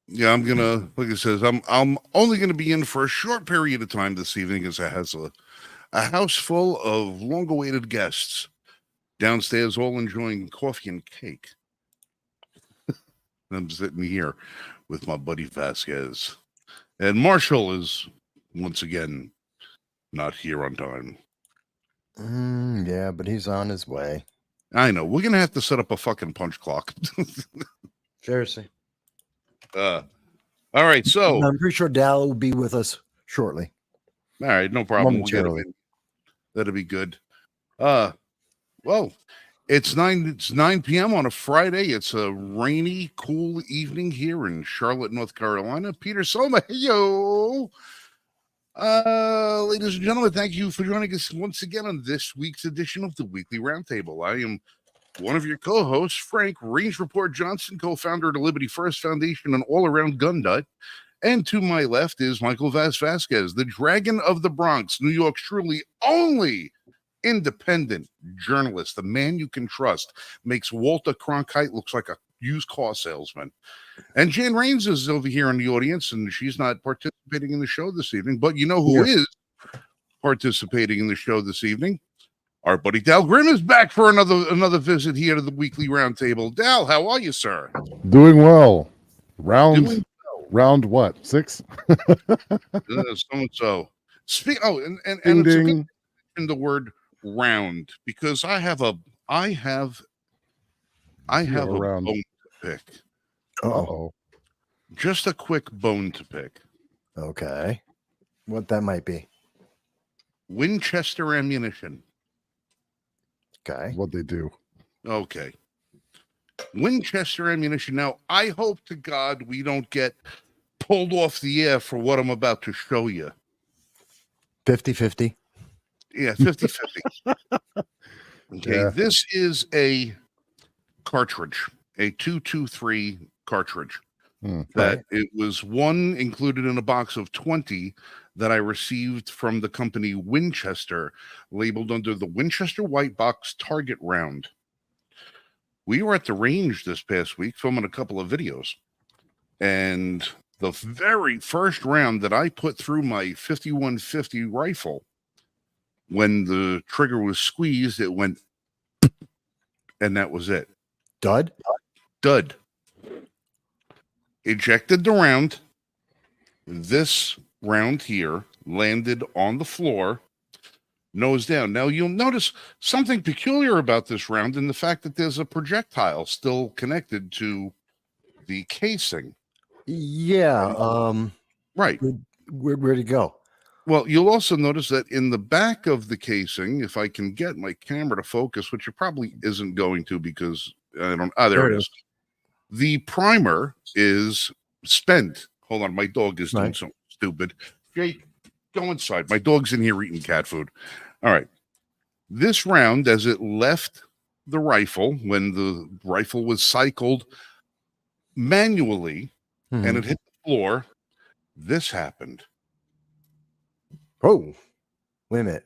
Yeah, I'm gonna, like it says, I'm only gonna be in for a short period of time this evening, as it has a house full of long-awaited guests downstairs, all enjoying coffee and cake. I'm sitting here with my buddy Vasquez, and Marshall is once again not here on time. Yeah, but he's on his way. I know we're gonna have to set up a fucking punch clock. Seriously. All right, so I'm pretty sure Dal will be with us shortly. all right, no problem. We'll get him Momentarily. in. That'll be good. Well, it's 9 p.m. on a Friday. It's a rainy, cool evening here in Charlotte, North Carolina. Peter Soma, yo. Ladies and gentlemen, thank you for joining us once again on this week's edition of the Weekly Roundtable. I am one of your co-hosts, Frank Range Report Johnson, co-founder of the Liberty First Foundation and all-around gun nut. And to my left is Michael Vasquez, the Dragon of the Bronx, New York's truly only independent journalist, the man you can trust, makes Walter Cronkite looks like a used car salesman. And Jan Rains is over here in the audience, and she's not participating in the show this evening. But you know who is participating in the show this evening? Our buddy Dal Grimm is back for another visit here to the Weekly Roundtable. Dal, how are you, sir? Doing well. Round what? 6? So. And Ding, it's okay ding. in the word round, because I have a round. bone to pick. Uh-oh. Just a quick bone to pick. Okay. What that might be. Winchester ammunition. Okay. What they do. Okay. Winchester ammunition. Now, I hope to God we don't get pulled off the air for what I'm about to show you. 50-50. Yeah, 50-50. Okay, Yeah. This is a cartridge, a 223 cartridge. That it was one included in a box of 20 that I received from the company Winchester, labeled under the Winchester White Box Target Round. We were at the range this past week filming a couple of videos, and the very first round that I put through my 5150 rifle, when the trigger was squeezed, it went, and that was it. Dud? Dud. Ejected the round. This round here landed on the floor, nose down. Now, you'll notice something peculiar about this round in the fact that there's a projectile still connected to the casing. Yeah. Right. Where'd it go? Well, you'll also notice that in the back of the casing, if I can get my camera to focus, which it probably isn't going to because I don't. There it is. The primer is spent. Hold on, my dog is doing something stupid. Jake, go inside. My dog's in here eating cat food. All right. This round, as it left the rifle, when the rifle was cycled manually and it hit the floor, this happened. Oh, wait a minute.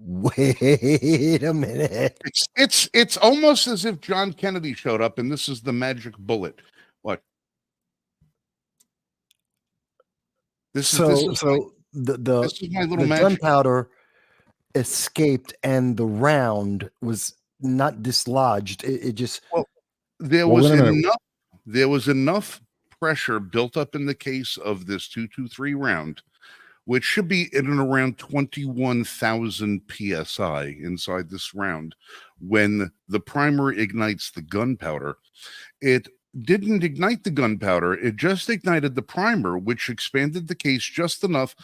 Wait a minute. It's almost as if John Kennedy showed up and this is the magic bullet. What? The gunpowder escaped and the round was not dislodged. It just there was enough pressure built up in the case of this 223 round, which should be in and around 21,000 psi inside this round. When the primer ignites the gunpowder, it didn't ignite the gunpowder. It just ignited the primer, which expanded the case just enough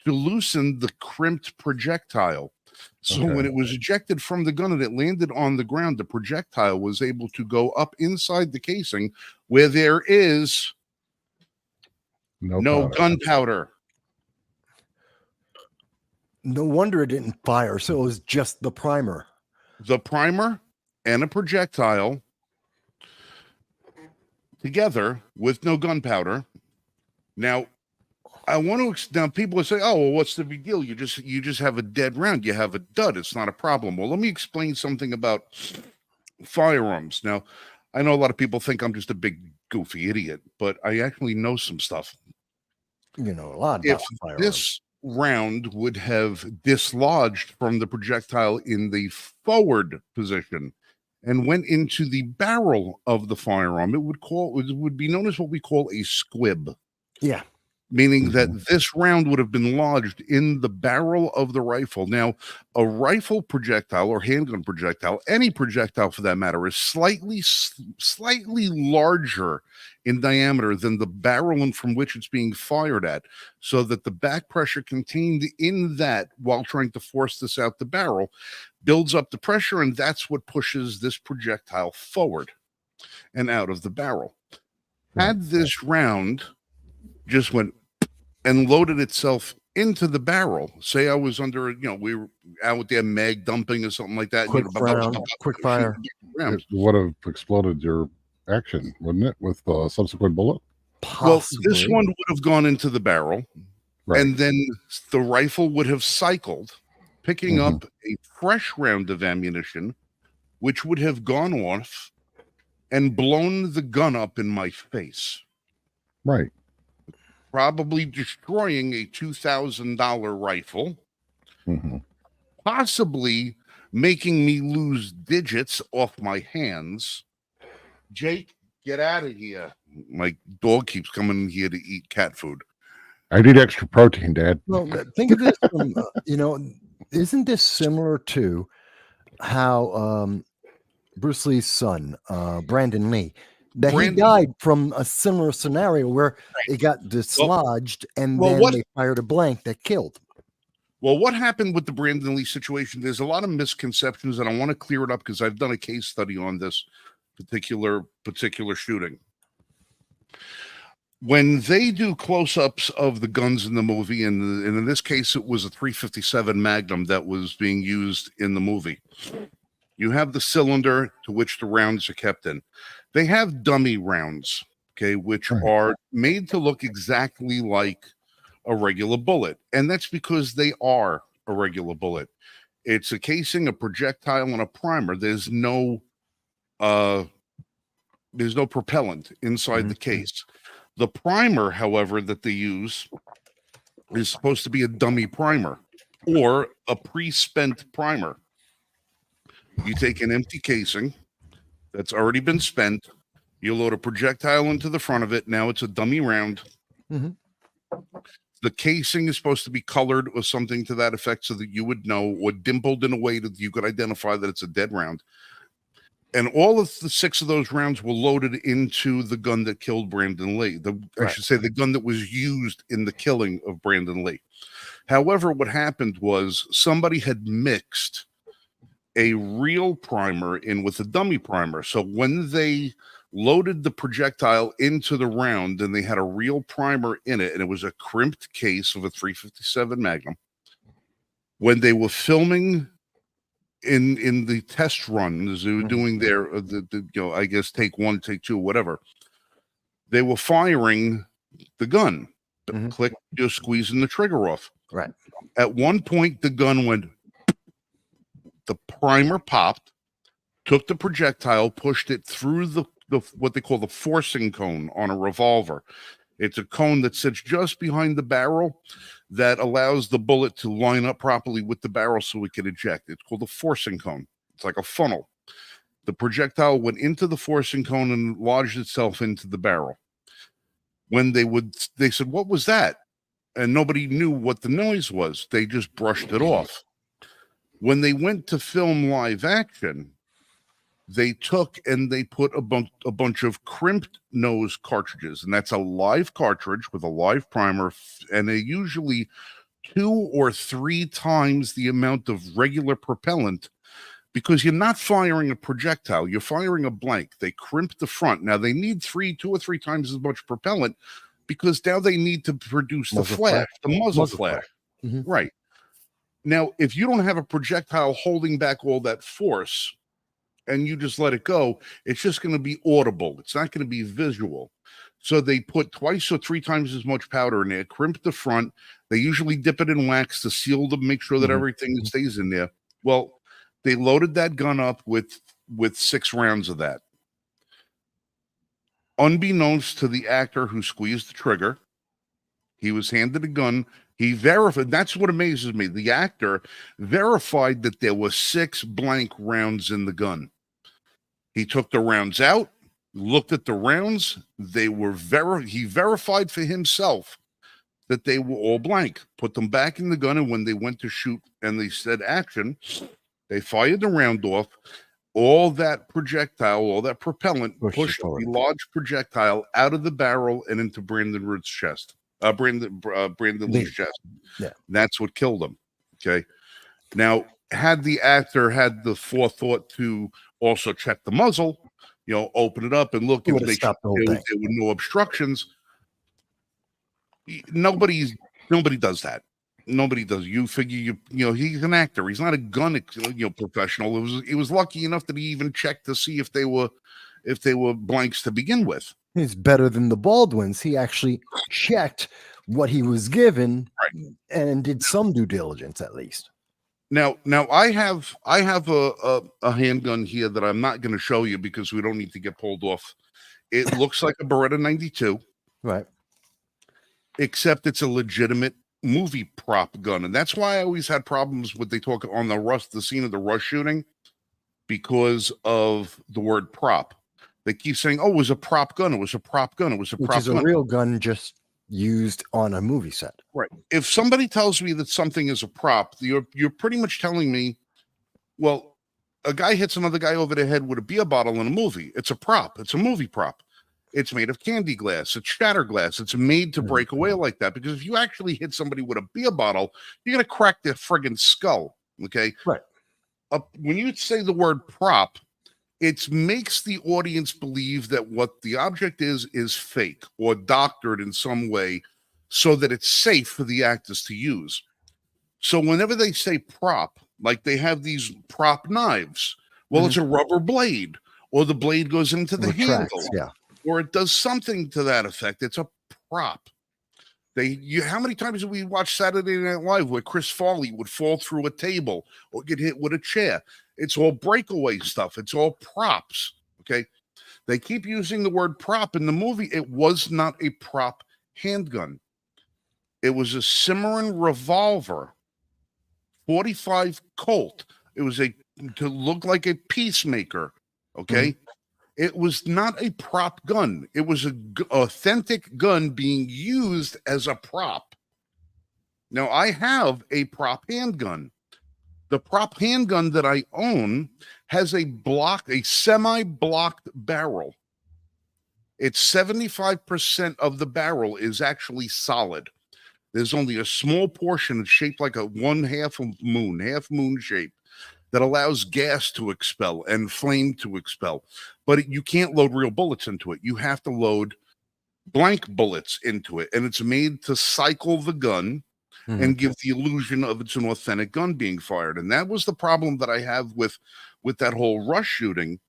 to loosen the crimped projectile. So when it was ejected from the gun and it landed on the ground, the projectile was able to go up inside the casing where there is no gunpowder. No wonder it didn't fire. So it was just the primer. The primer and a projectile together with no gunpowder. Now, I want to. Now, people will say, "Oh, well, what's the big deal? You just have a dead round. You have a dud. It's not a problem." Well, let me explain something about firearms. Now, I know a lot of people think I'm just a big goofy idiot, but I actually know some stuff. You know a lot If about firearms. this round would have dislodged from the projectile in the forward position and went into the barrel of the firearm, it would be known as what we call a squib. Yeah. Meaning that this round would have been lodged in the barrel of the rifle. Now, a rifle projectile or handgun projectile, any projectile for that matter, is slightly larger in diameter than the barrel from which it's being fired at, so that the back pressure contained in that while trying to force this out the barrel builds up the pressure, and that's what pushes this projectile forward and out of the barrel. Had this round just went and loaded itself into the barrel. Say I was under, we were out there mag dumping or something like that. Quick fire. It would have exploded your action, wouldn't it, with a subsequent bullet? Possibly. Well, this one would have gone into the barrel, and then the rifle would have cycled, picking up a fresh round of ammunition, which would have gone off and blown the gun up in my face. Right. Probably destroying a $2,000 rifle, possibly making me lose digits off my hands. Jake, get out of here. My dog keeps coming in here to eat cat food. I need extra protein, Dad. Well, think of this from, isn't this similar to how Bruce Lee's son, Brandon Lee, he died from a similar scenario where it got dislodged and then they fired a blank that killed. Well, what happened with the Brandon Lee situation? There's a lot of misconceptions, and I want to clear it up because I've done a case study on this particular shooting. When they do close-ups of the guns in the movie, and in this case, it was a .357 Magnum that was being used in the movie. You have the cylinder to which the rounds are kept in. They have dummy rounds, okay, which are made to look exactly like a regular bullet. And that's because they are a regular bullet. It's a casing, a projectile, and a primer. There's no propellant inside the case. The primer, however, that they use is supposed to be a dummy primer or a pre-spent primer. You take an empty casing that's already been spent, you load a projectile into the front of it. Now it's a dummy round. The casing is supposed to be colored or something to that effect so that you would know, or dimpled in a way that you could identify that it's a dead round. And all of the 6 of those rounds were loaded into the gun that killed Brandon Lee. I should say the gun that was used in the killing of Brandon Lee. However, what happened was somebody had mixed a real primer in with a dummy primer. So when they loaded the projectile into the round and they had a real primer in it, and it was a crimped case of a .357 Magnum, when they were filming in the test runs, they were doing their, I guess take 1, take 2, whatever, they were firing the gun. Click, you're squeezing the trigger off. Right. At one point, the gun went, the primer popped, took the projectile, pushed it through the what they call the forcing cone on a revolver. It's a cone that sits just behind the barrel that allows the bullet to line up properly with the barrel so it can eject. It's called a forcing cone. It's like a funnel. The projectile went into the forcing cone and lodged itself into the barrel. When they said, "What was that?" And nobody knew what the noise was. They just brushed it off. When they went to film live action, they took and they put a bunch of crimped nose cartridges, and that's a live cartridge with a live primer, and they usually 2 or 3 times the amount of regular propellant, because you're not firing a projectile, you're firing a blank. They crimp the front. Now they need 2 or 3 times as much propellant because now they need to produce the flash, the muzzle flash. Right. Now, if you don't have a projectile holding back all that force and you just let it go, it's just going to be audible. It's not going to be visual. So they put 2 or 3 times as much powder in there, crimp the front. They usually dip it in wax to seal to make sure that everything stays in there. Well, they loaded that gun up with 6 rounds of that. unbeknownst to the actor who squeezed the trigger, he was handed a gun. He verified. That's what amazes me. The actor verified that there were 6 blank rounds in the gun. He took the rounds out, looked at the rounds. They were he verified for himself that they were all blank, put them back in the gun, and when they went to shoot and they said action, they fired the round off. All that projectile, all that propellant pushed the large projectile out of the barrel and into Brandon Root's chest. Brandon Lee's chest. Yeah. That's what killed him. Okay. Now, had the actor had the forethought to also check the muzzle, open it up and look and make sure there were no obstructions. Nobody does that. Nobody does. You figure he's an actor. He's not a gun professional. He was lucky enough that he even checked to see if they were blanks to begin with. He's better than the Baldwins. He actually checked what he was given, right, and did some due diligence at least. Now I have a handgun here that I'm not going to show you because we don't need to get pulled off. It looks like a Beretta 92, right? Except it's a legitimate movie prop gun, and that's why I always had problems with they talk on the scene of the Rush shooting because of the word prop. They keep saying, "Oh, it was a prop gun. It was a prop gun. It was a prop gun." Which is a real gun just used on a movie set. Right. If somebody tells me that something is a prop, you're pretty much telling me, well, a guy hits another guy over the head with a beer bottle in a movie. It's a prop. It's a movie prop. It's made of candy glass. It's shatter glass. It's made to break away like that. Because if you actually hit somebody with a beer bottle, you're going to crack their friggin' skull. Okay? Right. When you say the word prop, it makes the audience believe that what the object is fake or doctored in some way so that it's safe for the actors to use. So whenever they say prop, like they have these prop knives, well, it's a rubber blade, or the blade goes into the handle, or it does something to that effect. It's a prop. How many times have we watched Saturday Night Live where Chris Farley would fall through a table or get hit with a chair? It's all breakaway stuff. It's all props. Okay. They keep using the word prop in the movie. It was not a prop handgun. It was a Cimarron revolver, 45 Colt. It was to look like a peacemaker. Okay. It was not a prop gun. It was an authentic gun being used as a prop. Now, I have a prop handgun. The prop handgun that I own has a semi-blocked barrel. It's 75% of the barrel is actually solid. There's only a small portion that's shaped like a half moon shape that allows gas to expel and flame to expel. But you can't load real bullets into it. You have to load blank bullets into it. And it's made to cycle the gun and give the illusion of it's an authentic gun being fired. And that was the problem that I have with that whole Rush shooting.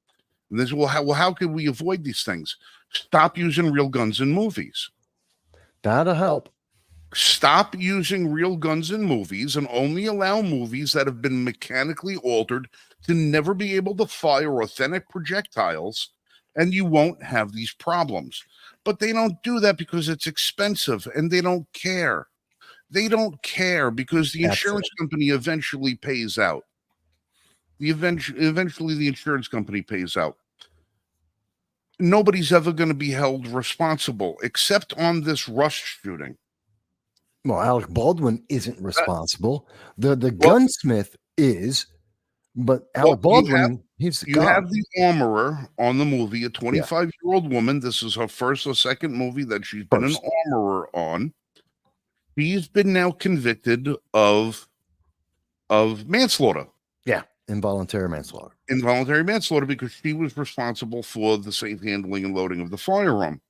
And this, how can we avoid these things? Stop using real guns in movies. That'll help. Stop using real guns in movies and only allow movies that have been mechanically altered to never be able to fire authentic projectiles, and you won't have these problems. But they don't do that because it's expensive, and they don't care. They don't care because the insurance company eventually pays out. Eventually, the insurance company pays out. Nobody's ever going to be held responsible except on this Rush shooting. Well, Alec Baldwin isn't responsible. The gunsmith is, but Alec Baldwin, he's the guy. Have the armorer on the movie, a 25-year-old woman. This is her first or second movie that she's been an armorer on. She's been now convicted of manslaughter. Yeah, involuntary manslaughter. Involuntary manslaughter because she was responsible for the safe handling and loading of the firearm.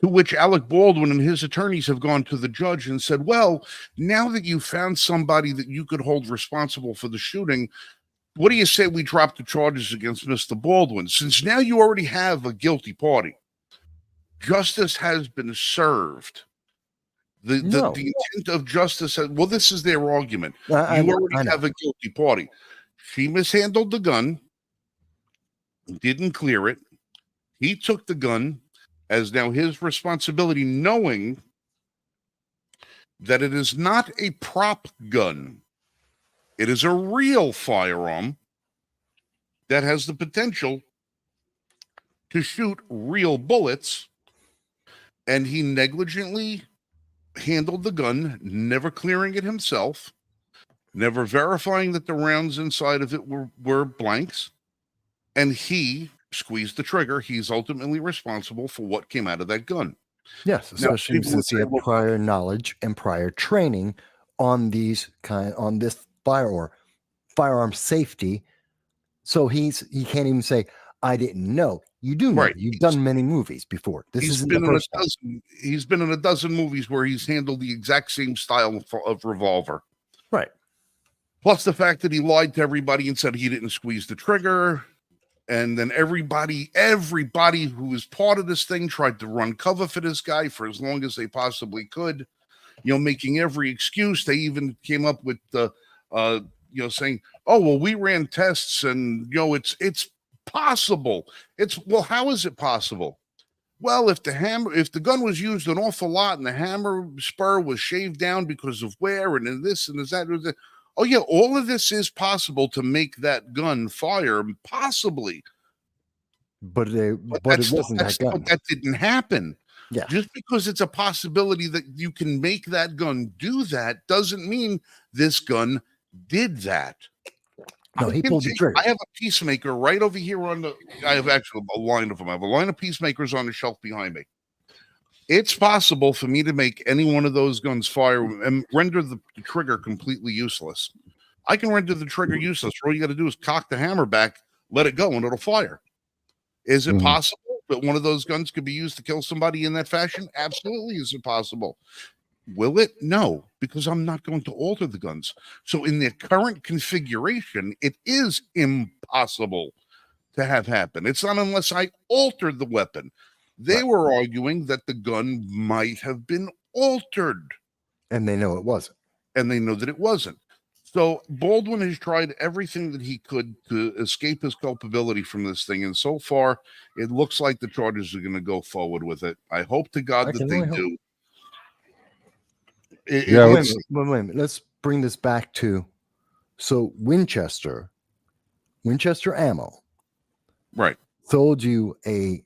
To which Alec Baldwin and his attorneys have gone to the judge and said, well, now that you found somebody that you could hold responsible for the shooting, what do you say we drop the charges against Mr. Baldwin? Since now you already have a guilty party. Justice has been served. The intent of justice, this is their argument. You already have a guilty party. She mishandled the gun, didn't clear it. He took the gun as now his responsibility, knowing that it is not a prop gun. It is a real firearm that has the potential to shoot real bullets, and he negligently handled the gun, never clearing it himself, never verifying that the rounds inside of it were blanks, and he squeezed the trigger. He's ultimately responsible for what came out of that gun. Yes, Now, especially people would since he say, had well, prior knowledge and prior training on this firearm safety. So he can't even say, I didn't know. You do know. right. You've done many movies before. This He's isn't been the in a first time. dozen. He's been in a dozen movies where he's handled the exact same style of revolver. Right. Plus the fact that he lied to everybody and said he didn't squeeze the trigger. And then everybody who was part of this thing tried to run cover for this guy for as long as they possibly could, making every excuse. They even came up with saying, oh, well, we ran tests and, it's possible. Well, how is it possible? Well, if the gun was used an awful lot and the hammer spur was shaved down because of wear and this and that. Oh, yeah, all of this is possible to make that gun fire, possibly. But it wasn't that gun. But that didn't happen. Yeah. Just because it's a possibility that you can make that gun do that doesn't mean this gun did that. No, he pulled the trigger. I have a peacemaker right over here I have actually a line of them. I have a line of peacemakers on the shelf behind me. It's possible for me to make any one of those guns fire and render the trigger completely useless. I can render the trigger useless. All you got to do is cock the hammer back, let it go, and it'll fire. Is it possible that one of those guns could be used to kill somebody in that fashion? Absolutely. Is it possible? Will it? No, because I'm not going to alter the guns. So in their current configuration, it is impossible to have happen. It's not unless I altered the weapon. They were arguing that the gun might have been altered. And they know it wasn't. And they know that it wasn't. So Baldwin has tried everything that he could to escape his culpability from this thing. And so far, it looks like the charges are going to go forward with it. I hope to God that they do. Wait a minute. Let's bring this back to, so Winchester Ammo. Right. Sold you a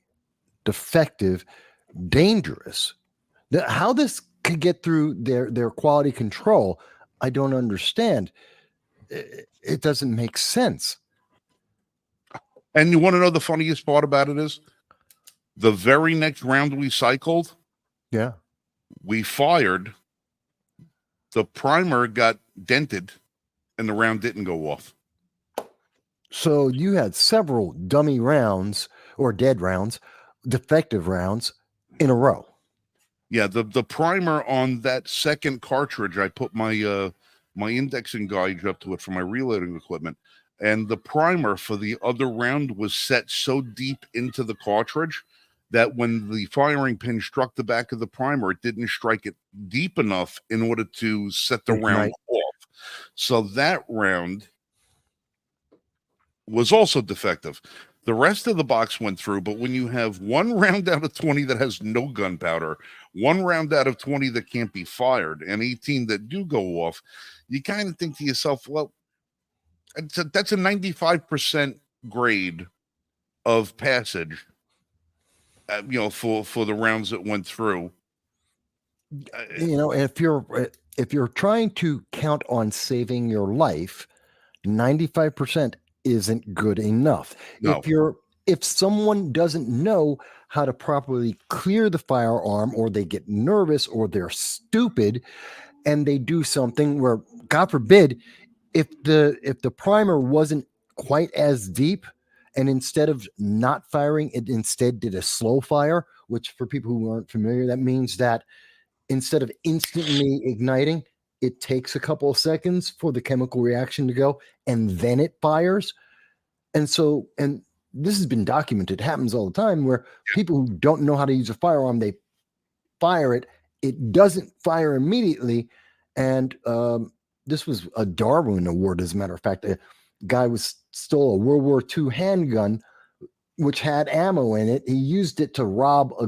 defective, dangerous. How this could get through their quality control, I don't understand. It doesn't make sense. And you want to know the funniest part about it is the very next round we cycled, we fired, the primer got dented and the round didn't go off. So you had several dummy rounds or dead rounds, defective rounds in a row. Yeah, the primer on that second cartridge, I put my my indexing gauge up to it for my reloading equipment, and the primer for the other round was set so deep into the cartridge that when the firing pin struck the back of the primer, it didn't strike it deep enough in order to set the round off. So that round was also defective. The rest of the box went through, but when you have one round out of 20 that has no gunpowder, one round out of 20 that can't be fired, and 18 that do go off, you kind of think to yourself, well, that's a 95% grade of passage, for the rounds that went through. If you're trying to count on saving your life, 95% isn't good enough. No. If someone doesn't know how to properly clear the firearm, or they get nervous, or they're stupid and they do something where, God forbid, if the primer wasn't quite as deep, and instead of not firing, it instead did a slow fire, which for people who aren't familiar, that means that instead of instantly igniting, it takes a couple of seconds for the chemical reaction to go, and then it fires. And this has been documented. It happens all the time where people who don't know how to use a firearm, they fire it. It doesn't fire immediately. And this was a Darwin Award, as a matter of fact. A guy stole a World War II handgun which had ammo in it. He used it to rob a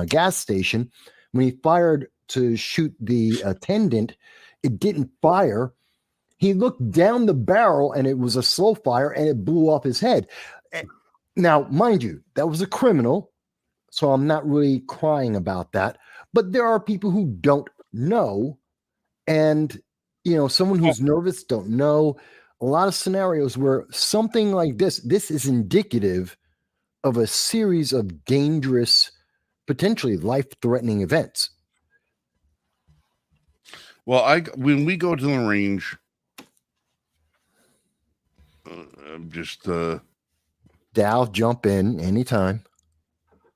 gas station. When he fired to shoot the attendant, it didn't fire. He looked down the barrel and it was a slow fire and it blew off his head. Now, mind you, that was a criminal, so I'm not really crying about that. But there are people who don't know, and someone who's nervous, don't know. A lot of scenarios where something like this is indicative of a series of dangerous, potentially life-threatening events. Well, when we go to the range, I'm just Dow, jump in anytime.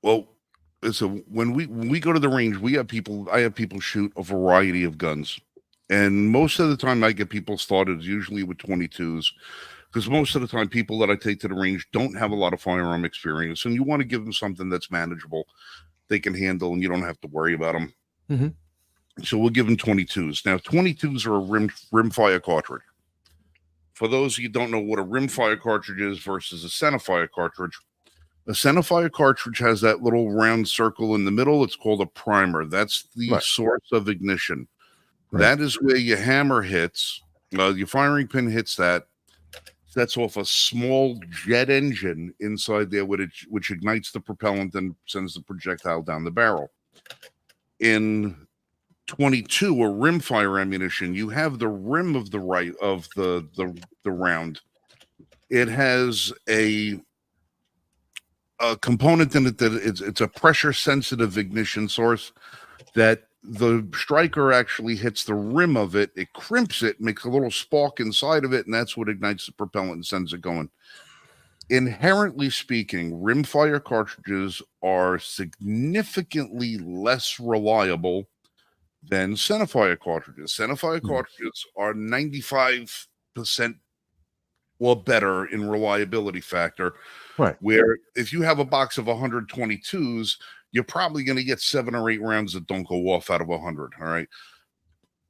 well, so when we go to the range, I have people shoot a variety of guns. And most of the time I get people started usually with 22s, because most of the time people that I take to the range don't have a lot of firearm experience, and you want to give them something that's manageable, they can handle, and you don't have to worry about them. Mm-hmm. So we'll give them 22s. Now, 22s are a rimfire cartridge. For those of you who don't know what a rimfire cartridge is versus a centerfire cartridge, a centerfire cartridge has that little round circle in the middle. It's called a primer. That's the source of ignition. Right. That is where your hammer hits. Your firing pin hits that. Sets off a small jet engine inside there, which ignites the propellant and sends the projectile down the barrel. In 22 or rimfire ammunition, you have the rim of the round. It has a component in it that it's a pressure sensitive ignition source that the striker actually hits the rim of it. It crimps it, makes a little spark inside of it, and that's what ignites the propellant and sends it going. Inherently speaking, rimfire cartridges are significantly less reliable than centerfire cartridges. Centerfire cartridges are 95% or better in reliability factor. Right. Where if you have a box of 122s, you're probably going to get 7 or 8 rounds that don't go off out of 100. All right.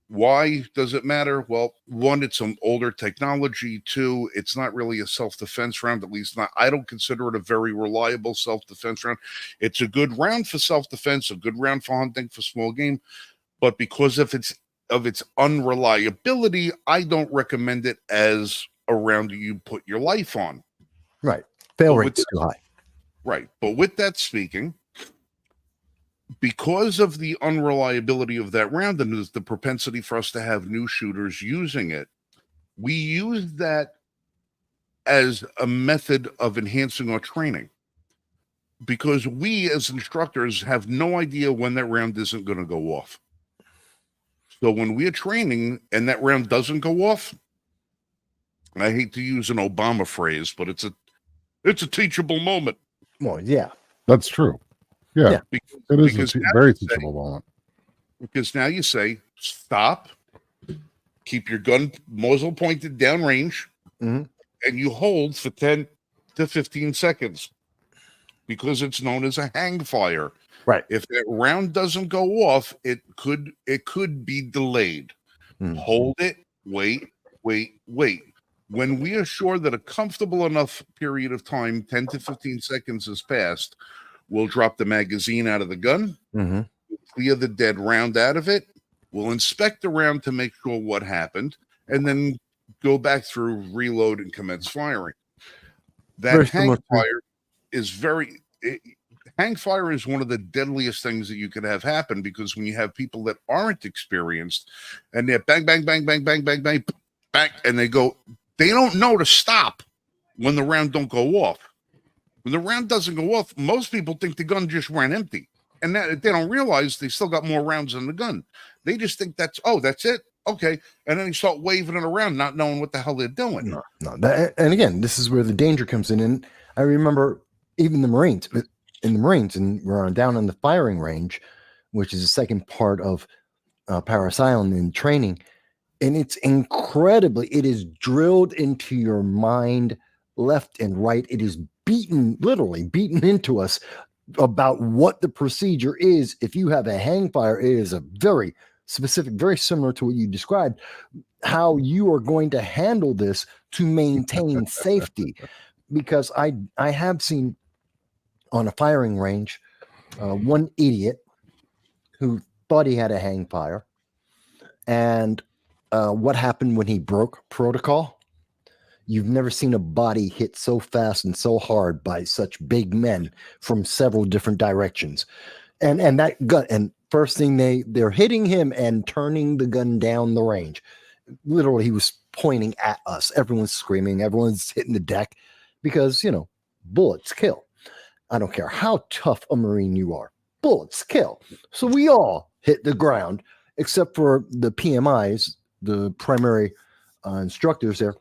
Why does it matter? Well, one, it's some older technology. Two, it's not really a self-defense round, at least not. I don't consider it a very reliable self-defense round. It's a good round for self-defense, a good round for hunting, for small game. But because of its unreliability, I don't recommend it as a round that you put your life on. Right. Fail rate's too high. Right. But with that speaking, because of the unreliability of that round and the propensity for us to have new shooters using it, we use that as a method of enhancing our training. Because we as instructors have no idea when that round isn't going to go off. So when we are training and that round doesn't go off, I hate to use an Obama phrase, but it's a teachable moment. Well, yeah. That's true. Yeah. It is a very teachable moment. Because now you say, stop, keep your gun muzzle pointed downrange, and you hold for 10 to 15 seconds because it's known as a hang fire. Right. If that round doesn't go off, it could be delayed. Hold it, wait. When we are sure that a comfortable enough period of time, 10 to 15 seconds has passed, we'll drop the magazine out of the gun, clear the dead round out of it, we'll inspect the round to make sure what happened, and then go back through, reload, and commence firing. That hang fire is hang fire is one of the deadliest things that you could have happen, because when you have people that aren't experienced and they're bang, bang, bang, bang, bang, bang, bang, bang, and they don't know to stop when the round don't go off. When the round doesn't go off, most people think the gun just ran empty, and that they don't realize they still got more rounds in the gun. They just think that's it. Okay. And then they start waving it around, not knowing what the hell they're doing. No. And again, this is where the danger comes in. And I remember even in the Marines, and we're down in the firing range, which is the second part of Paris Island in training. And it is drilled into your mind, left and right. It is literally beaten into us about what the procedure is. If you have a hang fire, it is a very specific, very similar to what you described, how you are going to handle this to maintain safety. because I have seen on a firing range one idiot who thought he had a hang fire, and what happened when he broke protocol? You've never seen a body hit so fast and so hard by such big men from several different directions. And that gun, and first thing they're hitting him and turning the gun down the range. Literally, he was pointing at us. Everyone's screaming, everyone's hitting the deck because, bullets kill. I don't care how tough a Marine you are. Bullets kill. So we all hit the ground, except for the PMIs, the primary instructors there.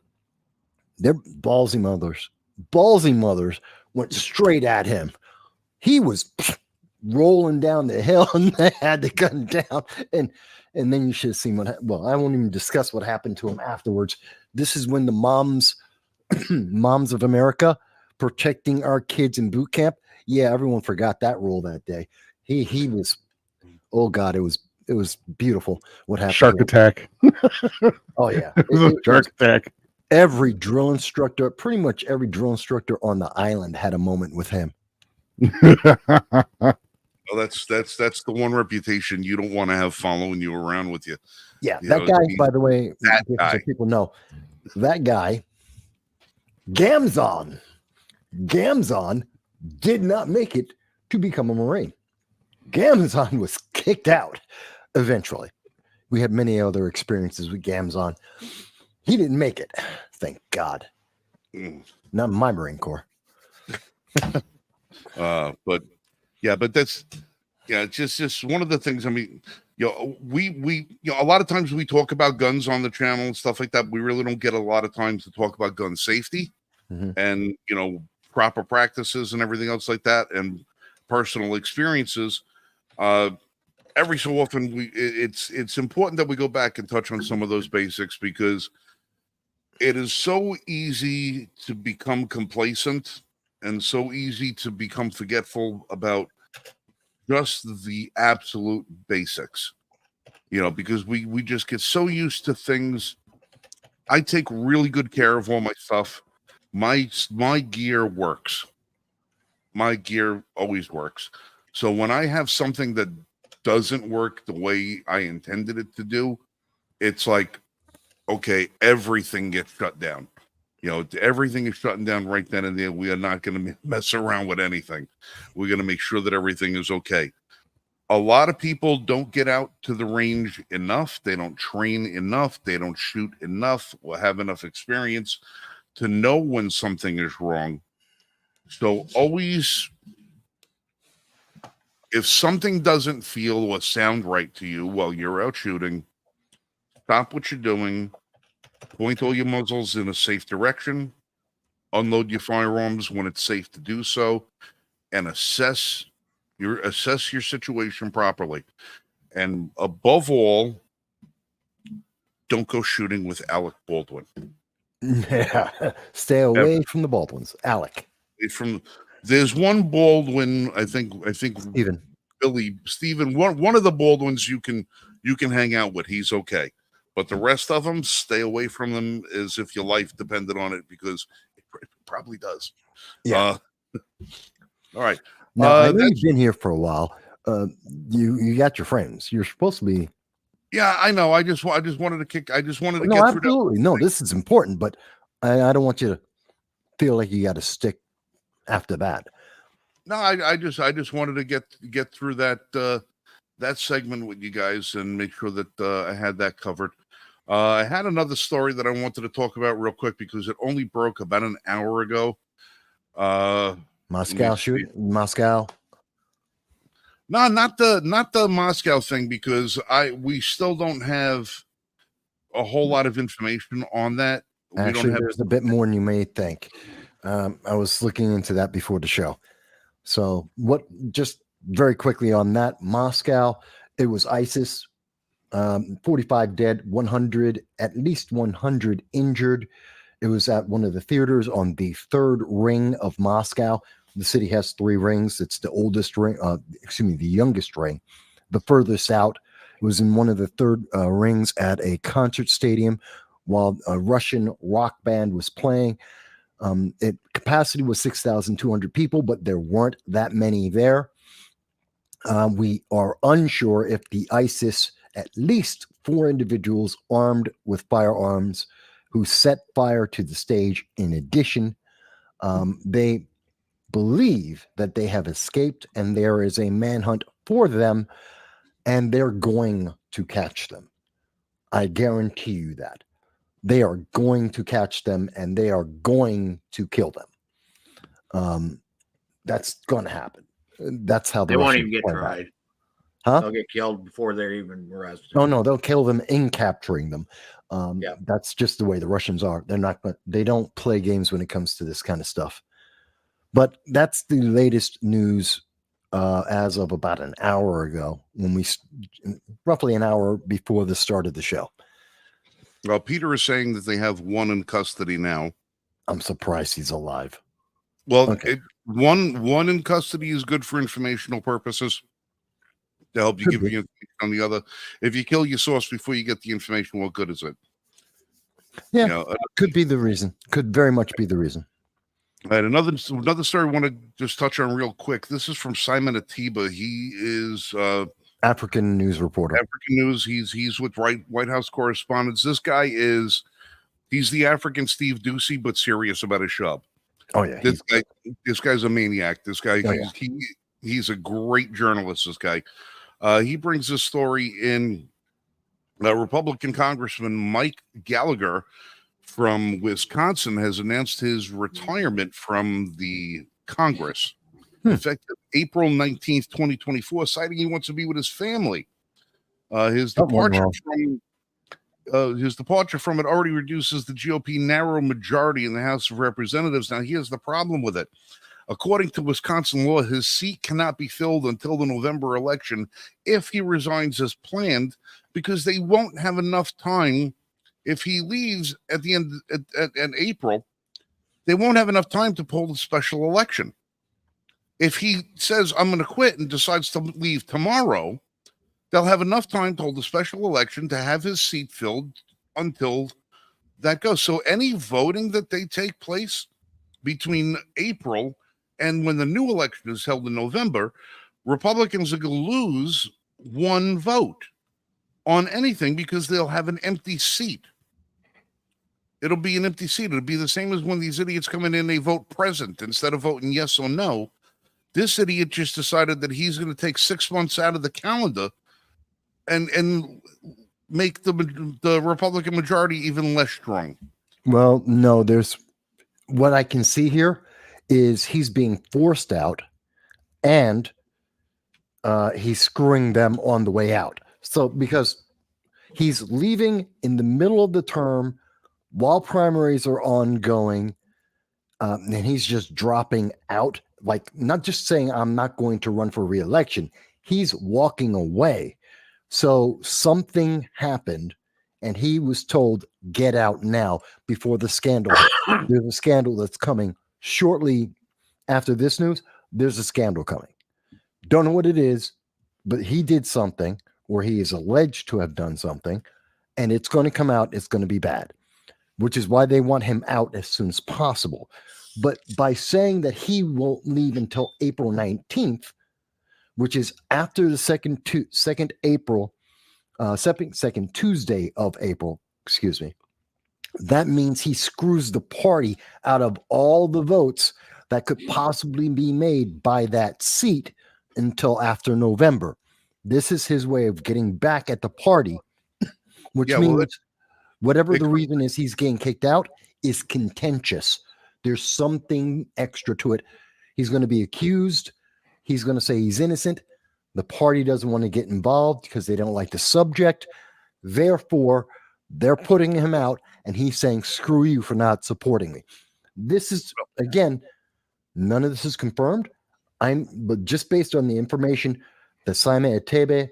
They're ballsy mothers. Ballsy mothers went straight at him. He was rolling down the hill and they had the gun down. And then you should have seen well, I won't even discuss what happened to him afterwards. This is when the moms of America protecting our kids in boot camp. Yeah, everyone forgot that rule that day. He was, oh God, it was beautiful what happened. Shark attack. Oh yeah. It was a shark attack. Every drill instructor, pretty much every drill instructor on the island had a moment with him. Well, that's the one reputation you don't want to have following you around with you. Yeah, that guy, by the way, so people know, that guy, Gamzon did not make it to become a Marine. Gamzon was kicked out eventually. We had many other experiences with Gamzon. He didn't make it, thank God. Not my Marine Corps. But that's it's just one of the things. I mean, we a lot of times we talk about guns on the channel and stuff like that. We really don't get a lot of times to talk about gun safety and proper practices and everything else like that, and personal experiences. Every so often it's important that we go back and touch on some of those basics, because it is so easy to become complacent and so easy to become forgetful about just the absolute basics, because we just get so used to things. I take really good care of all my stuff. My gear works. My gear always works. So when I have something that doesn't work the way I intended it to do, it's like, okay, everything gets shut down. Everything is shutting down right then and there. We are not going to mess around with anything. We're going to make sure that everything is okay. A lot of people don't get out to the range enough. They don't train enough. They don't shoot enough or have enough experience to know when something is wrong. So always, if something doesn't feel or sound right to you while you're out shooting, stop what you're doing, point all your muzzles in a safe direction, unload your firearms when it's safe to do so, and assess your situation properly. And above all, don't go shooting with Alec Baldwin. Yeah, stay away from the Baldwins. Alec. There's one Baldwin, I think Stephen, one of the Baldwins you can hang out with. He's okay. But the rest of them, stay away from them as if your life depended on it, because it probably does. Yeah. All right. Now, I know you've been here for a while. You got your friends. You're supposed to be. Yeah, I know. I just wanted to get absolutely. through. No, this is important, but I don't want you to feel like you got to stick after that. No, I just wanted to get through that segment with you guys and make sure that I had that covered. I had another story that I wanted to talk about real quick because it only broke about an hour ago. Moscow shoot Moscow. No, not the Moscow thing, because we still don't have a whole lot of information on that. Actually, there's a bit more than you may think. I was looking into that before the show. So just very quickly on that, Moscow, it was ISIS, 45 dead, at least 100 injured. It was at one of the theaters on the third ring of Moscow. The city has 3 rings. It's the oldest ring, the youngest ring. The furthest out, it was in one of the third rings at a concert stadium while a Russian rock band was playing. It capacity was 6,200 people, but there weren't that many there. We are unsure if the ISIS, at least 4 individuals armed with firearms who set fire to the stage. In addition, they believe that they have escaped and there is a manhunt for them and they're going to catch them. I guarantee you that. They are going to catch them and they are going to kill them. That's going to happen. That's how They won't even get tried. Huh? They'll get killed before they're even arrested. Oh no, they'll kill them in capturing them. Yeah. That's just the way the Russians are. They don't play games when it comes to this kind of stuff. But that's the latest news as of about an hour ago, roughly an hour before the start of the show. Well, Peter is saying that they have one in custody now. I'm surprised he's alive. Well, Okay. One in custody is good for informational purposes to help you Could give be. you information on the other. If you kill your source before you get the information, what good is it? Yeah, could be the reason. Could very much be the reason. And another story I want to just touch on real quick. This is from Simon Atiba. He is African news reporter. African news. He's with White House correspondents. This guy he's the African Steve Ducey, but serious about his job. Oh yeah, This guy's a maniac. This guy, Oh, yeah. he's a great journalist. This guy, he brings this story in. Republican Congressman Mike Gallagher from Wisconsin has announced his retirement from the Congress, effective April 19th, 2024, citing he wants to be with his family. His departure from it already reduces the GOP narrow majority in the House of Representatives. Now, here's the problem with it. According to Wisconsin law, his seat cannot be filled until the November election if he resigns as planned, because they won't have enough time. If he leaves at the end at April, they won't have enough time to pull the special election. If he says, I'm going to quit and decides to leave tomorrow, they'll have enough time to hold the special election to have his seat filled until that goes. So any voting that they take place between April and when the new election is held in November, Republicans are going to lose one vote on anything because they'll have an empty seat. It'll be an empty seat. It'll be the same as when these idiots come in, they vote present instead of voting yes or no. This idiot just decided that he's going to take 6 months out of the calendar and make the Republican majority even less strong. Well, no, there's what I can see here is he's being forced out and he's screwing them on the way out. So because he's leaving in the middle of the term while primaries are ongoing, and he's just dropping out, like not just saying I'm not going to run for re-election. He's walking away. So something happened and he was told, get out now before the scandal. There's a scandal that's coming shortly after this news. There's a scandal coming. Don't know what it is, but he did something, or he is alleged to have done something, and it's going to come out. It's going to be bad, which is why they want him out as soon as possible. But by saying that he won't leave until April 19th, which is after the second Tuesday of April, excuse me, that means he screws the party out of all the votes that could possibly be made by that seat until after November. This is his way of getting back at the party, which means whatever the reason is he's getting kicked out is contentious. There's something extra to it. He's going to be accused. He's going to say he's innocent. The party doesn't want to get involved because they don't like the subject. Therefore, they're putting him out, and he's saying, screw you for not supporting me. This is, again, none of this is confirmed. But just based on the information that Simon Atebe,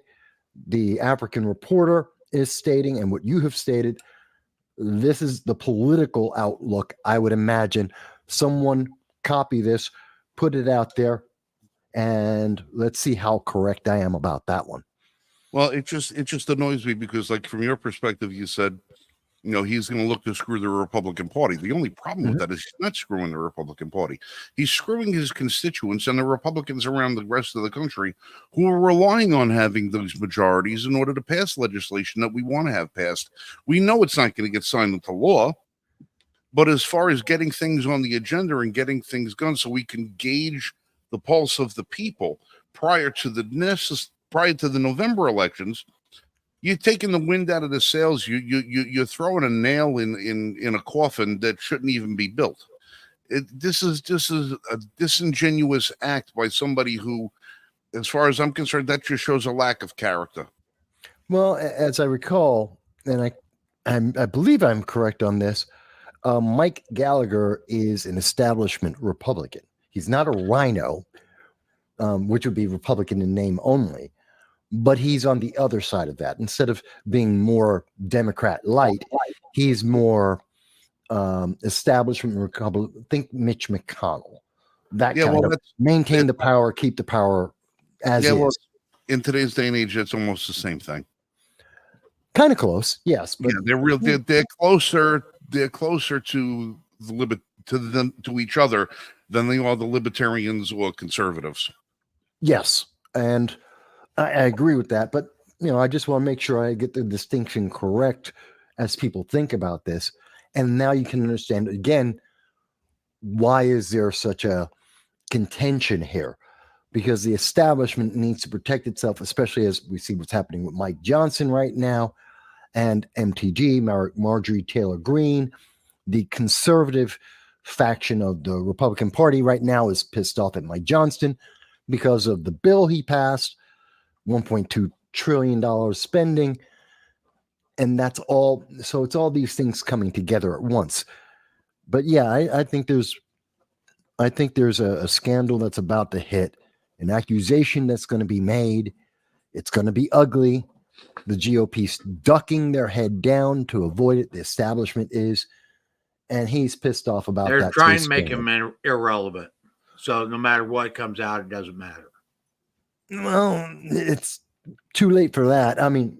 the African reporter, is stating and what you have stated, this is the political outlook. I would imagine someone copy this, put it out there, and let's see how correct I am about that one. Well, it just annoys me because, like, from your perspective, you said, he's going to look to screw the Republican Party. The only problem with that is he's not screwing the Republican Party. He's screwing his constituents and the Republicans around the rest of the country who are relying on having those majorities in order to pass legislation that we want to have passed. We know it's not going to get signed into law, but as far as getting things on the agenda and getting things done so we can gauge the pulse of the people prior to the November elections, you're taking the wind out of the sails. You're throwing a nail in a coffin that shouldn't even be built. This is a disingenuous act by somebody who, as far as I'm concerned, that just shows a lack of character. Well, as I recall, and I believe I'm correct on this, Mike Gallagher is an establishment Republican. He's not a rhino, which would be Republican in name only. But he's on the other side of that. Instead of being more Democrat light, he's more establishment Republican. Think Mitch McConnell. That kind of maintain the power, keep the power as is. Well, in today's day and age, it's almost the same thing. Kind of close, yes. But they're closer. They're closer to to each other than they are the libertarians or conservatives. Yes, and I agree with that, but I just want to make sure I get the distinction correct as people think about this. And now you can understand again, why is there such a contention here? Because the establishment needs to protect itself, especially as we see what's happening with Mike Johnson right now and MTG, Marjorie Taylor Greene. The conservative faction of the Republican Party right now is pissed off at Mike Johnson because of the bill he passed. $1.2 trillion spending, and that's all. So it's all these things coming together at once. But yeah, I think there's a scandal that's about to hit, an accusation that's going to be made. It's going to be ugly. The GOP's ducking their head down to avoid it. The establishment is, and he's pissed off about that. They're trying to make him irrelevant. So no matter what comes out, it doesn't matter. Well, it's too late for that. I mean,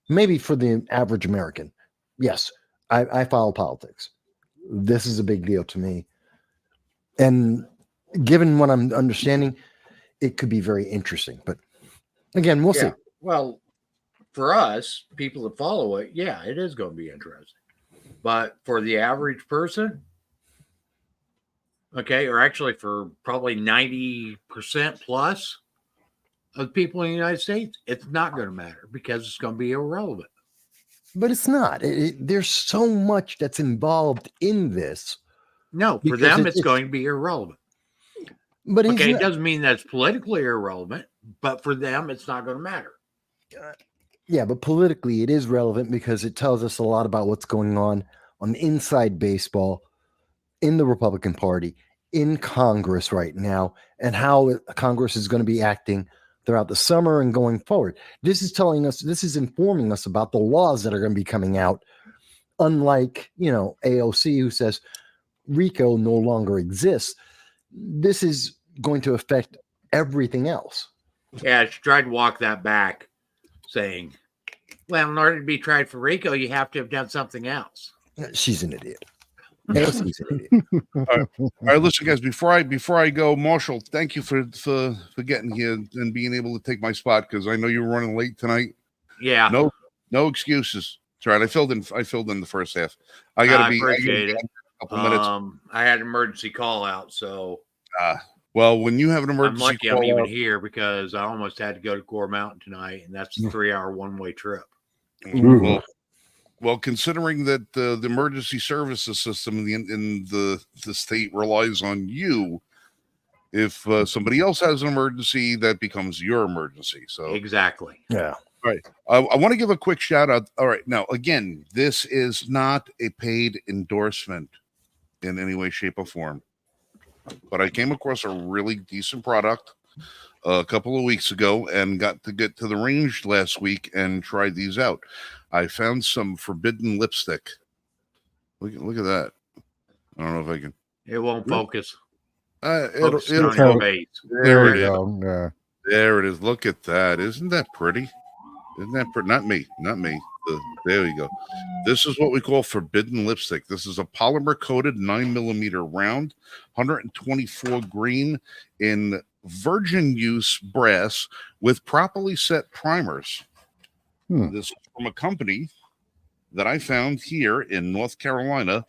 maybe for the average American. Yes, I follow politics. This is a big deal to me. And given what I'm understanding, it could be very interesting. But again, we'll see. Well, for us, people that follow it, it is going to be interesting. But for the average person, or actually for probably 90% plus of people in the United States, it's not going to matter because it's going to be irrelevant. But it's not. There's so much that's involved in this. No, for them, it's going to be irrelevant. But it doesn't mean that's politically irrelevant, but for them, it's not going to matter. Yeah, but politically, it is relevant because it tells us a lot about what's going on the inside baseball in the Republican Party, in Congress right now, and how Congress is going to be acting throughout the summer and going forward. This is informing us about the laws that are going to be coming out. Unlike, AOC, who says RICO no longer exists. This is going to affect everything else. Yeah, she tried to walk that back, saying, well, in order to be tried for RICO, you have to have done something else. She's an idiot. AOC's an idiot. All right, listen, guys. Before I go, Marshall, thank you for getting here and being able to take my spot because I know you were running late tonight. Yeah. No excuses. It's all right. I filled in the first half. I appreciate it. A couple minutes. I had an emergency call out, so. Well, when you have an emergency, I'm lucky I'm even here because I almost had to go to Gore Mountain tonight, and that's a 3-hour one-way trip. Well, considering that the emergency services system in the state relies on you, if somebody else has an emergency, that becomes your emergency. So exactly. Yeah. All right. I want to give a quick shout out. All right. Now, again, this is not a paid endorsement in any way, shape, or form. But I came across a really decent product a couple of weeks ago and got to get to the range last week and tried these out. I found some forbidden lipstick. Look at that. I don't know if I can. It won't focus. It'll your face. There it is. There it is. Look at that. Isn't that pretty? Isn't that not me? Not me. There you go. This is what we call forbidden lipstick. This is a polymer coated 9mm round, 124 grain in virgin use brass with properly set primers. This is from a company that I found here in North Carolina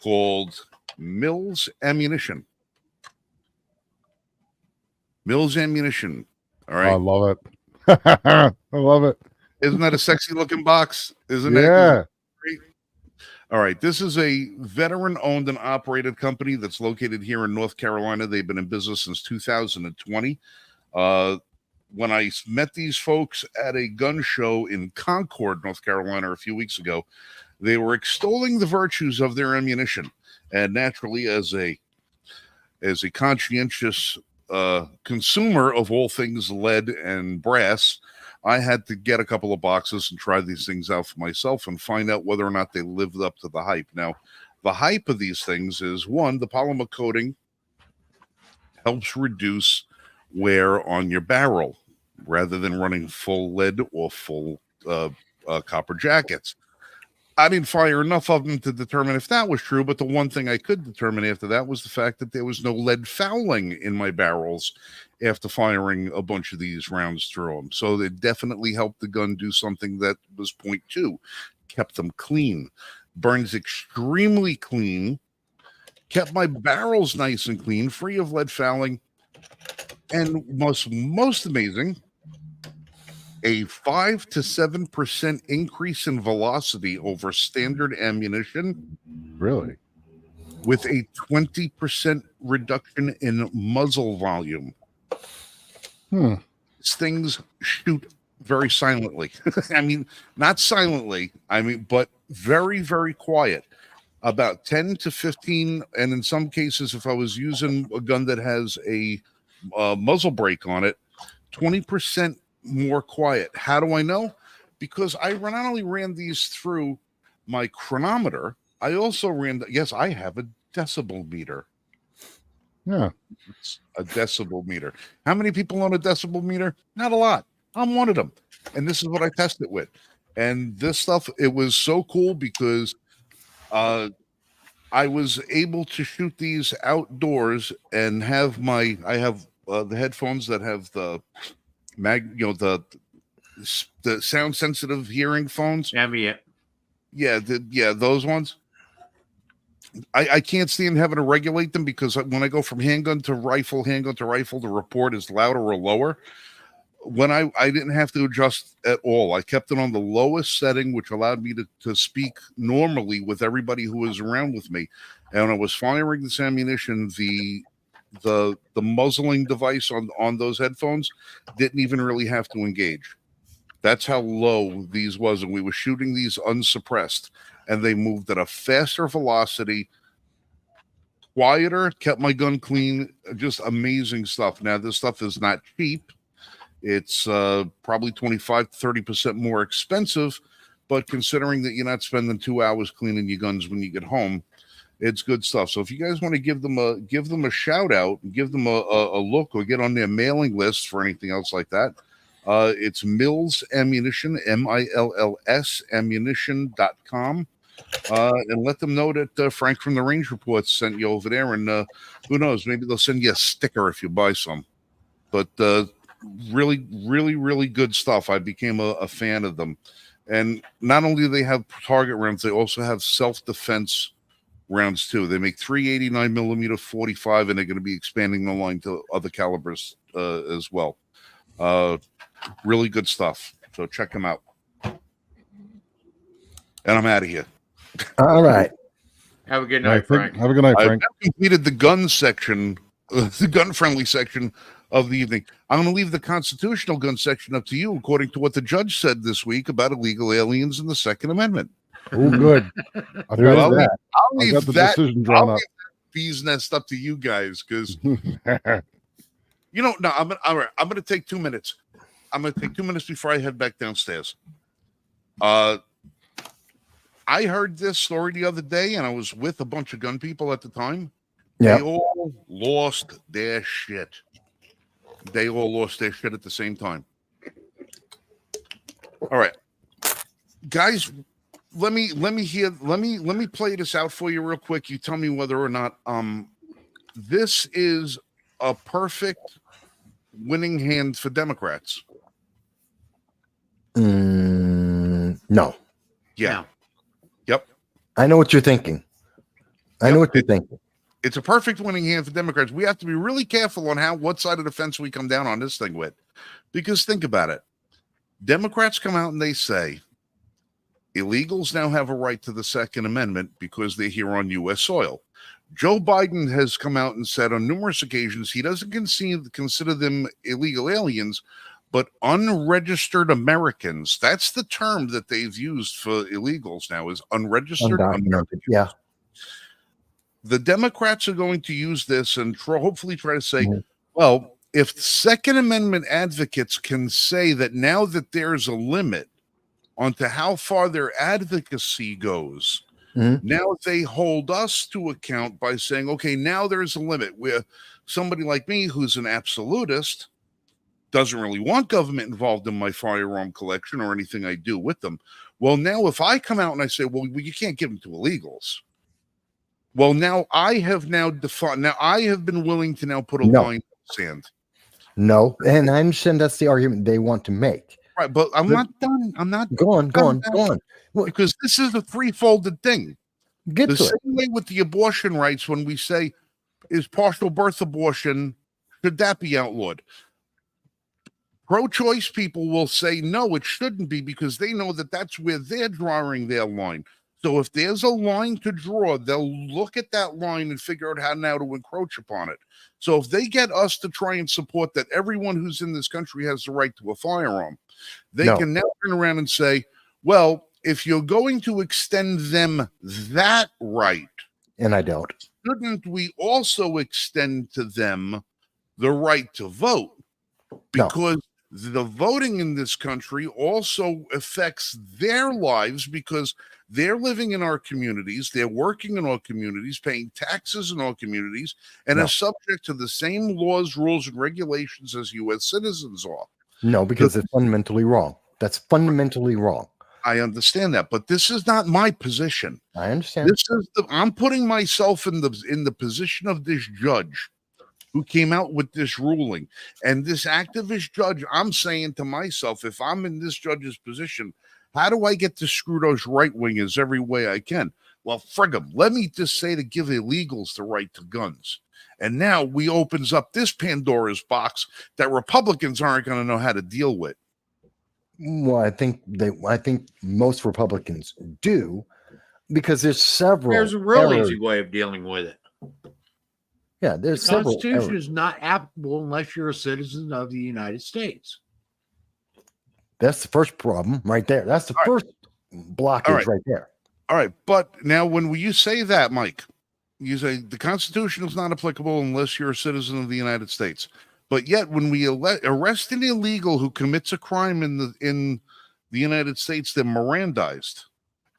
called Mills Ammunition. Mills Ammunition. All right. I love it. I love it. Isn't that a sexy looking box? Isn't Yeah. that great? All right. This is a veteran owned and operated company that's located here in North Carolina. They've been in business since 2020. When I met these folks at a gun show in Concord, North Carolina, a few weeks ago, they were extolling the virtues of their ammunition. And naturally, as a conscientious consumer of all things lead and brass, I had to get a couple of boxes and try these things out for myself and find out whether or not they lived up to the hype. Now, the hype of these things is, one, the polymer coating helps reduce wear on your barrel rather than running full lead or full copper jackets. I didn't fire enough of them to determine if that was true, but the one thing I could determine after that was the fact that there was no lead fouling in my barrels after firing a bunch of these rounds through them. So they definitely helped the gun do something that was point two, kept them clean, burns extremely clean, kept my barrels nice and clean, free of lead fouling, and most amazing, a 5 to 7% increase in velocity over standard ammunition. Really? With a 20% reduction in muzzle volume. These things shoot very silently. I mean, not silently, but very, very quiet. About 10 to 15, and in some cases, if I was using a gun that has a muzzle brake on it, 20% more quiet. How do I know? Because I not only ran these through my chronometer, I also ran, yes, I have a decibel meter. Yeah. It's a decibel meter. How many people own a decibel meter? Not a lot. I'm one of them. And this is what I test it with. And this stuff, it was so cool because I was able to shoot these outdoors and have I have the headphones that have the the sound sensitive hearing phones. Those ones. I can't stand having to regulate them because when I go from handgun to rifle, the report is louder or lower. When I didn't have to adjust at all. I kept it on the lowest setting, which allowed me to speak normally with everybody who was around with me. And when I was firing this ammunition, the muzzling device on those headphones didn't even really have to engage. That's how low these was, and we were shooting these unsuppressed, and they moved at a faster velocity, quieter, kept my gun clean, just amazing stuff. Now, this stuff is not cheap. It's probably 25 to 30% more expensive, but considering that you're not spending 2 hours cleaning your guns when you get home, it's good stuff. So if you guys want to give them a shout out, give them a look, or get on their mailing list for anything else like that, it's Mills Ammunition, MILLS ammunition.com, and let them know that Frank from the Range Report sent you over there. And who knows, maybe they'll send you a sticker if you buy some. But really, really, really good stuff. I became a fan of them. And not only do they have target rounds, they also have self-defense rounds too. They make 389mm 45, and they're going to be expanding the line to other calibers as well. Really good stuff. So check them out. And I'm out of here. All right. Have a good night, Frank. Have a good night, Frank. I've completed the gun section, the gun-friendly section of the evening. I'm going to leave the constitutional gun section up to you, according to what the judge said this week about illegal aliens and the Second Amendment. Oh, good. I'll leave the that decision drawn up. Bees nest up to you guys because I'm gonna take 2 minutes. I'm gonna take 2 minutes before I head back downstairs. I heard this story the other day, and I was with a bunch of gun people at the time. Yeah. They all lost their shit. They all lost their shit at the same time. All right, guys. Let me play this out for you real quick. You tell me whether or not this is a perfect winning hand for Democrats. No. Yeah. No. Yep. I know what you're thinking. I know what you're thinking. It's a perfect winning hand for Democrats. We have to be really careful on what side of the fence we come down on this thing with. Because think about it. Democrats come out and they say illegals now have a right to the Second Amendment because they're here on U.S. soil. Joe Biden has come out and said on numerous occasions he doesn't consider them illegal aliens, but unregistered Americans. That's the term that they've used for illegals now, is unregistered Americans. Yeah. The Democrats are going to use this and hopefully try to say, well, if Second Amendment advocates can say that now that there's a limit onto how far their advocacy goes, now they hold us to account by saying, okay, now there's a limit where somebody like me who's an absolutist doesn't really want government involved in my firearm collection or anything I do with them. Well, now if I come out and I say, well, you can't give them to illegals. Well, now I have defined. Now I have been willing to now put a line in the sand. No, and I understand that's the argument they want to make. Right, but I'm not done. I'm not. Go on. Well, because this is a threefolded thing. Get the to same way with the abortion rights, when we say, is partial birth abortion, should that be outlawed? Pro-choice people will say, no, it shouldn't be, because they know that that's where they're drawing their line. So if there's a line to draw, they'll look at that line and figure out how now to encroach upon it. So if they get us to try and support that everyone who's in this country has the right to a firearm, they can now turn around and say, well, if you're going to extend them that right, and I don't, shouldn't we also extend to them the right to vote? Because the voting in this country also affects their lives, because they're living in our communities, they're working in our communities, paying taxes in our communities, and are subject to the same laws, rules, and regulations as U.S. citizens are. No, because it's fundamentally wrong. That's fundamentally wrong. I understand that, but this is not my position. I understand. I'm putting myself in the position of this judge who came out with this ruling. And this activist judge, I'm saying to myself, if I'm in this judge's position, how do I get to screw those right-wingers every way I can? Well, frig them. Let me just say to give illegals the right to guns. And now we opens up this Pandora's box that Republicans aren't going to know how to deal with. Well, I think most Republicans do, because there's several. There's a real easy way of dealing with it. Yeah, there's the several. Constitution is not applicable unless you're a citizen of the United States. That's the first problem right there. That's the first blockage right there. All right, but now when you say that, Mike, you say the Constitution is not applicable unless you're a citizen of the United States. But yet, when we arrest an illegal who commits a crime in the United States, they're Mirandized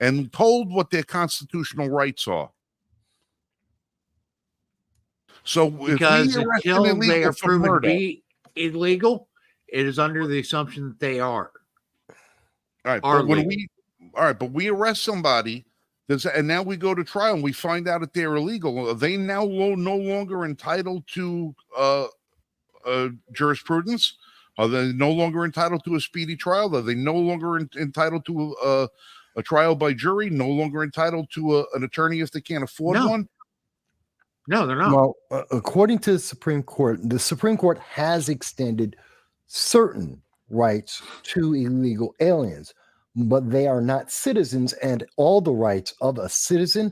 and told what their constitutional rights are. So, because until they are proven to be illegal, it is under the assumption that they are. All right, but we arrest somebody, and now we go to trial and we find out that they're illegal. Are they now no longer entitled to jurisprudence? Are they no longer entitled to a speedy trial? Are they no longer entitled to a trial by jury? No longer entitled to an attorney if they can't afford one? No, they're not. Well, according to the Supreme Court has extended certain rights to illegal aliens, but they are not citizens, and all the rights of a citizen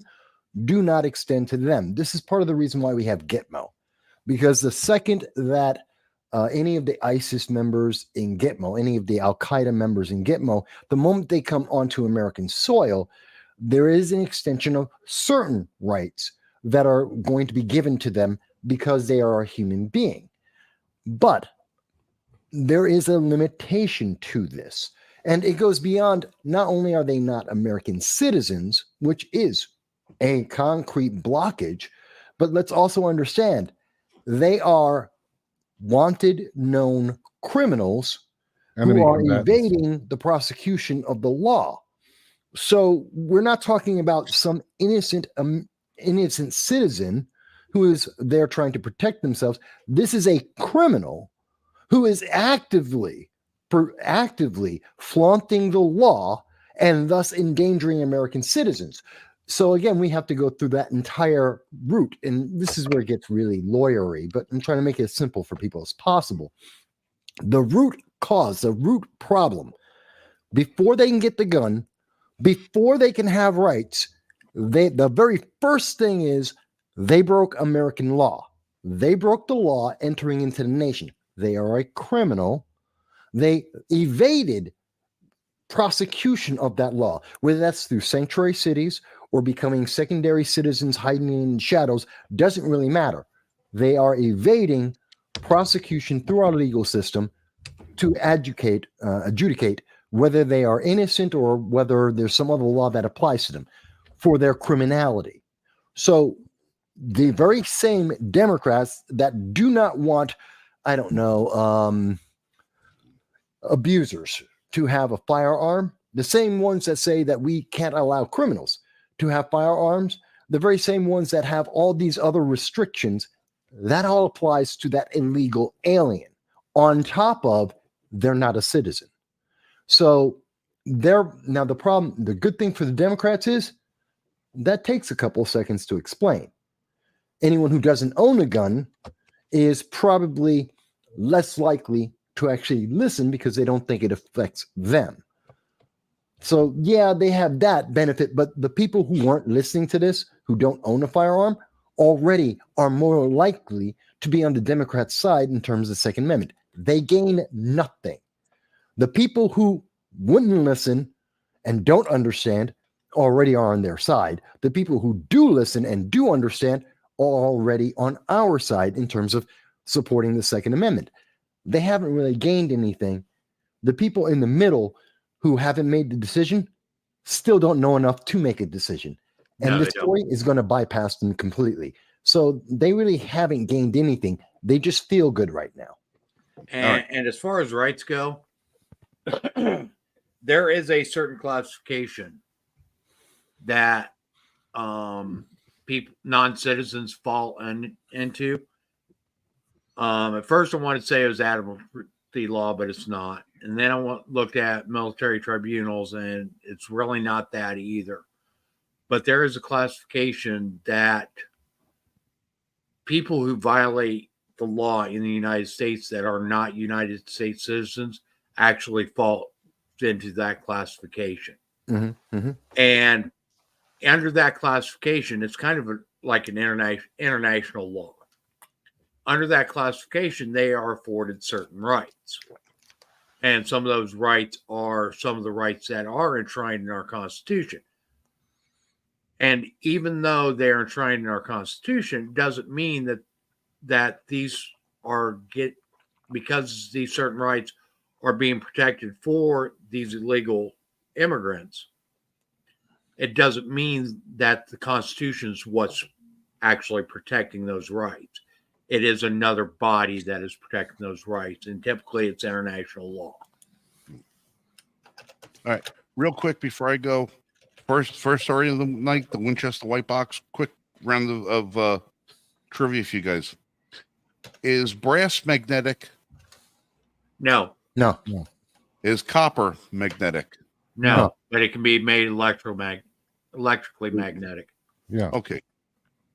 do not extend to them. This is part of the reason why we have Gitmo, because the second that any of the ISIS members in Gitmo, any of the Al-Qaeda members in Gitmo, the moment they come onto American soil, there is an extension of certain rights that are going to be given to them because they are a human being. But there is a limitation to this. And it goes beyond, not only are they not American citizens, which is a concrete blockage, but let's also understand they are wanted, known criminals Enemy who are combatants. evading the prosecution of the law. So we're not talking about some innocent citizen who is there trying to protect themselves. This is a criminal who is actively flaunting the law and thus endangering American citizens. So again, we have to go through that entire route. And this is where it gets really lawyery, but I'm trying to make it as simple for people as possible. The root cause, the root problem, before they can get the gun, before they can have rights, the very first thing is they broke American law. They broke the law entering into the nation. They are a criminal. They evaded prosecution of that law, whether that's through sanctuary cities or becoming secondary citizens hiding in shadows, doesn't really matter. They are evading prosecution through our legal system to adjudicate whether they are innocent or whether there's some other law that applies to them for their criminality. So the very same Democrats that do not want, abusers to have a firearm, the same ones that say that we can't allow criminals to have firearms, the very same ones that have all these other restrictions, that all applies to that illegal alien, on top of they're not a citizen. So the good thing for the Democrats is that takes a couple of seconds to explain. Anyone who doesn't own a gun is probably less likely to actually listen because they don't think it affects them. So yeah, they have that benefit, but the people who weren't listening to this, who don't own a firearm, already are more likely to be on the Democrat side in terms of the Second Amendment. They gain nothing. The people who wouldn't listen and don't understand already are on their side. The people who do listen and do understand are already on our side in terms of supporting the Second Amendment. They haven't really gained anything. The people in the middle who haven't made the decision still don't know enough to make a decision. And No, this story is going to bypass them completely. So they really haven't gained anything. They just feel good right now. And as far as rights go, there is a certain classification that people, non-citizens fall into. At first, I wanted to say it was admiralty law, but it's not. And then I looked at military tribunals, and it's really not that either. But there is a classification that people who violate the law in the United States that are not United States citizens actually fall into that classification. Mm-hmm, mm-hmm. And under that classification, it's kind of like an international law. Under that classification, they are afforded certain rights. And some of those rights are some of the rights that are enshrined in our Constitution. And even though they're enshrined in our Constitution, doesn't mean that these are because these certain rights are being protected for these illegal immigrants. It doesn't mean that the Constitution is what's actually protecting those rights. It is another body that is protecting those rights, and typically it's international law. All right, real quick before I go, first story of the night, the Winchester White Box. Quick round of trivia for you guys. Is brass magnetic? No. Is copper magnetic? No. But it can be made electrically magnetic. Yeah. Okay.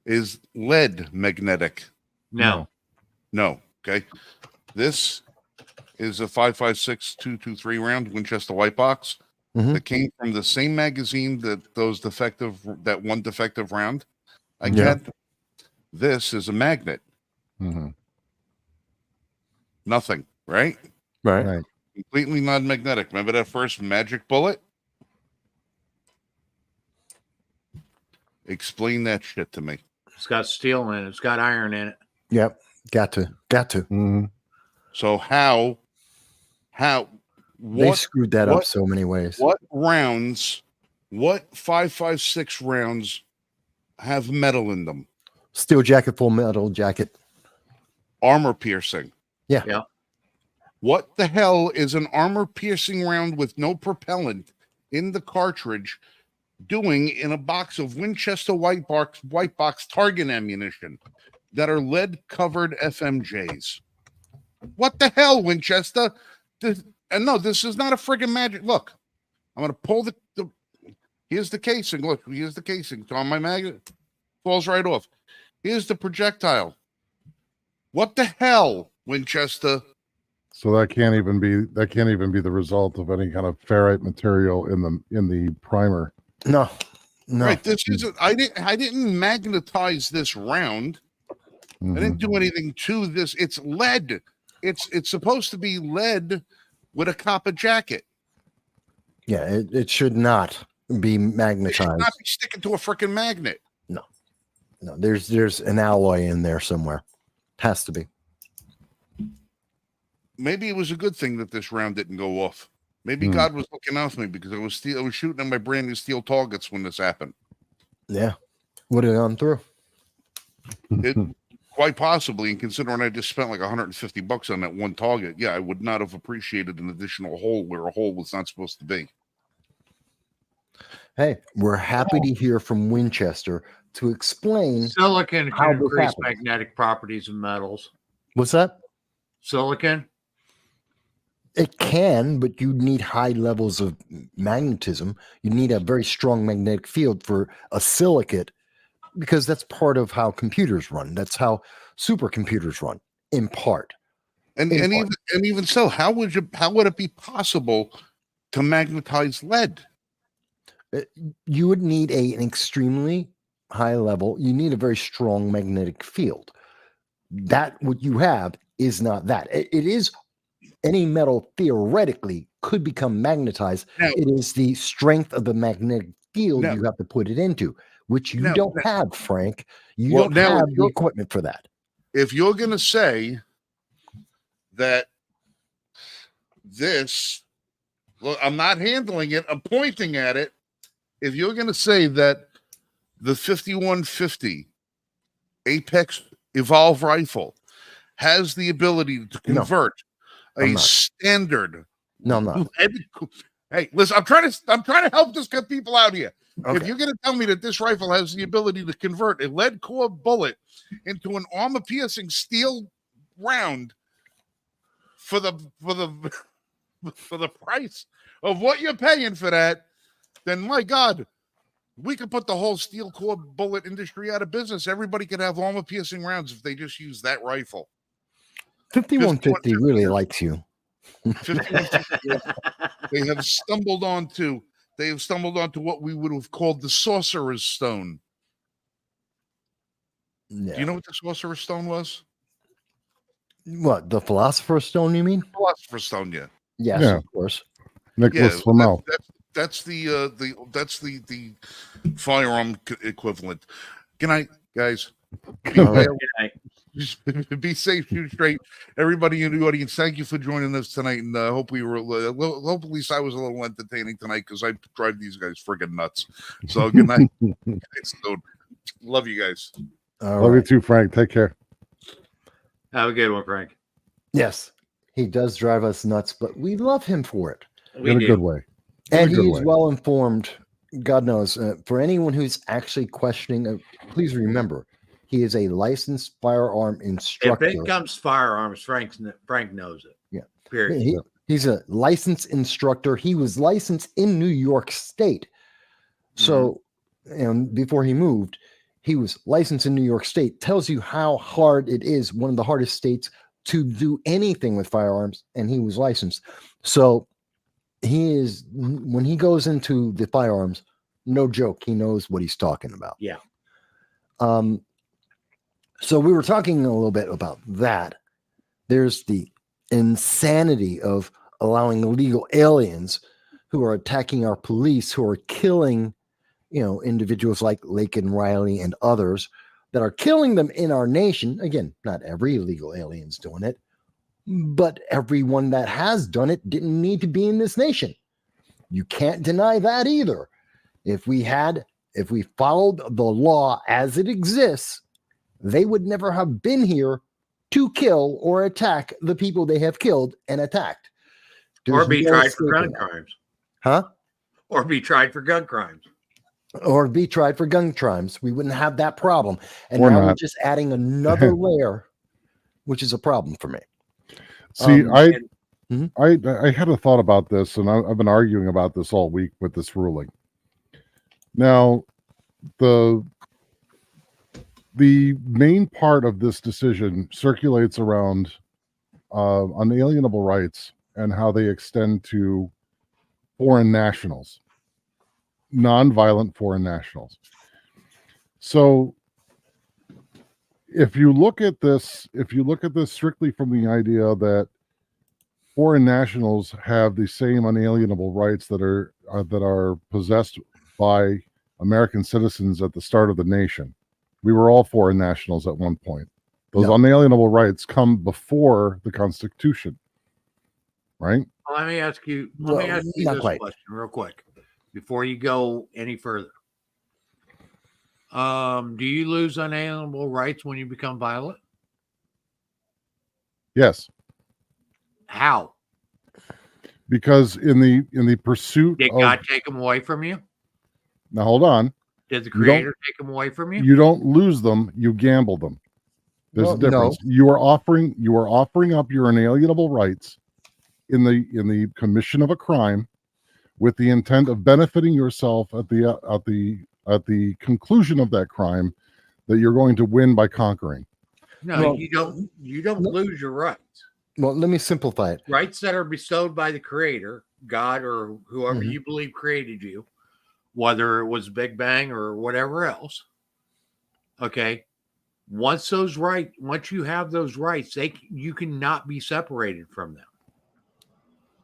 Is lead magnetic? No. Okay. This is a 5.56 223 round Winchester White Box that came from the same magazine that one defective round. This is a magnet. Mm-hmm. Nothing, right? Right. Completely non-magnetic. Remember that first magic bullet? Explain that shit to me. It's got steel in it. It's got iron in it. Yep. Got to. Mm-hmm. So how They screwed that up so many ways. What 5.56 rounds have metal in them? Steel jacket, full metal jacket. Armor piercing. Yeah. What the hell is an armor-piercing round with no propellant in the cartridge doing in a box of Winchester white box target ammunition that are lead-covered FMJs? What the hell, Winchester? And no, this is not a friggin' magic. Look, I'm going to pull the here's the casing. Look, here's the casing. It's on my magnet. Falls right off. Here's the projectile. What the hell, Winchester? So that can't even be the result of any kind of ferrite material in the primer. No. Right. This isn't. I didn't magnetize this round. I didn't do anything to this. It's lead. It's supposed to be lead with a copper jacket. Yeah, it should not be magnetized. It should not be sticking to a freaking magnet. No, there's an alloy in there somewhere. Has to be. Maybe it was a good thing that this round didn't go off. Maybe God was looking out for me because I was shooting at my brand new steel targets when this happened. Yeah, would have gone through. It quite possibly, and considering I just spent like $150 on that one target, yeah, I would not have appreciated an additional hole where a hole was not supposed to be. Hey, we're happy to hear from Winchester to explain Silicon how can this increase happens. magnetic properties of metals. What's that? Silicon? It can, but you need high levels of magnetism. You need a very strong magnetic field for a silicate, because that's part of how computers run. That's how supercomputers run, in part. And even so, how would it be possible to magnetize lead? You would need an extremely high level. You need a very strong magnetic field. That what you have is not that. It is any metal theoretically could become magnetized. Now, it is the strength of the magnetic field you have to put it into, which you don't have, Frank. You don't have the equipment for that. If you're going to say that this, well, I'm not handling it, I'm pointing at it. If you're going to say that the 5150 Apex Evolve rifle has the ability to convert standard. No, I'm not. Hey, listen, I'm trying to help this people out here. Okay. If you're going to tell me that this rifle has the ability to convert a lead core bullet into an armor-piercing steel round for the price of what you're paying for that, then my God, we could put the whole steel core bullet industry out of business. Everybody could have armor-piercing rounds if they just use that rifle. 5150 really likes you. 5150, they have stumbled onto what we would have called the Sorcerer's Stone. Yeah. Do you know what the Sorcerer's Stone was? What, the Philosopher's Stone, you mean? Philosopher's Stone, yeah. Yes, Yeah. of course. Nicholas Flamel. That's the firearm equivalent. Good night, guys. Be safe, shoot straight. Everybody in the audience, thank you for joining us tonight, and hopefully I was a little entertaining tonight because I drive these guys friggin' nuts. So good night. Love you guys. Love you too, Frank. Take care. Have a good one, Frank. Yes, he does drive us nuts, but we love him for it. In a good way. And he's well informed. God knows. For anyone who's actually questioning, please remember, he is a licensed firearm instructor. If it comes to firearms, Frank knows it. Yeah. Period. He's a licensed instructor. He was licensed in New York State. So, and before he moved, he was licensed in New York State. Tells you how hard it is. One of the hardest states to do anything with firearms, and he was licensed. So he is, when he goes into the firearms, no joke, he knows what he's talking about. Yeah. So we were talking a little bit about that. There's the insanity of allowing illegal aliens who are attacking our police, who are killing, individuals like Laken Riley and others that are killing them in our nation. Again, not every illegal alien's doing it, but everyone that has done it didn't need to be in this nation. You can't deny that either. If we followed the law as it exists, they would never have been here to kill or attack the people they have killed and attacked. Or be no tried for gun escaping that. crimes. Huh? Or be tried for gun crimes. Or be tried for gun crimes. We wouldn't have that problem. And Or now we're not. just adding another layer, which is a problem for me. See, And I had a thought about this, and I've been arguing about this all week with this ruling. Now, the main part of this decision circulates around unalienable rights and how they extend to foreign nationals, nonviolent foreign nationals. So, if you look at this strictly from the idea that foreign nationals have the same unalienable rights that are possessed by American citizens at the start of the nation. We were all foreign nationals at one point. Those unalienable rights come before the Constitution, right? let me ask you Well, this not quite. question real quick before you go any further. Do you lose unalienable rights when you become violent? Yes, How? because in the pursuit Did of God take them away from you? now, hold on, Did the You don't- Creator take them away from you? you don't lose them, you gamble them. There's Well, a difference. no. You are offering up your unalienable rights in the commission of a crime with the intent of benefiting yourself at the conclusion of that crime that you're going to win by conquering. No, Well, you don't no. lose your rights. Well, let me simplify it. Rights that are bestowed by the Creator, God, or whoever Mhm. you believe created you, whether it was Big Bang or whatever else. Okay. Once you have those rights, you cannot be separated from them.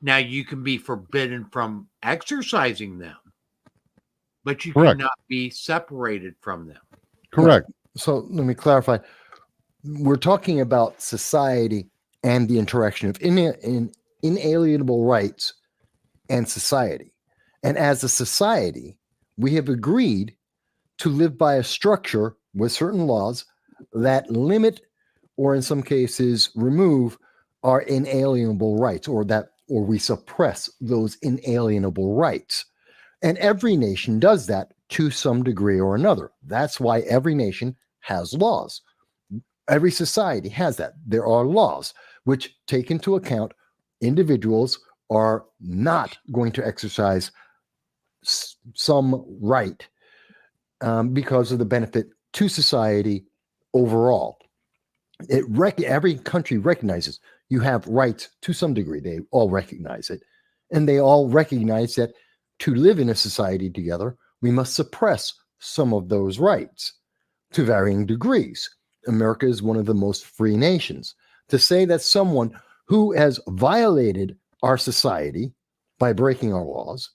Now you can be forbidden from exercising them, but you Correct. cannot be separated from them. Correct. So let me clarify. We're talking about society and the interaction of inalienable rights and society. And as a society, we have agreed to live by a structure with certain laws that limit or in some cases remove our inalienable rights or we suppress those inalienable rights. And every nation does that to some degree or another. That's why every nation has laws. Every society has that. There are laws which take into account individuals are not going to exercise some right because of the benefit to society overall. Every country recognizes you have rights to some degree. They all recognize it. And they all recognize that to live in a society together, we must suppress some of those rights to varying degrees. America is one of the most free nations. To say that someone who has violated our society by breaking our laws,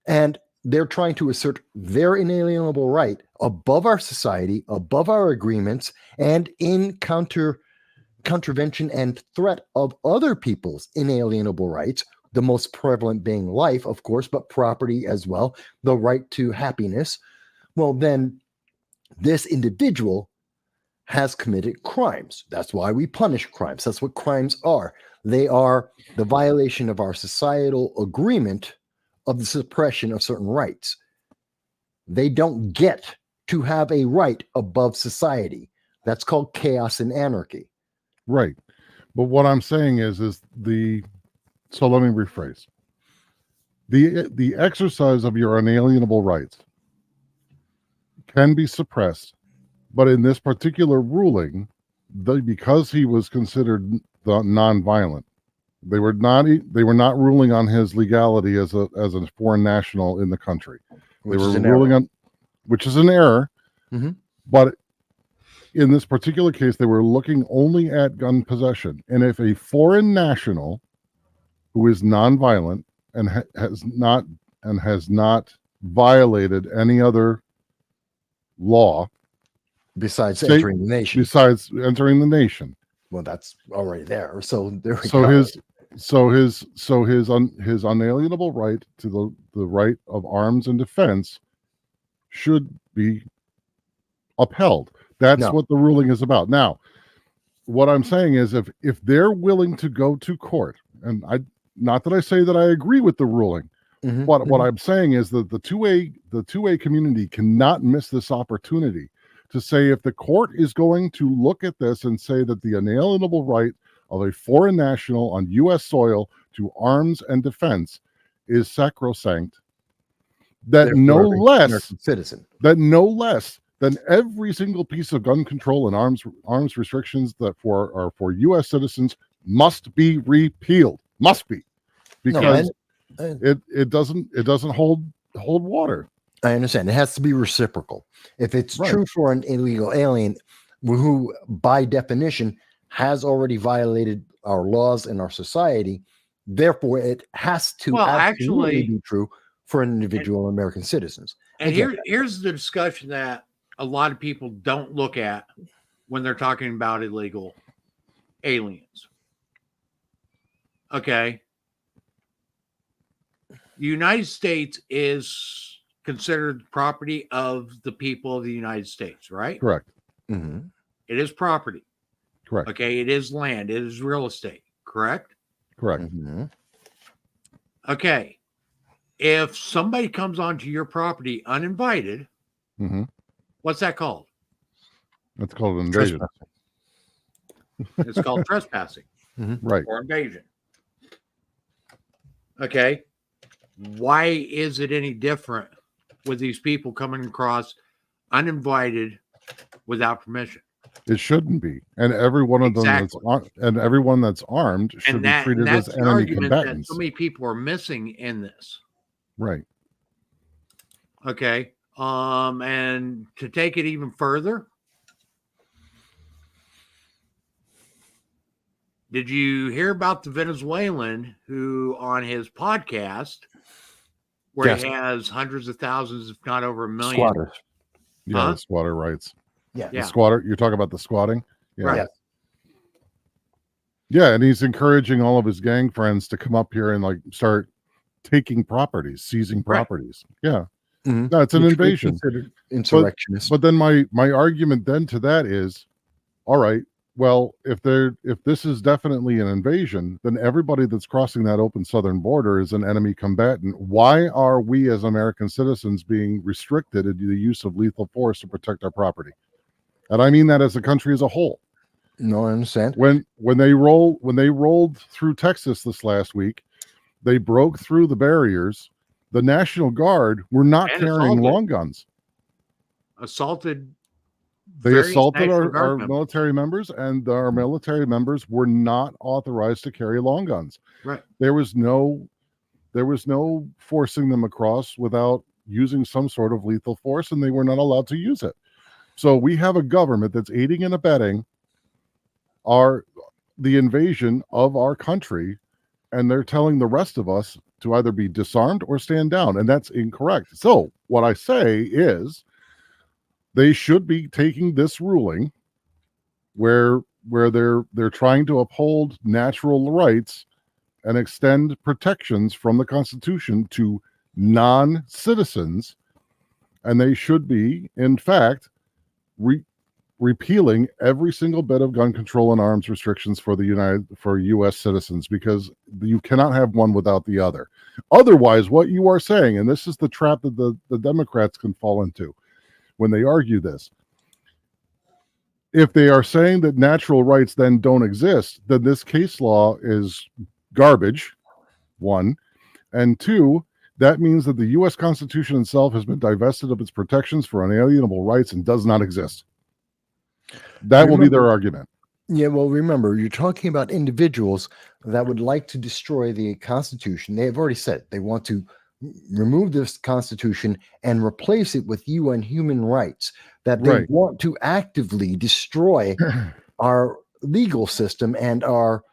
and they're trying to assert their inalienable right above our society, above our agreements, and in contravention and threat of other people's inalienable rights, the most prevalent being life, of course, but property as well, the right to happiness, well, then this individual has committed crimes. That's why we punish crimes. That's what crimes are. They are the violation of our societal agreement of the suppression of certain rights. They don't get to have a right above society. That's called chaos and anarchy. Right. But what I'm saying is so let me rephrase. The exercise of your unalienable rights can be suppressed, but in this particular ruling, because he was considered nonviolent, they were not ruling on his legality as a foreign national in the country. They were ruling on, which is an error, Mhm. but in this particular case, they were looking only at gun possession. And if a foreign national who is nonviolent and has not violated any other law Besides entering the nation. besides entering the nation, Well, that's already there. So there we so go. his unalienable right to the right of arms and defense should be upheld. That's No. what the ruling is about. Now, what I'm saying is, if they're willing to go to court, and not that I say that I agree with the ruling, what I'm saying is that the 2A community cannot miss this opportunity to say, if the court is going to look at this and say that the inalienable right of a foreign national on U.S. soil to arms and defense is sacrosanct, that no less than every single piece of gun control and arms restrictions that are for U.S. citizens must be repealed. Must be, because it doesn't hold water. I understand. It has to be reciprocal. If it's true for an illegal alien who, by definition, has already violated our laws and our society, therefore it has to absolutely be true for individual American citizens. And here's the discussion that a lot of people don't look at when they're talking about illegal aliens. Okay. The United States is considered property of the people of the United States, right? Correct. Mm-hmm. It is property. Correct. Okay. It is land. It is real estate. Correct? Correct. Mm-hmm. Okay. If somebody comes onto your property uninvited, what's that called? That's called an invasion. It's called trespassing. Right. Or invasion. Okay. Why is it any different with these people coming across uninvited without permission? It shouldn't be. And every one of them everyone that's armed should be treated as enemy combatants. That so many people are missing in this. Right. Okay. And to take it even further, did you hear about the Venezuelan who on his podcast, where he has hundreds of thousands, if not over 1 million squatters? Yeah, the squatter rights. Yeah. The squatter. You're talking about the squatting? Yeah. Right. Yeah, and he's encouraging all of his gang friends to come up here and like start taking properties, seizing properties. Yeah. No, it's an invasion. Insurrectionist. But then my argument then to that is, all right, well, if this is definitely an invasion, then everybody that's crossing that open southern border is an enemy combatant. Why are we as American citizens being restricted in the use of lethal force to protect our property? And I mean that as a country as a whole. No, I understand. When they rolled through Texas this last week, they broke through the barriers. The National Guard were not carrying long guns. They assaulted our military members, and our military members were not authorized to carry long guns. Right. There was no forcing them across without using some sort of lethal force, and they were not allowed to use it. So we have a government that's aiding and abetting the invasion of our country, and they're telling the rest of us to either be disarmed or stand down, and that's incorrect. So what I say is they should be taking this ruling where they're trying to uphold natural rights and extend protections from the Constitution to non-citizens, and they should be, in fact, repealing every single bit of gun control and arms restrictions for U.S. citizens, because you cannot have one without the other. Otherwise, what you are saying, and this is the trap that the Democrats can fall into when they argue this, if they are saying that natural rights then don't exist, then this case law is garbage, one, and two, that means that the U.S. Constitution itself has been divested of its protections for unalienable rights and does not exist. That will be their argument. Yeah, well, remember, you're talking about individuals that would like to destroy the Constitution. They have already said they want to remove this Constitution and replace it with UN human rights, that they want to actively destroy our legal system and our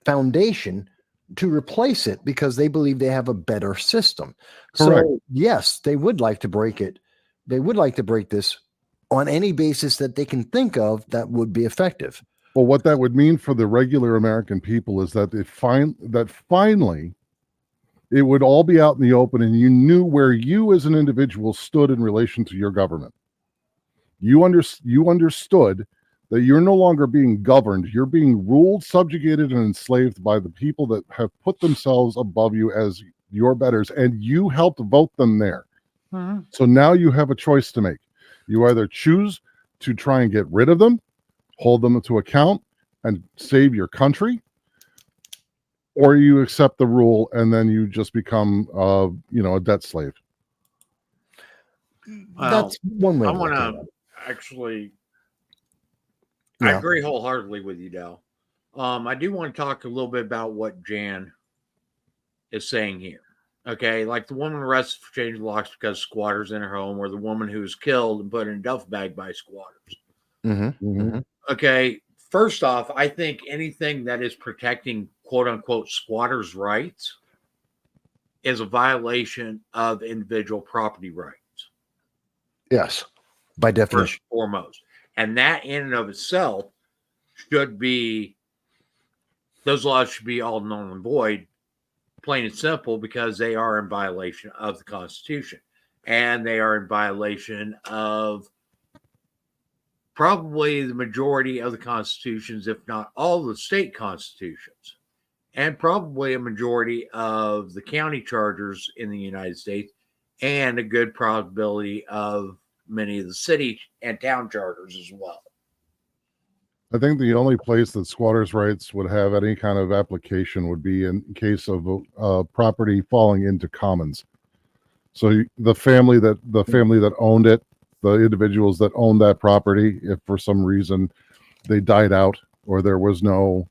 foundation to replace it because they believe they have a better system. Correct. So, yes, they would like to break it. They would like to break this on any basis that they can think of that would be effective. Well, what that would mean for the regular American people is that finally it would all be out in the open, and you knew where you as an individual stood in relation to your government. You understood that you're no longer being governed. You're being ruled, subjugated, and enslaved by the people that have put themselves above you as your betters, and you helped vote them there. So now you have a choice to make. You either choose to try and get rid of them, hold them to account, and save your country, or you accept the rule and then you just become, a debt slave. That's one way. I want to actually. Yeah. I agree wholeheartedly with you, Dal. I do want to talk a little bit about what Jan is saying here. Okay, like the woman arrested for changing locks because squatters in her home, or the woman who was killed and put in a duffel bag by squatters. Okay, first off, I think anything that is protecting quote unquote squatters' rights is a violation of individual property rights. Yes, by definition. First and foremost. And that in and of itself should be, those laws should be all null and void, plain and simple, because they are in violation of the Constitution. And they are in violation of probably the majority of the constitutions, if not all the state constitutions, and probably a majority of the county charters in the United States, and a good probability of many of the city and town charters as well. I think the only place that squatters' rights would have any kind of application would be in case of property falling into commons. So the family that owned it, the individuals that owned that property, if for some reason they died out or there was no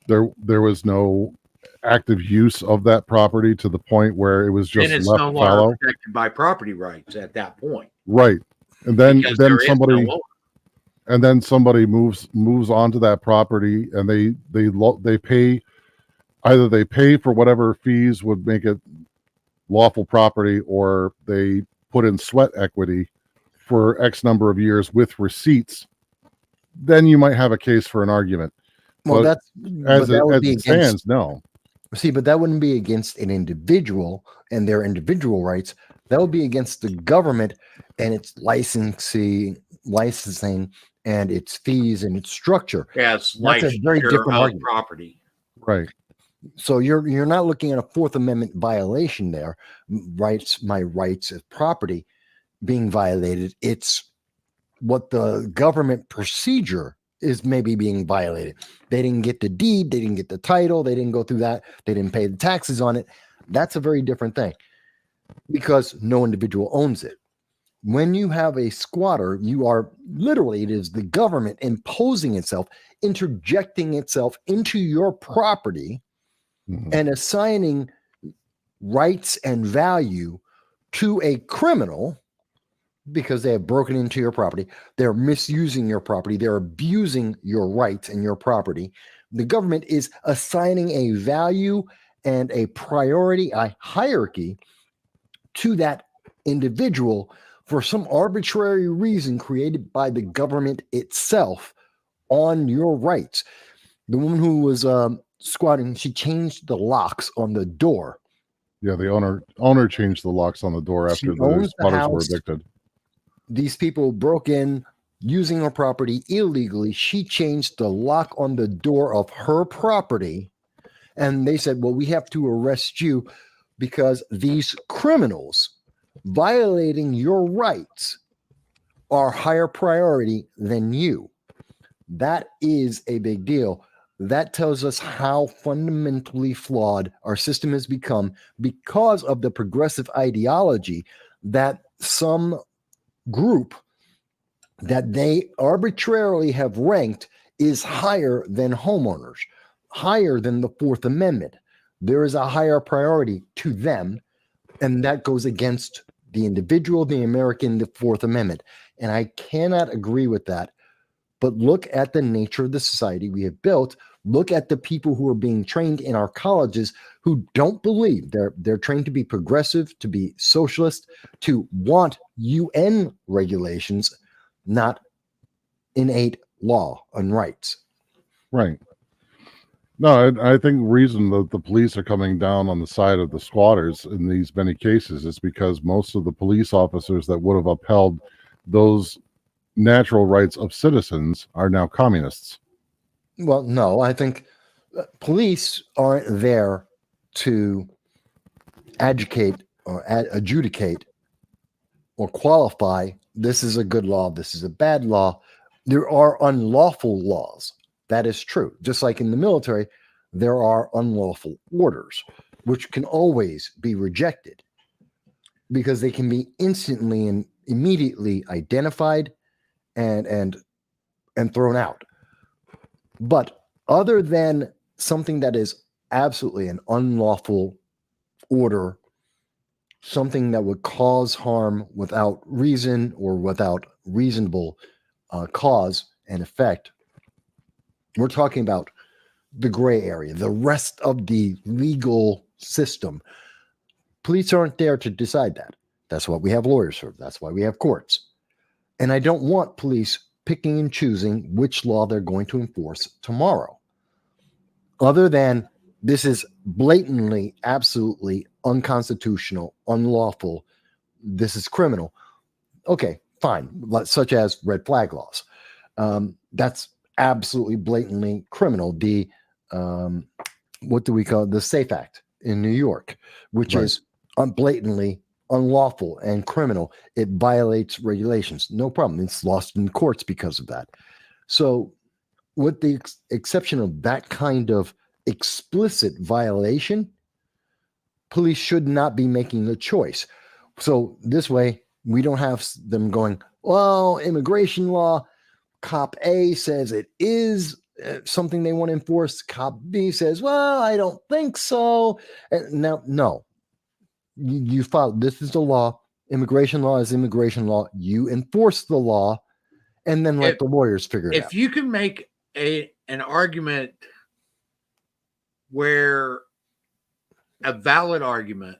there was no active use of that property to the point where it was just and it's left no fallow. longer protected by property rights at that point, right? And then because there is somebody no owner. and then somebody moves onto that property, and they pay, either they pay for whatever fees would make it lawful property, or they put in sweat equity for X number of years with receipts. Then you might have a case for an argument. Well, But as it stands, no. See, but that wouldn't be against an individual and their individual rights. That would be against the government and its licensing and its fees and its structure. Yes, That's a very different argument. property. Right. So you're not looking at a Fourth Amendment violation there. My rights as property being violated. It's what the government procedure is maybe being violated. They didn't get the deed, they didn't get the title, they didn't go through that, they didn't pay the taxes on it. That's a very different thing because no individual owns it. When you have a squatter, you are literally, it is the government imposing itself, interjecting itself into your property and assigning rights and value to a criminal because they have broken into your property. They're misusing your property. They're abusing your rights and your property. The government is assigning a value and a priority, a hierarchy to that individual for some arbitrary reason created by the government itself on your rights. The woman who was squatting, she changed the locks on the door. Yeah, the owner changed the locks on the door after the squatters were evicted. These people broke in using her property illegally. She changed the lock on the door of her property. And they said, well, we have to arrest you because these criminals violating your rights are higher priority than you. That is a big deal. That tells us how fundamentally flawed our system has become because of the progressive ideology that some group that they arbitrarily have ranked is higher than homeowners, higher than the Fourth Amendment. There is a higher priority to them, and that goes against the individual, the American, the Fourth Amendment. And I cannot agree with that. But look at the nature of the society we have built. Look at the people who are being trained in our colleges who don't believe they're trained to be progressive, to be socialist, to want UN regulations, not innate law and rights. Right. No, I think the reason that the police are coming down on the side of the squatters in these many cases is because most of the police officers that would have upheld those natural rights of citizens are now communists. Well, no, I think police aren't there to educate or adjudicate or qualify this is a good law, this is a bad law. There are unlawful laws. That is true. Just like in the military, there are unlawful orders, which can always be rejected because they can be instantly and immediately identified and thrown out. But other than something that is absolutely an unlawful order, something that would cause harm without reason or without reasonable cause and effect, we're talking about the gray area, the rest of the legal system. Police aren't there to decide that. That's what we have lawyers for. That's why we have courts. And I don't want police picking and choosing which law they're going to enforce tomorrow. Other than this is blatantly, absolutely unconstitutional, unlawful, this is criminal. Okay, fine. Such as red flag laws. That's absolutely blatantly criminal. The what do we call it? The SAFE Act in New York, which Right. is blatantly unlawful and criminal. It violates regulations. No problem. It's lost in courts because of that. So with the exception of that kind of explicit violation, police should not be making a choice. So this way, we don't have them going, well, immigration law, cop A says it is something they want to enforce. Cop B says, well, I don't think so. And now, no. You follow, this is the law. Immigration law is immigration law. You enforce the law and then let the lawyers figure it out. If you can make an argument where a valid argument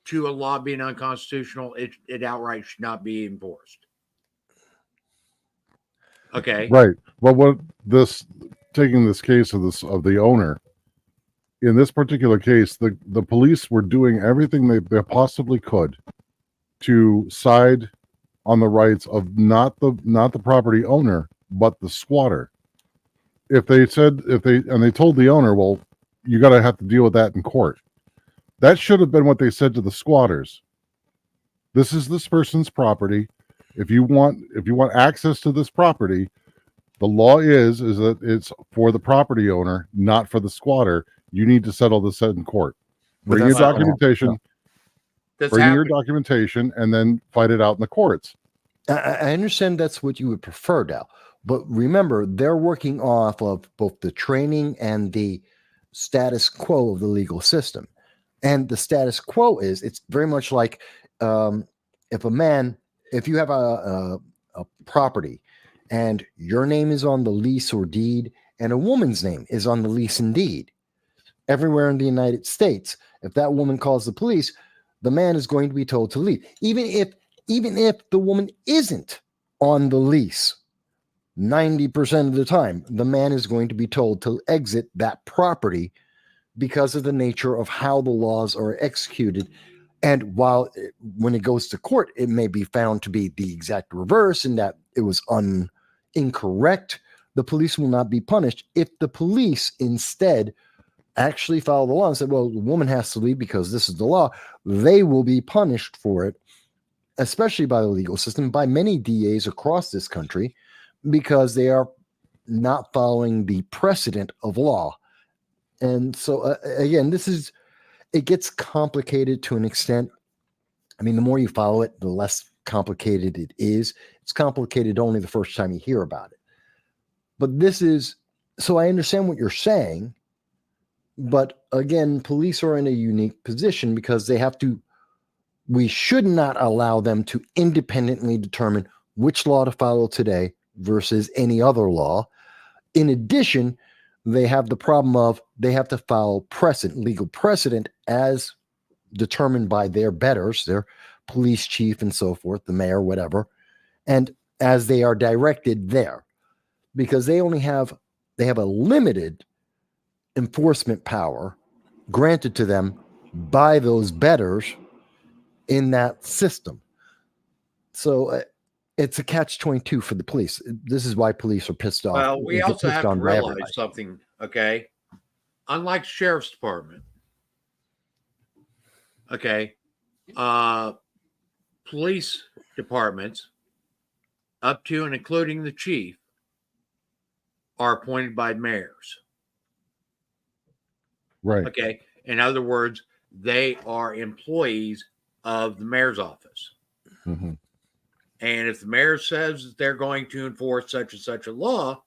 to a law being unconstitutional, it outright should not be enforced. Okay. Right. Well, what this taking this case of the owner, in this particular case, the police were doing everything they possibly could to side on the rights of not the property owner, but the squatter. If they told the owner, well, you got to have to deal with that in court. That should have been what they said to the squatters. This is this person's property. If you want access to this property, the law is that it's for the property owner, not for the squatter. You need to settle this in court. But Bring your that's not documentation. That's Bring your happening. documentation, and then fight it out in the courts. I understand that's what you would prefer, Dal. But remember, they're working off of both the training and the status quo of the legal system. And the status quo is, it's very much like if you have a property and your name is on the lease or deed and a woman's name is on the lease and deed everywhere in the United States, if that woman calls the police, the man is going to be told to leave. Even if the woman isn't on the lease, 90% of the time, the man is going to be told to exit that property because of the nature of how the laws are executed. And when it goes to court, it may be found to be the exact reverse and that it was incorrect. The police will not be punished. If the police instead actually follow the law and say, well, the woman has to leave because this is the law, they will be punished for it, especially by the legal system, by many DAs across this country, because they are not following the precedent of law. And so, again, it gets complicated to an extent. I mean, the more you follow it, the less complicated it is. It's complicated only the first time you hear about it. But so I understand what you're saying. But again, police are in a unique position because we should not allow them to independently determine which law to follow today versus any other law. In addition, they have the problem of they have to follow legal precedent as determined by their betters, their police chief and so forth, the mayor, whatever, and as they are directed there, because they have a limited enforcement power granted to them by those betters in that system. So it's a catch-22 for the police. This is why police are pissed off. Well, we They get also pissed have to on by realize everybody. something, okay? Unlike the sheriff's department, okay, police departments, up to and including the chief, are appointed by mayors. Right. Okay. In other words, they are employees of the mayor's office. Mm-hmm. And if the mayor says that they're going to enforce such and such a law,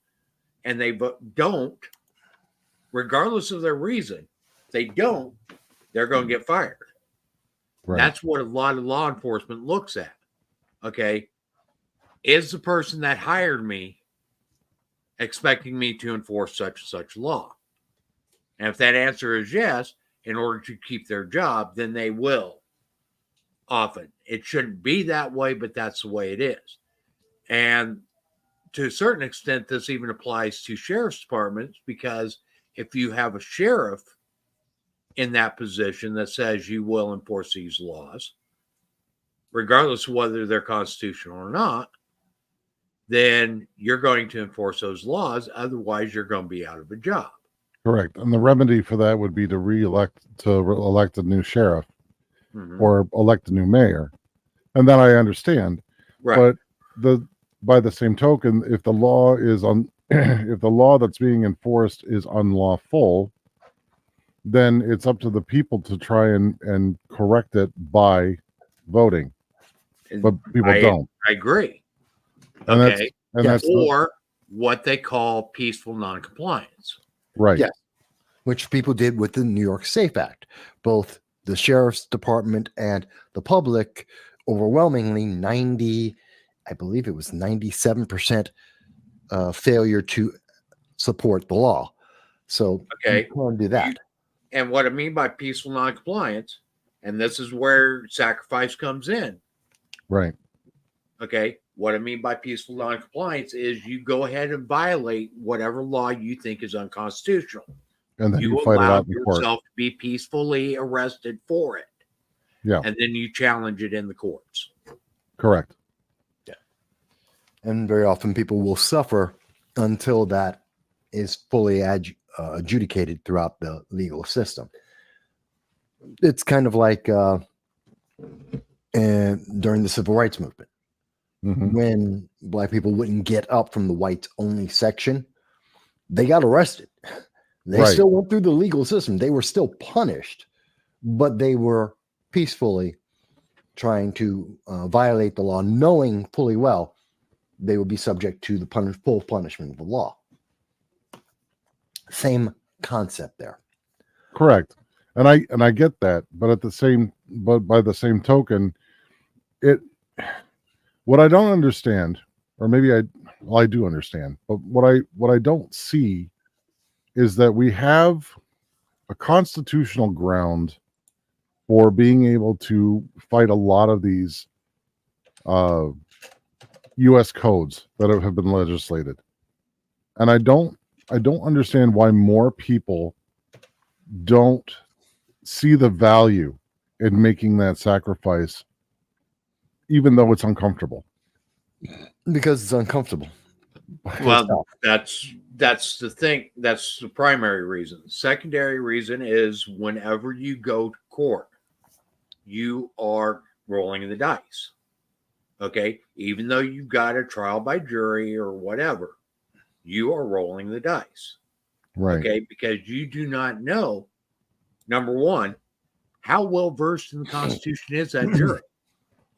and they don't, regardless of their reason, if they don't, they're going to get fired. Right. That's what a lot of law enforcement looks at. Okay. Is the person that hired me expecting me to enforce such and such law? And if that answer is yes, in order to keep their job, then they will. Often. It shouldn't be that way, but that's the way it is. And to a certain extent, this even applies to sheriff's departments, because if you have a sheriff in that position that says you will enforce these laws, regardless of whether they're constitutional or not, then you're going to enforce those laws. Otherwise, you're going to be out of a job. Correct. And the remedy for that would be to elect a new sheriff or elect a new mayor. And then I understand. Right. But by the same token, if the law is if the law that's being enforced is unlawful, then it's up to the people to try and correct it by voting. But people don't. I agree. And okay. that's or what they call peaceful noncompliance. Right. Yes. Which people did with the New York Safe Act. Both the sheriff's department and the public, overwhelmingly 97% failure to support the law. So okay, you can't do that. And what I mean by peaceful noncompliance, and this is where sacrifice comes in. Right. Okay. What I mean by peaceful noncompliance is you go ahead and violate whatever law you think is unconstitutional. And then you fight it allow out in court. yourself to be peacefully arrested for it. Yeah. And then you challenge it in the courts. Correct. Yeah. And very often people will suffer until that is fully adjudicated throughout the legal system. It's kind of like during the Civil Rights Movement. Mm-hmm. When Black people wouldn't get up from the whites only section, they got arrested. They still went through the legal system. They were still punished, but they were peacefully trying to violate the law, knowing fully well they would be subject to the full punishment of the law. Same concept there. Correct. And I get that, but by the same token, what I don't understand, or maybe I do understand, but what I don't see is that we have a constitutional ground for being able to fight a lot of these U.S. codes that have been legislated, and I don't understand why more people don't see the value in making that sacrifice, even though it's uncomfortable. Because it's uncomfortable. Well, that's the thing. That's the primary reason. The secondary reason is whenever you go to court, you are rolling the dice. Okay? Even though you've got a trial by jury or whatever, you are rolling the dice. Right. Okay? Because you do not know, number one, how well versed in the Constitution is that jury.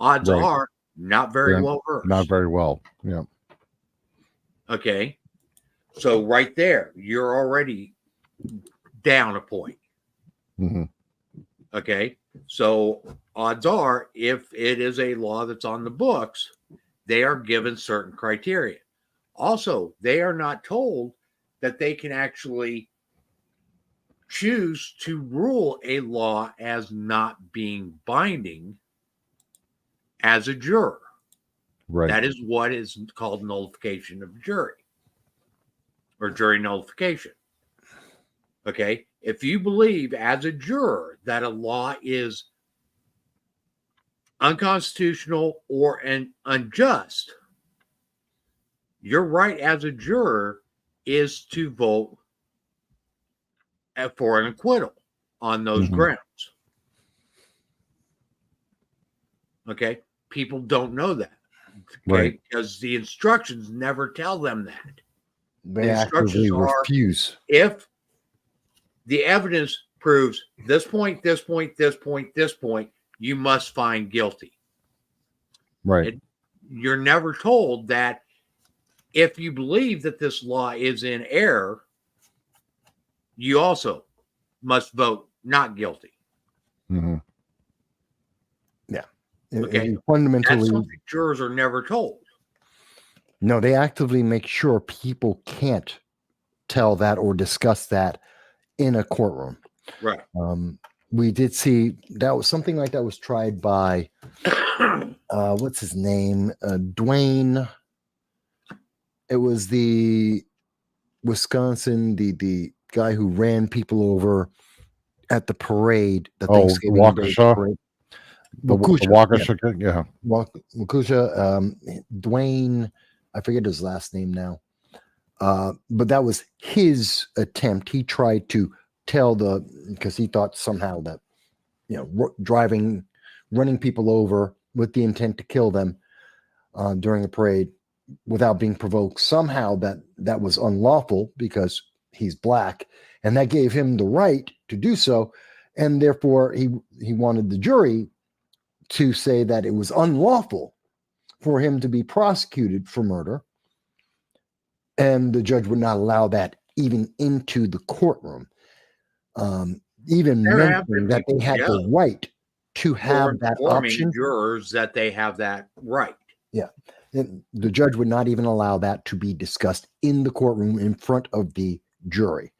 Odds are not very well versed. Not very well. Yeah. Okay. So right there, you're already down a point. Mm-hmm. Okay. So odds are, if it is a law that's on the books, they are given certain criteria. Also, they are not told that they can actually choose to rule a law as not being binding as a juror. Right. That is what is called nullification of jury or jury nullification. Okay. If you believe as a juror that a law is unconstitutional or unjust, Your right as a juror is to vote for an acquittal on those grounds. Okay. People don't know that. Okay. Right. Because the instructions never tell them that. They The instructions actively are refuse. if the evidence proves this point, this point, this point, this point, you must find guilty. Right. You're never told that if you believe that this law is in error, you also must vote not guilty. Mm-hmm. Yeah. Okay. And fundamentally, That's something jurors are never told. no, they actively make sure people can't tell that or discuss that in a courtroom. Right. We did see that was something like that was tried by what's his name? Dwayne. It was the Wisconsin, the guy who ran people over at the parade, the Thanksgiving Day Waukesha. parade. The Waukesha, yeah. Waukesha, Dwayne, I forget his last name now. But that was his attempt. He tried to tell because he thought somehow that, running people over with the intent to kill them during the parade without being provoked, somehow that was unlawful because he's black, and that gave him the right to do so. And therefore he wanted the jury to say that it was unlawful for him to be prosecuted for murder. And the judge would not allow that even into the courtroom. Even mentioning that they had the right to have that option. Jurors that they have that right. Yeah. And the judge would not even allow that to be discussed in the courtroom in front of the jury.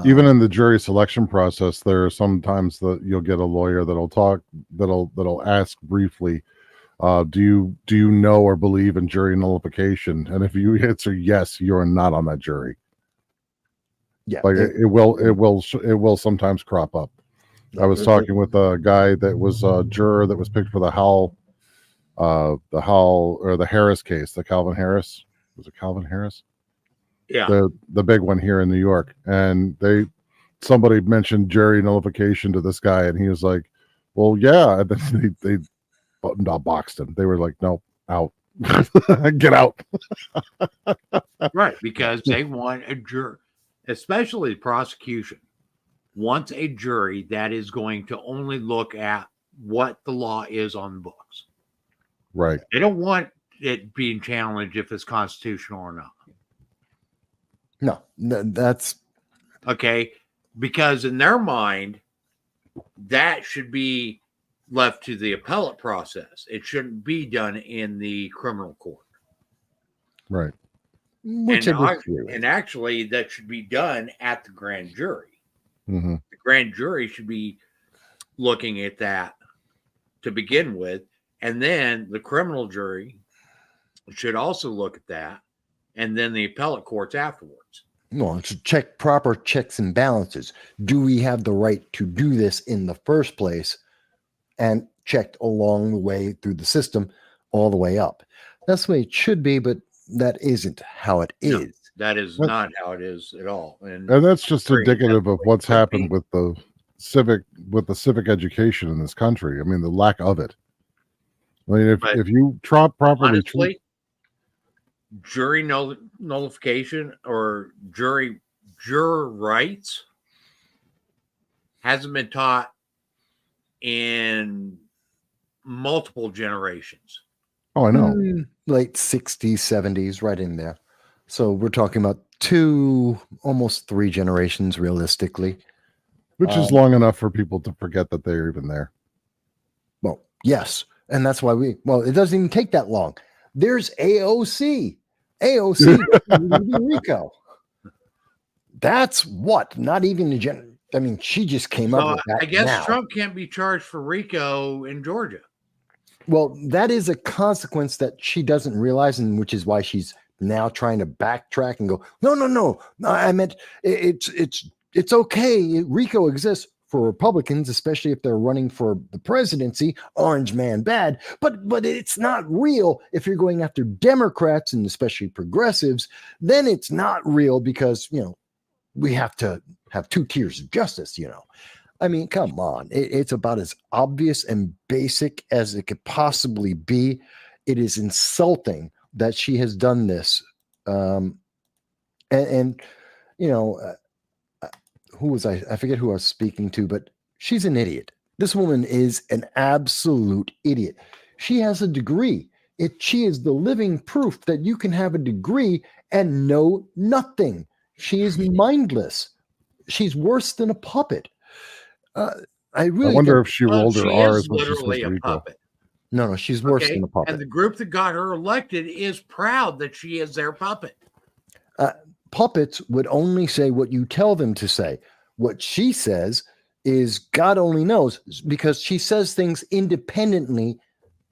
Even in the jury selection process, there are sometimes that you'll get a lawyer that'll ask briefly, do you know or believe in jury nullification? And if you answer yes, you're not on that jury. Yeah, like it will sometimes crop up. I was talking with a guy that was a juror that was picked for the Harris case, the Calvin Harris. Was it Calvin Harris? Yeah. The big one here in New York. And somebody mentioned jury nullification to this guy, and he was like, well, yeah. And then they boxed him. They were like, no, out. Get out. Right, because they want a jury, especially the prosecution wants a jury that is going to only look at what the law is on the books. Right. They don't want it being challenged if it's constitutional or not. No, that's okay, because in their mind, that should be left to the appellate process. It shouldn't be done in the criminal court. Right. And actually, that should be done at the grand jury. Mm-hmm. The grand jury should be looking at that to begin with, and then the criminal jury should also look at that, and then the appellate courts afterwards. No, to check proper checks and balances. Do we have the right to do this in the first place? And checked along the way through the system all the way up. That's the way it should be, but that isn't how it is. No, that is not how it is at all. And that's just indicative of what's happened with the civic education in this country. I mean, the lack of it. I mean, if you properly honestly, jury nullification or juror rights hasn't been taught in multiple generations. Oh, I know. Late 60s, 70s, right in there. So we're talking about almost 3 generations realistically. Which is long enough for people to forget that they're even there. Well, yes. And that's why it doesn't even take that long. There's AOC RICO. That's what? Not even I mean, she just came up with that. I guess now. Trump can't be charged for RICO in Georgia. Well, that is a consequence that she doesn't realize, and which is why she's now trying to backtrack and go, no. I meant it's okay. RICO exists for Republicans, especially if they're running for the presidency. Orange man bad, but it's not real if you're going after Democrats and especially progressives. Then it's not real because we have to have two tiers of justice. I mean, come on. It's about as obvious and basic as it could possibly be. It is insulting that she has done this. Who was I forget who I was speaking to, but she's an idiot. This woman is an absolute idiot. She has a degree. She is the living proof that you can have a degree and know nothing. She is mindless. She's worse than a puppet. I wonder if she rolled her she R's is when she literally says a RICO. puppet. No, she's worse than a puppet. And the group that got her elected is proud that she is their puppet. Puppets would only say what you tell them to say. What she says is God only knows, because she says things independently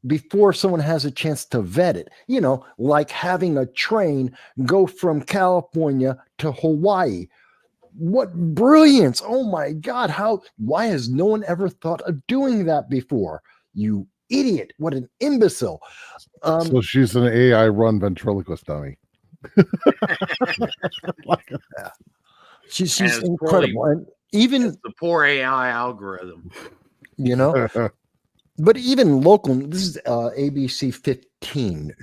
before someone has a chance to vet it. Like having a train go from California to Hawaii. What brilliance. Oh my God. Why has no one ever thought of doing that before? You idiot. What an imbecile. So she's an AI run ventriloquist dummy. She's incredible. And even the poor AI algorithm, but even local, this is ABC 15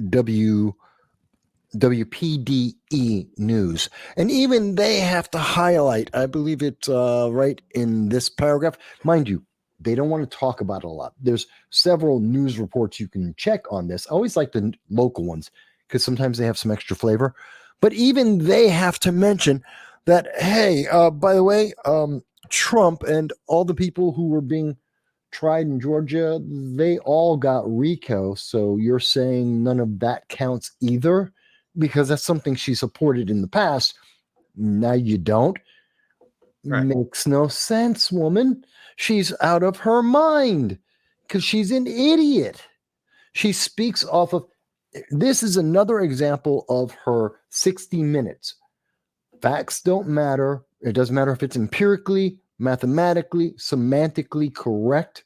WPDE News. And even they have to highlight, I believe it's right in this paragraph. Mind you, they don't want to talk about it a lot. There's several news reports you can check on this. I always like the local ones because sometimes they have some extra flavor. But even they have to mention that, hey, by the way, Trump and all the people who were being tried in Georgia, they all got RICO. So you're saying none of that counts either? Because that's something she supported in the past. Now you don't. Right. Makes no sense, woman. She's out of her mind because she's an idiot. She speaks off of, this is another example of her 60 minutes. Facts don't matter. It doesn't matter if it's empirically, mathematically, semantically correct.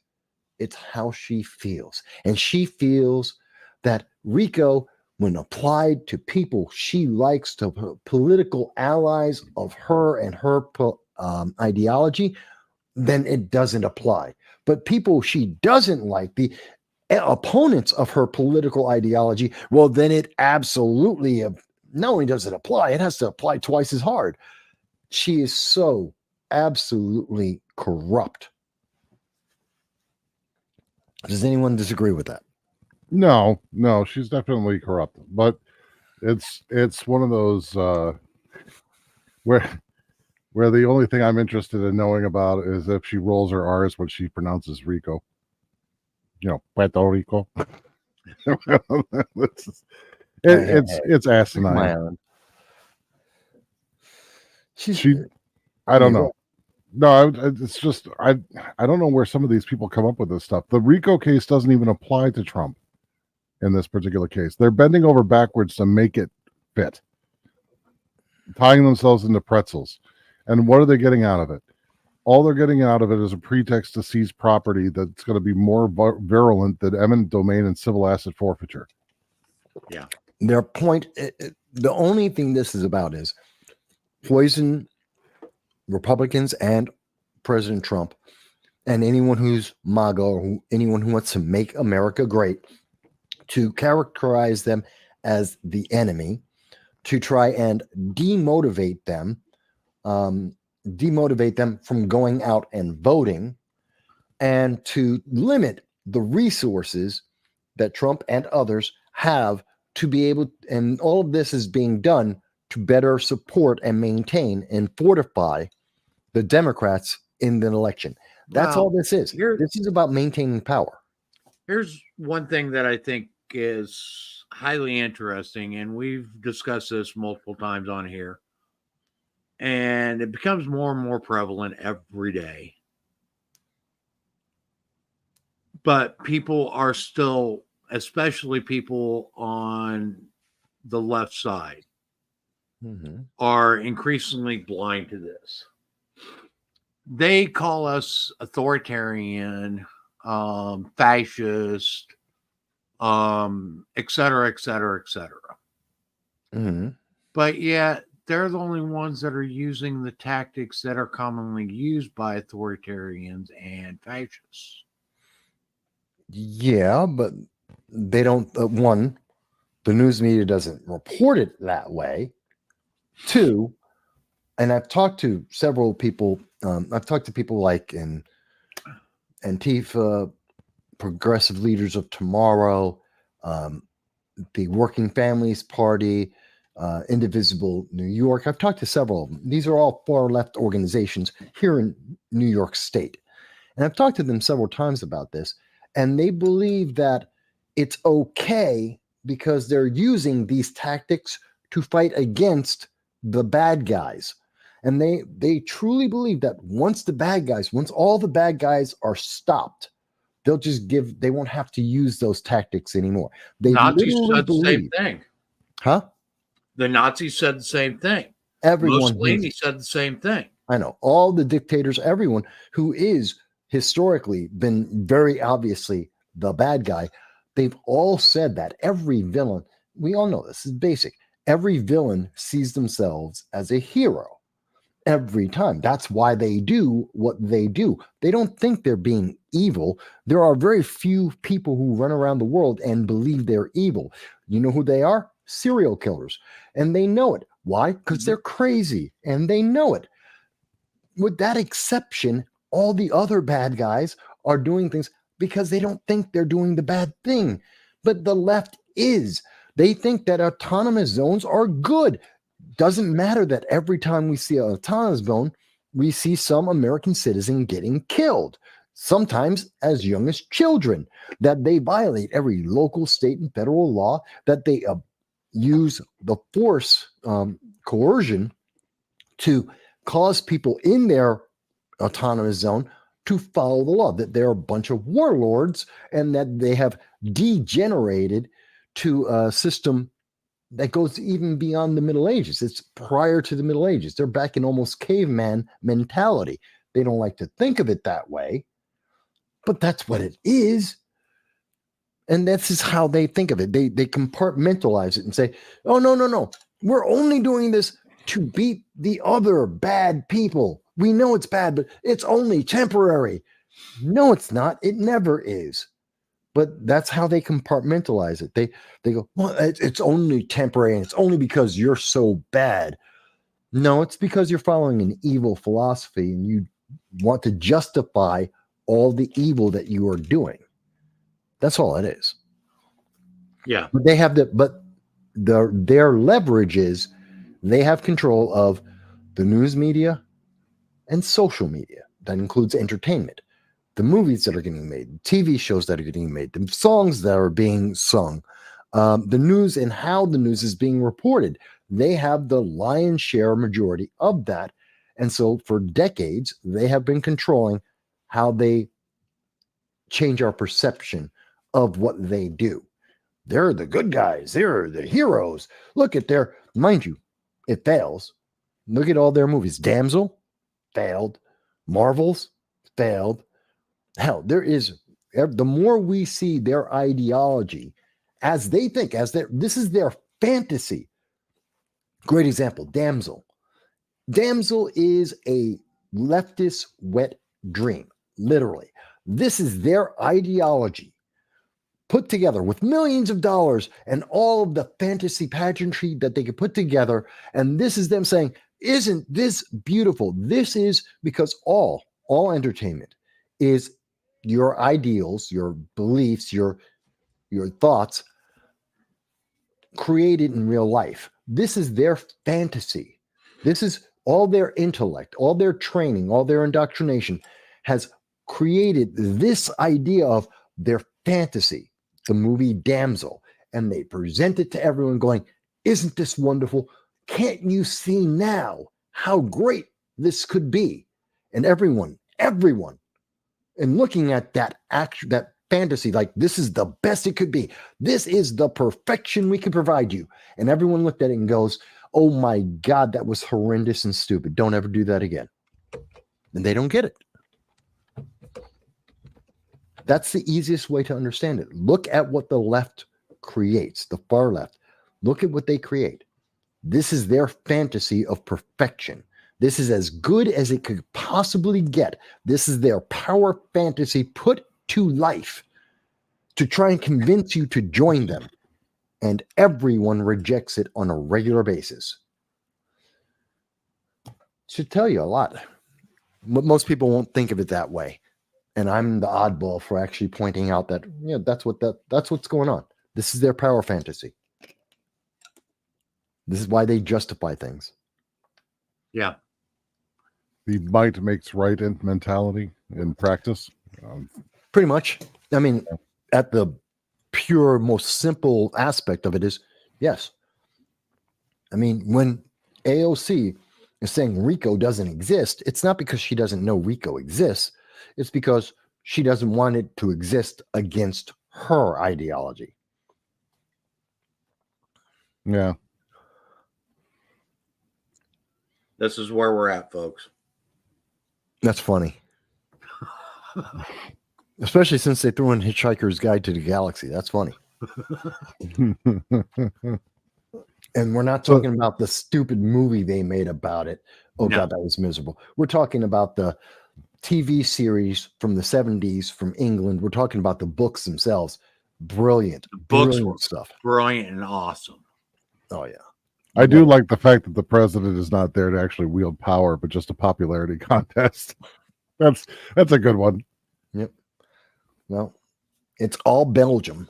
It's how she feels. And she feels that RICO, when applied to people she likes, to political allies of her and her ideology, then it doesn't apply. But people she doesn't like, the opponents of her political ideology, well, then it absolutely, not only does it apply, it has to apply twice as hard. She is so absolutely corrupt. Does anyone disagree with that? No, she's definitely corrupt, but it's one of those where the only thing I'm interested in knowing about is if she rolls her R's when she pronounces RICO. Puerto Rico. It's asinine. I don't know. No, it's just I don't know where some of these people come up with this stuff. The RICO case doesn't even apply to Trump in this particular case. They're bending over backwards to make it fit, tying themselves into pretzels. And what are they getting out of it? All they're getting out of it is a pretext to seize property that's going to be more virulent than eminent domain and civil asset forfeiture. Yeah. Their point, the only thing this is about is poison Republicans and President Trump and anyone who's MAGA or anyone who wants to make America great, to characterize them as the enemy, to try and demotivate them from going out and voting, and to limit the resources that Trump and others have to be able, and all of this is being done to better support and maintain and fortify the Democrats in the election. That's all this is. This is about maintaining power. Here's one thing that I think is highly interesting, and we've discussed this multiple times on here, and it becomes more and more prevalent every day. But people are still, especially people on the left side, are increasingly blind to this. they call us authoritarian, fascist, et cetera, et cetera, et cetera. Mhm. But yet they're the only ones that are using the tactics that are commonly used by authoritarians and fascists. Yeah, but they don't. One, the news media doesn't report it that way. Two, and I've talked to several people. I've talked to people like in Antifa, Progressive Leaders of Tomorrow, the Working Families Party, Indivisible New York. I've talked to several of them. These are all far left organizations here in New York State. And I've talked to them several times about this, and they believe that it's okay because they're using these tactics to fight against the bad guys. And they truly believe that once all the bad guys are stopped, they won't have to use those tactics anymore. They Nazis literally said the same believe, thing. huh? The Nazis said the same thing. Everyone Mussolini said the same thing. I know all the dictators, everyone who is historically been very obviously the bad guy, they've all said that. Every villain, we all know this is basic. Every villain sees themselves as a hero every time. That's why they do what they do. They don't think they're being evil. There are very few people who run around the world and believe they're evil. You know who they are? Serial killers. And they know it. Why? Because they're crazy and they know it. With that exception, all the other bad guys are doing things because they don't think they're doing the bad thing. But the left is. They think that autonomous zones are good. Doesn't matter that every time we see an autonomous zone, we see some American citizen getting killed, sometimes as young as children, that they violate every local, state, and federal law, that they use the force, coercion to cause people in their autonomous zone to follow the law, that they're a bunch of warlords and that they have degenerated to a system that goes even beyond the Middle Ages. It's prior to the Middle Ages. They're back in almost caveman mentality. They don't like to think of it that way, but that's what it is. And this is how they think of it. They compartmentalize it and say, oh, no. We're only doing this to beat the other bad people. We know it's bad, but it's only temporary. No, it's not. It never is. But that's how they compartmentalize it. They go, well, it's only temporary, and it's only because you're so bad. No, it's because you're following an evil philosophy, and you want to justify all the evil that you are doing. That's all it is. Yeah. But their leverage is they have control of the news media and social media. That includes entertainment. The movies that are getting made, TV shows that are getting made, the songs that are being sung, the news and how the news is being reported. They have the lion's share majority of that. And so for decades, they have been controlling how they change our perception of what they do. They're the good guys. They're the heroes. Look at mind you, it fails. Look at all their movies. Damsel, failed. Marvels, failed. Hell, the more we see their ideology as they think, this is their fantasy. Great example, Damsel. Damsel is a leftist wet dream, literally. This is their ideology put together with millions of dollars and all of the fantasy pageantry that they could put together. And this is them saying, isn't this beautiful? This is because all entertainment is your ideals, your beliefs, your thoughts created in real life. This is their fantasy. This is all their intellect, all their training, all their indoctrination has created this idea of their fantasy, the movie Damsel. And they present it to everyone going, isn't this wonderful? Can't you see now how great this could be? And everyone, and looking at that fantasy, like this is the best it could be. This is the perfection we can provide you. And everyone looked at it and goes, oh my God, that was horrendous and stupid. Don't ever do that again. and they don't get it. That's the easiest way to understand it. Look at what the left creates, the far left. Look at what they create. This is their fantasy of perfection. This is as good as it could possibly get. This is their power fantasy put to life to try and convince you to join them. And everyone rejects it on a regular basis. Should tell you a lot. But most people won't think of it that way. And I'm the oddball for actually pointing out that, yeah, that's what's going on. This is their power fantasy. This is why they justify things. Yeah. The might makes right mentality in practice. Pretty much. I mean, at the pure, most simple aspect of it is, yes. I mean, when AOC is saying RICO doesn't exist, it's not because she doesn't know RICO exists. It's because she doesn't want it to exist against her ideology. Yeah. This is where we're at, folks. That's funny. Especially since they threw in Hitchhiker's Guide to the Galaxy. That's funny. And we're not talking about the stupid movie they made about it. Oh, No. God, that was miserable. We're talking about the TV series from the 70s from England. We're talking about the books themselves. Brilliant. The books Brilliant were stuff. brilliant and awesome. Oh, yeah. I do like the fact that the president is not there to actually wield power, but just a popularity contest. That's a good one. Yep. Well, it's all Belgium.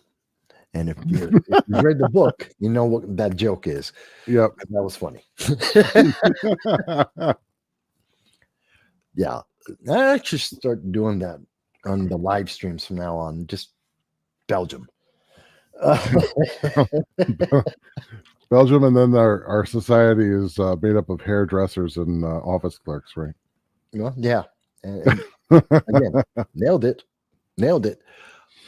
And if you read the book, you know what that joke is. Yep. That was funny. Yeah. I actually start doing that on the live streams from now on. Just Belgium. Belgium, and then our society is made up of hairdressers and office clerks, right? Well, yeah. And again, nailed it.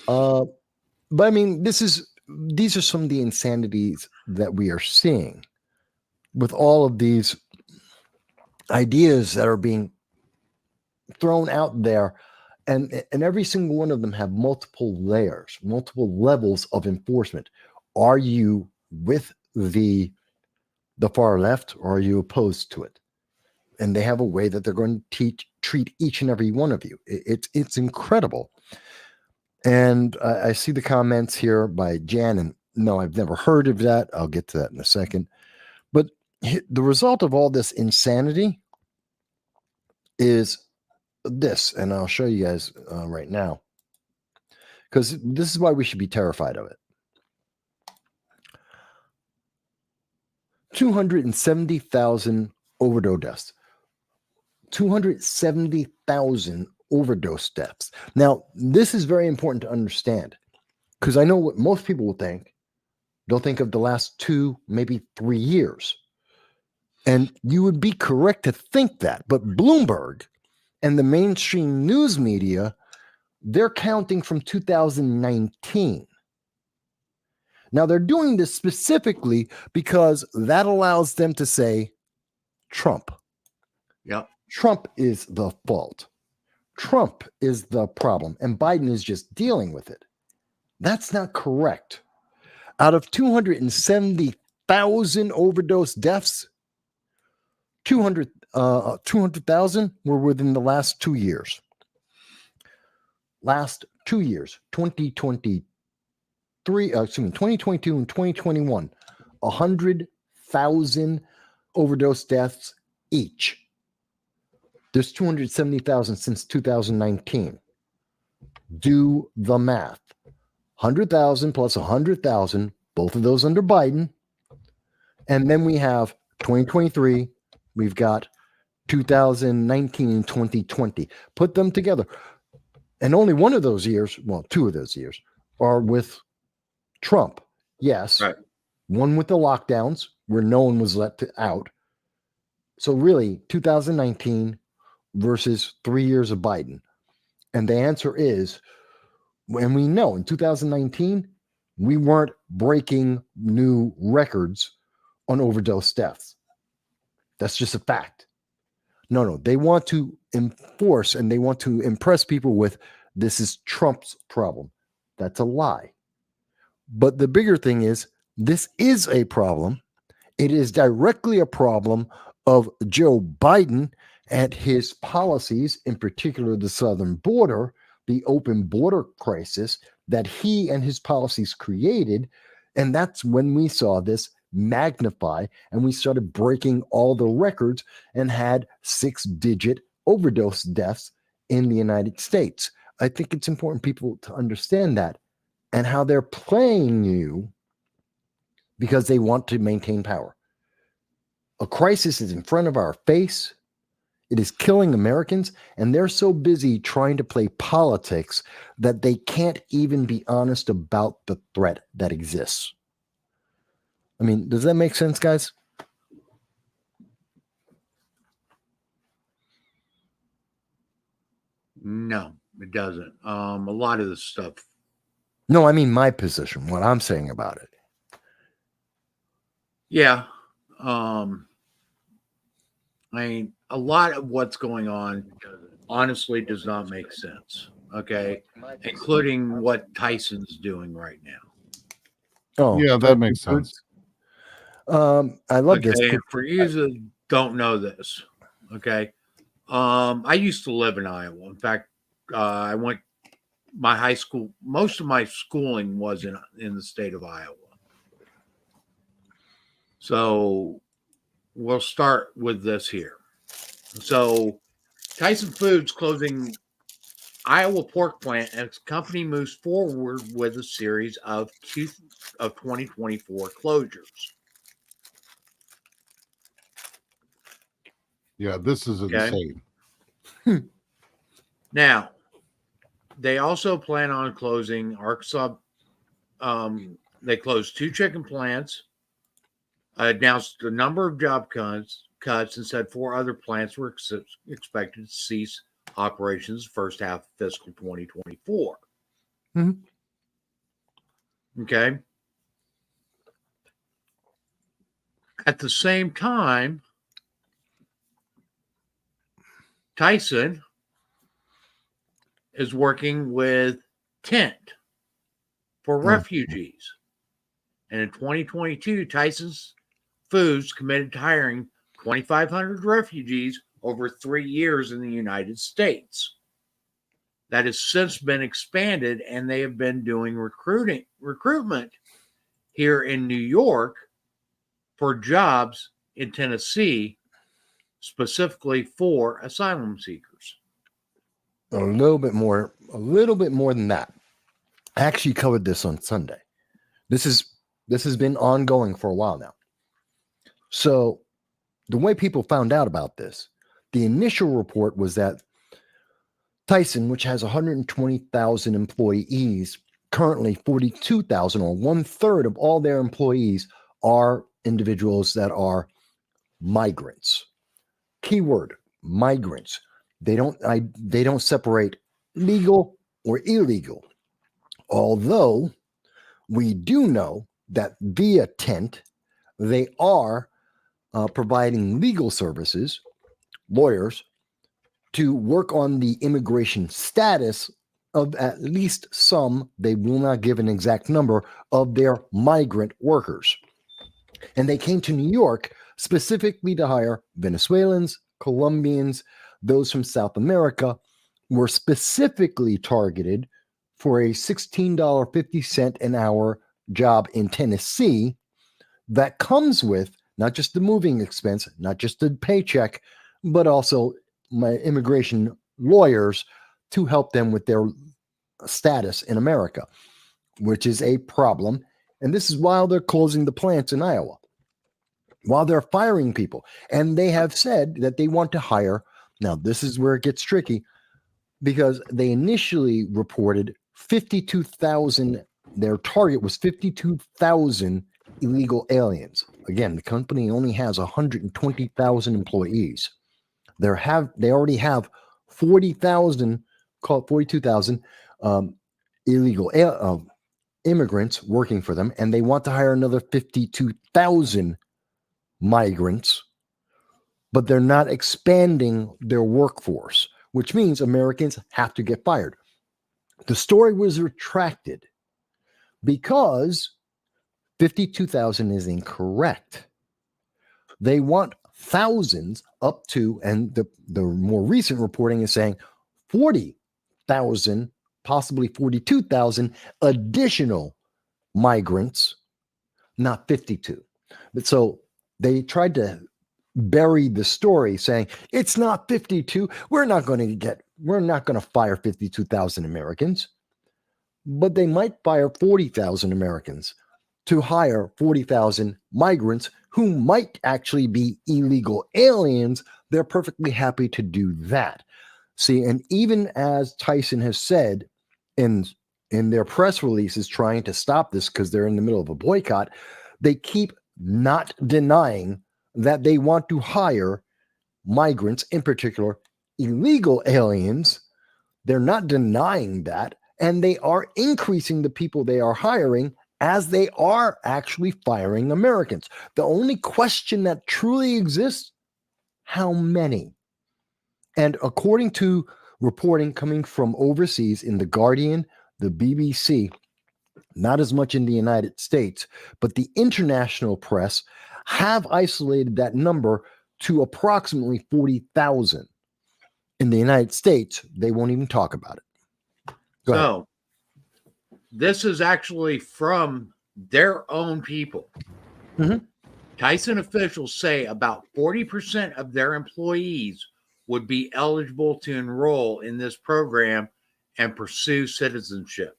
But I mean, these are some of the insanities that we are seeing with all of these ideas that are being thrown out there, and every single one of them have multiple layers, multiple levels of enforcement. Are you with the far left, or are you opposed to it? And they have a way that they're going to treat each and every one of you. It's incredible. And I see the comments here by Jan, and no, I've never heard of that. I'll get to that in a second. But the result of all this insanity is this, and I'll show you guys right now, because this is why we should be terrified of it. 270,000 overdose deaths. 270,000 overdose deaths. Now, this is very important to understand, because I know what most people will think. They'll think of the last 2, maybe 3 years. And you would be correct to think that. But Bloomberg and the mainstream news media, they're counting from 2019. Now, they're doing this specifically because that allows them to say Trump. Yep. Trump is the fault. Trump is the problem, and Biden is just dealing with it. That's not correct. Out of 270,000 overdose deaths, 200,000 were within the last 2 years. Last 2 years, 2022 and 2021, 100,000 overdose deaths each. There's 270,000 since 2019. Do the math. 100,000 plus 100,000, both of those under Biden. And then we have 2023. We've got 2019 and 2020. Put them together. And only one of those years, well, 2 of those years, are with Trump. Yes. Right. One with the lockdowns where no one was let out. So really, 2019 versus 3 years of Biden. And the answer is, and we know in 2019, we weren't breaking new records on overdose deaths. That's just a fact. No, they want to enforce and they want to impress people with this is Trump's problem. That's a lie. But the bigger thing is this is a problem. It is directly a problem of Joe Biden and his policies, in particular the southern border, the open border crisis that he and his policies created. And that's when we saw this magnify and we started breaking all the records and had 6-digit overdose deaths in the United States. I think it's important people to understand that and how they're playing you because they want to maintain power. A crisis is in front of our face. It is killing Americans, and they're so busy trying to play politics that they can't even be honest about the threat that exists. I mean, does that make sense, guys? No, it doesn't. A lot of this stuff. No, I mean my position, what I'm saying about it. Yeah. I mean, a lot of what's going on honestly does not make sense. Okay. Including what Tyson's doing right now. Oh, Yeah, that makes sense. I love this. And for you that don't know this, okay. I used to live in Iowa. In fact, I went my high school, most of my schooling was in the state of Iowa. So we'll start with this here. So Tyson Foods closing Iowa pork plant as company moves forward with a series of 2024 closures. Yeah, this is insane. Now, they also plan on closing Arkansas. They closed 2 chicken plants, announced a number of job cuts, and said 4 other plants were expected to cease operations first half of fiscal 2024. Mm-hmm. Okay. At the same time, Tyson is working with Tent for refugees. And in 2022, Tyson's Foods committed to hiring 2,500 refugees over 3 years in the United States. That has since been expanded, and they have been doing recruitment here in New York for jobs in Tennessee, specifically for asylum seekers. A little bit more than that. I actually covered this on Sunday. This has been ongoing for a while now. So the way people found out about this, the initial report was that Tyson, which has 120,000 employees, currently 42,000 or 1/3 of all their employees are individuals that are migrants. Keyword, migrants. They don't separate legal or illegal. Although we do know that via Tent, they are providing legal services, lawyers, to work on the immigration status of at least some, they will not give an exact number, of their migrant workers. And they came to New York specifically to hire Venezuelans, Colombians, those from South America, were specifically targeted for a $16.50 an hour job in Tennessee that comes with not just the moving expense, not just the paycheck, but also my immigration lawyers to help them with their status in America, which is a problem. And this is while they're closing the plants in Iowa, while they're firing people. And they have said that they want to hire. Now, this is where it gets tricky because they initially reported 52,000. Their target was 52,000 illegal aliens. Again, the company only has 120,000 employees. They already have 40,000, call it 42,000 illegal immigrants working for them, and they want to hire another 52,000 migrants but they're not expanding their workforce, which means Americans have to get fired. The story was retracted because 52,000 is incorrect. They want thousands up to, and the more recent reporting is saying 40,000, possibly 42,000 additional migrants, not 52. But so they tried to bury the story saying it's not 52. We're not going to fire 52,000 Americans, but they might fire 40,000 Americans to hire 40,000 migrants who might actually be illegal aliens. They're perfectly happy to do that. See, and even as Tyson has said in their press releases trying to stop this because they're in the middle of a boycott, they keep not denying that they want to hire migrants, in particular illegal aliens. They're not denying that, and they are increasing the people they are hiring as they are actually firing Americans. The only question that truly exists, how many? And according to reporting coming from overseas in The Guardian, the BBC, not as much in the United States, but the international press have isolated that number to approximately 40,000. In the United States, they won't even talk about it. Go ahead. So this is actually from their own people. Mhm. Tyson officials say about 40% of their employees would be eligible to enroll in this program and pursue citizenship.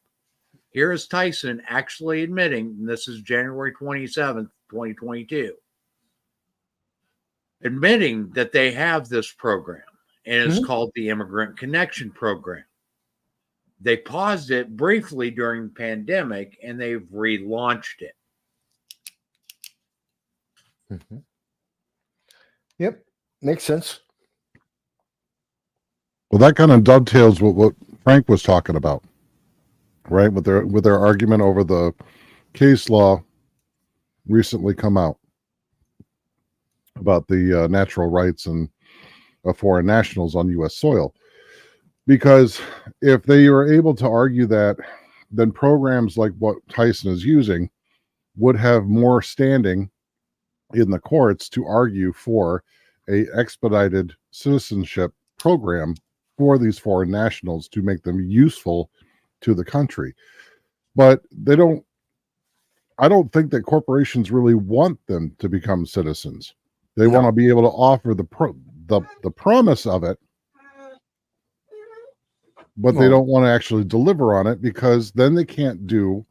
Here is Tyson actually admitting, and this is January 27th, 2022, admitting that they have this program, and it's called the Immigrant Connection Program. They paused it briefly during the pandemic, and they've relaunched it. Mm-hmm. Yep, makes sense. Well, that kind of dovetails with what Frank was talking about, right? With their argument over the case law recently come out about the natural rights and foreign nationals on U.S. soil. Because if they were able to argue that, then programs like what Tyson is using would have more standing in the courts to argue for a expedited citizenship program for these foreign nationals to make them useful to the country. But I don't think that corporations really want them to become citizens. They want to be able to offer the promise of it, but they don't want to actually deliver on it, because then they can't do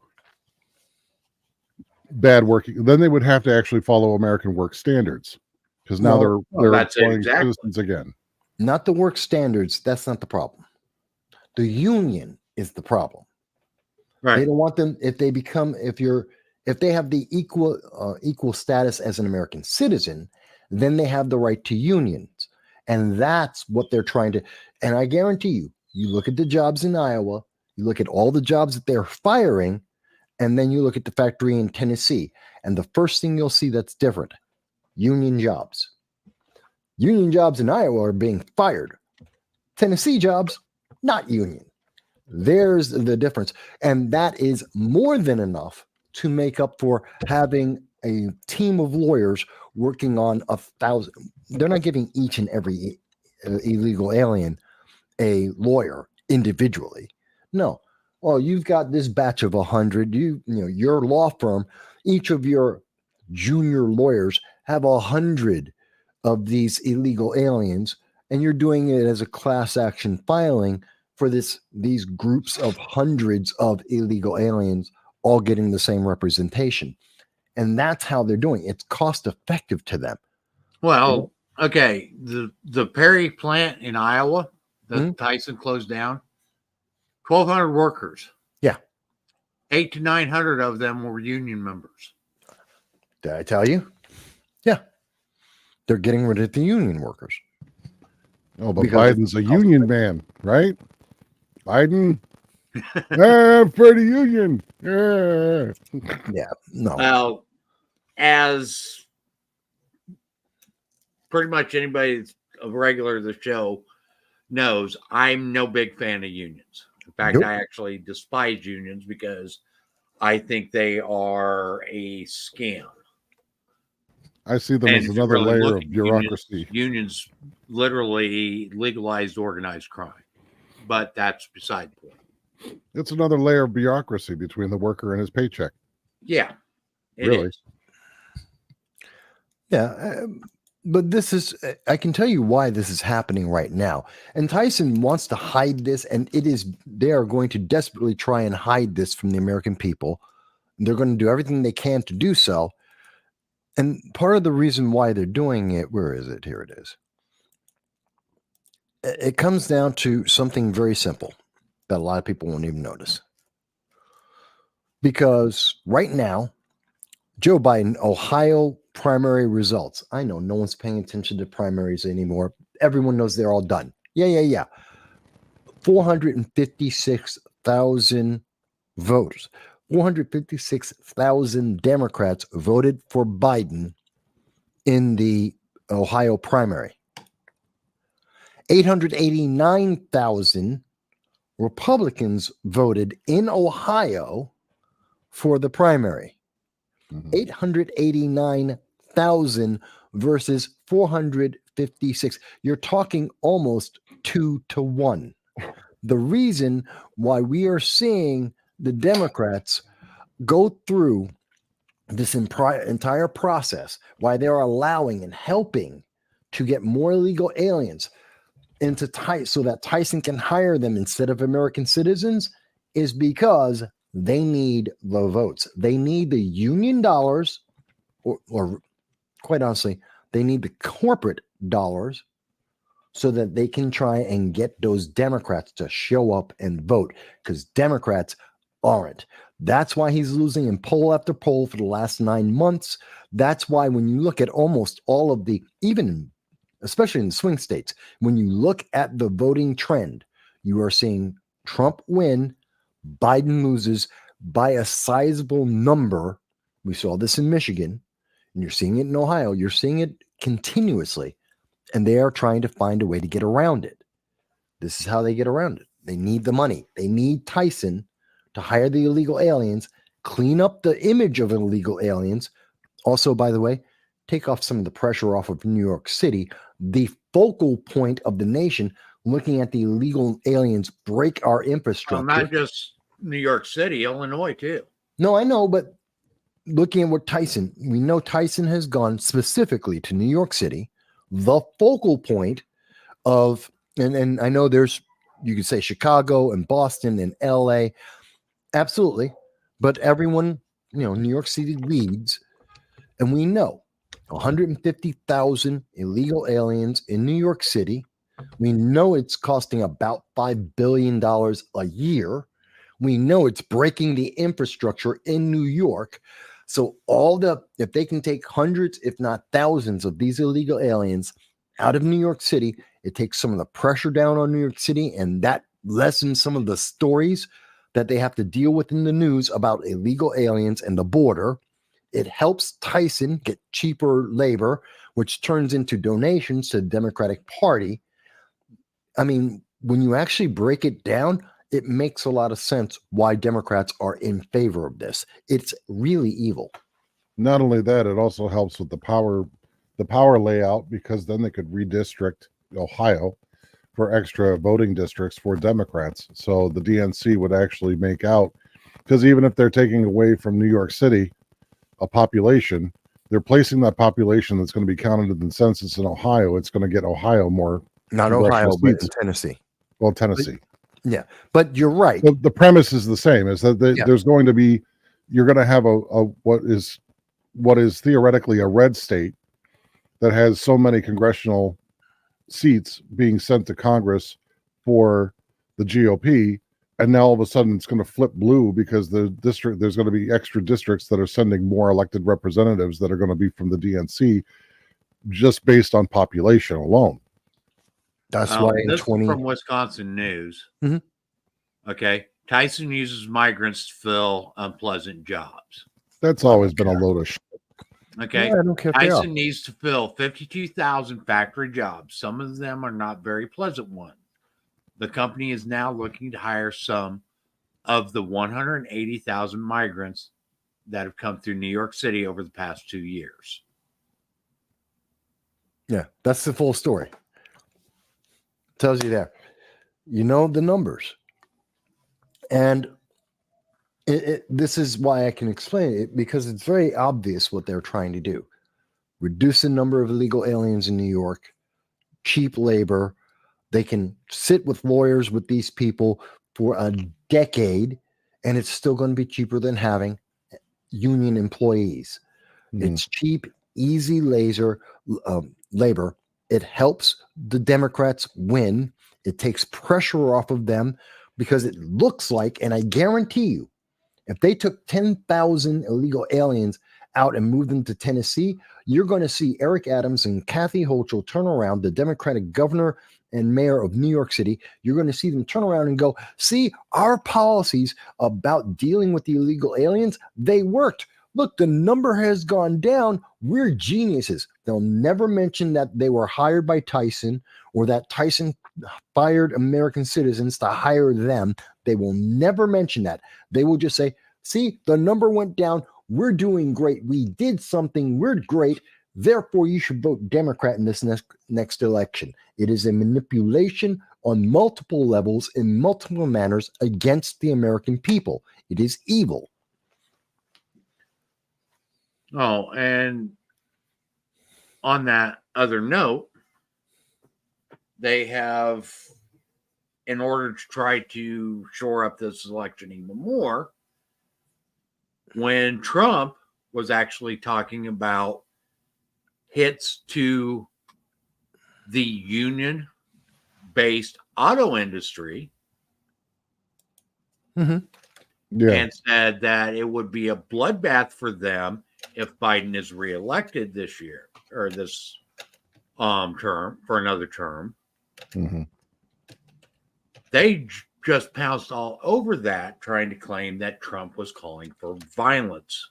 bad working. Then they would have to actually follow American work standards, because now they're employing citizens again. Not the work standards. That's not the problem. The union is the problem. Right. They don't want them if they have the equal status as an American citizen, then they have the right to unions, and that's what they're trying to. And I guarantee you, you look at the jobs in Iowa, you look at all the jobs that they're firing, and then you look at the factory in Tennessee, and the first thing you'll see that's different: union jobs. Union jobs in Iowa are being fired. Tennessee jobs, not union. There's the difference. And that is more than enough to make up for having a team of lawyers working on 1,000. They're not giving each and every illegal alien a lawyer individually. No. Well, you've got this batch of 100. Your law firm, each of your junior lawyers have 100 of these illegal aliens, and you're doing it as a class action filing for these groups of hundreds of illegal aliens all getting the same representation. And that's how they're doing it. It's cost effective to them. Well, okay, the Perry plant in Iowa that Tyson closed down, 1,200 workers. Yeah. 800 to 900 of them were union members. Did I tell you? Yeah. They're getting rid of the union workers. Oh, but Biden's a union man, right? Biden, for the union. Yeah, no. Well, as pretty much anybody that's a regular of the show knows I'm no big fan of unions. In fact, Nope. I actually despise unions because I think they are a scam. I see them And as if you another really layer look of at bureaucracy. unions literally legalized organized crime, but that's beside the point. It's another layer of bureaucracy between the worker and his paycheck. Yeah, it Really? is. Yeah, but this is, I can tell you why this is happening right now. And Tyson wants to hide this, and they are going to desperately try and hide this from the American people. They're going to do everything they can to do so. And part of the reason why they're doing it, where is it? Here it is. It comes down to something very simple that a lot of people won't even notice. Because right now, Joe Biden, Ohio primary results. I know no one's paying attention to primaries anymore. Everyone knows they're all done. Yeah. 456,000 voters. 456,000 Democrats voted for Biden in the Ohio primary. 889,000 Republicans voted in Ohio for the primary. 889,000 versus 456. You're talking almost 2-1. The reason why we are seeing the Democrats go through this entire process, why they're allowing and helping to get more illegal aliens into Tyson so that Tyson can hire them instead of American citizens, is because they need the votes. They need the union dollars, or quite honestly, they need the corporate dollars so that they can try and get those Democrats to show up and vote, because Democrats aren't. That's why he's losing in poll after poll for the last 9 months. That's why when you look at almost all of the, especially in the swing states, when you look at the voting trend, you are seeing Trump win, Biden loses by a sizable number. We saw this in Michigan, and you're seeing it in Ohio. You're seeing it continuously, and they are trying to find a way to get around it. This is how they get around it. They need the money. They need Tyson to hire the illegal aliens, clean up the image of illegal aliens. Also, by the way, take off some of the pressure off of New York City, the focal point of the nation, looking at the illegal aliens break our infrastructure. Not just New York City, Illinois too. No, I know, but looking at what Tyson, we know Tyson has gone specifically to New York City, the focal point of, and I know there's, you could say Chicago and Boston and LA, absolutely, but everyone, New York City leads, and we know 150,000 illegal aliens in New York City. We know it's costing about $5 billion a year. We know it's breaking the infrastructure in New York. So if they can take hundreds, if not thousands of these illegal aliens out of New York City, it takes some of the pressure down on New York City, and that lessens some of the stories that they have to deal with in the news about illegal aliens and the border. It helps Tyson get cheaper labor, which turns into donations to the Democratic Party. I mean, when you actually break it down, it makes a lot of sense why Democrats are in favor of this. It's really evil. Not only that, it also helps with the power layout, because then they could redistrict Ohio for extra voting districts for Democrats. So the DNC would actually make out, because even if they're taking away from New York City a population, they're placing that population that's going to be counted in the census in Ohio. It's going to get Ohio more. Not Ohio, but in Tennessee. Well, Tennessee. Yeah, but you're right. The premise is the same: is that there's going to be, you're going to have a what is theoretically a red state that has so many congressional seats being sent to Congress for the GOP, and now all of a sudden it's going to flip blue because there's going to be extra districts that are sending more elected representatives that are going to be from the DNC, just based on population alone. That's why in this is from Wisconsin News. Mm-hmm. Okay, Tyson uses migrants to fill unpleasant jobs. That's always been a load of shit. Okay. Yeah, I don't care if they are. Tyson needs to fill 52,000 factory jobs. Some of them are not very pleasant ones. The company is now looking to hire some of the 180,000 migrants that have come through New York City over the past 2 years. Yeah, that's the full story. Tells you there. You know the numbers. And this is why I can explain it, because it's very obvious what they're trying to do. Reduce the number of illegal aliens in New York, cheap labor. They can sit with lawyers with these people for a decade, and it's still going to be cheaper than having union employees. It's cheap, easy labor. It helps the Democrats win. It takes pressure off of them because it looks like, and I guarantee you, if they took 10,000 illegal aliens out and moved them to Tennessee, you're going to see Eric Adams and Kathy Hochul turn around, the Democratic governor and mayor of New York City. You're going to see them turn around and go, see, our policies about dealing with the illegal aliens, they worked. Look, the number has gone down. We're geniuses. They'll never mention that they were hired by Tyson or that Tyson fired American citizens to hire them. They will never mention that. They will just say, see, the number went down. We're doing great. We did something. We're great. Therefore, you should vote Democrat in this next election. It is a manipulation on multiple levels in multiple manners against the American people. It is evil. Oh, and on that other note, they have, in order to try to shore up this election even more, when Trump was actually talking about hits to the union-based auto industry, Yeah. and said that it would be a bloodbath for them if Biden is reelected this year or this term for another term. They just pounced all over that, trying to claim that Trump was calling for violence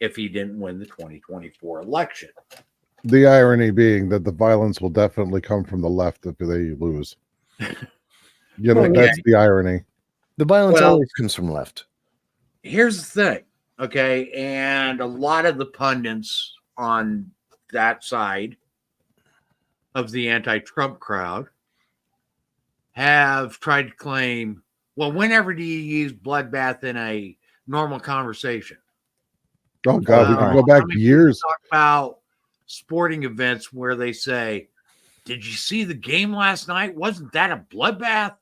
if he didn't win the 2024 election. The irony being that the violence will definitely come from the left if they lose. That's the irony. The violence always comes from left. Here's the thing, okay? And a lot of the pundits on that side of the anti-Trump crowd have tried to claim, well, whenever do you use bloodbath in a normal conversation? Oh, God, we can go back years. Talk about sporting events where they say, did you see the game last night? Wasn't that a bloodbath?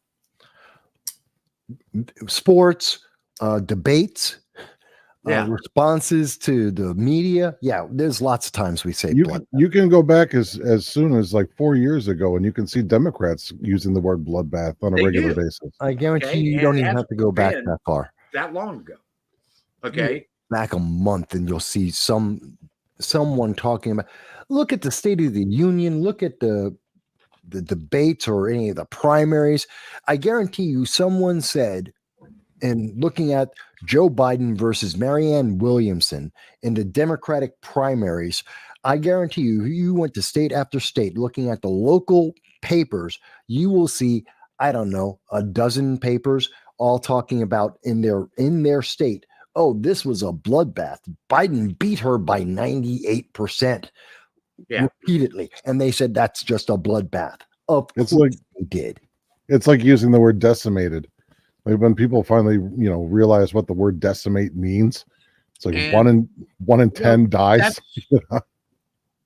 Sports, debates, responses to the media. Yeah, there's lots of times we say you can go back as soon as like 4 years ago, and you can see Democrats using the word bloodbath on a regular basis. I guarantee you don't even have to go back that far. That long ago. Okay. Back a month, and you'll see someone talking about, look at the State of the Union, look at the debates or any of the primaries. I guarantee you someone said, and looking at Joe Biden versus Marianne Williamson in the Democratic primaries, I guarantee you went to state after state looking at the local papers, you will see, I don't know, a dozen papers all talking about in their state, oh, this was a bloodbath. Biden beat her by 98%. Repeatedly. And they said that's just a bloodbath. Of course they did. It's like using the word decimated. Like when people finally, realize what the word decimate means, it's like one in 10 dies.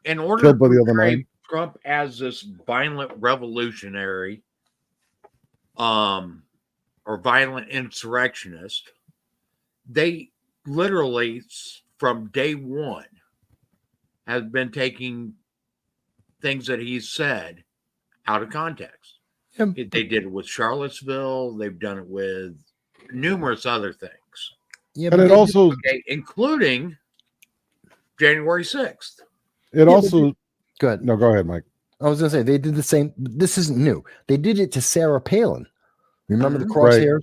In order to by the other portray nine. Trump as this violent revolutionary, or violent insurrectionist, they literally from day one have been taking things that he's said out of context. They did it with Charlottesville. They've done it with numerous other things. Yeah, and it also, including January 6th. It also, go ahead. No, go ahead, Mike. I was going to say, they did the same. This isn't new. They did it to Sarah Palin. Remember the crosshairs?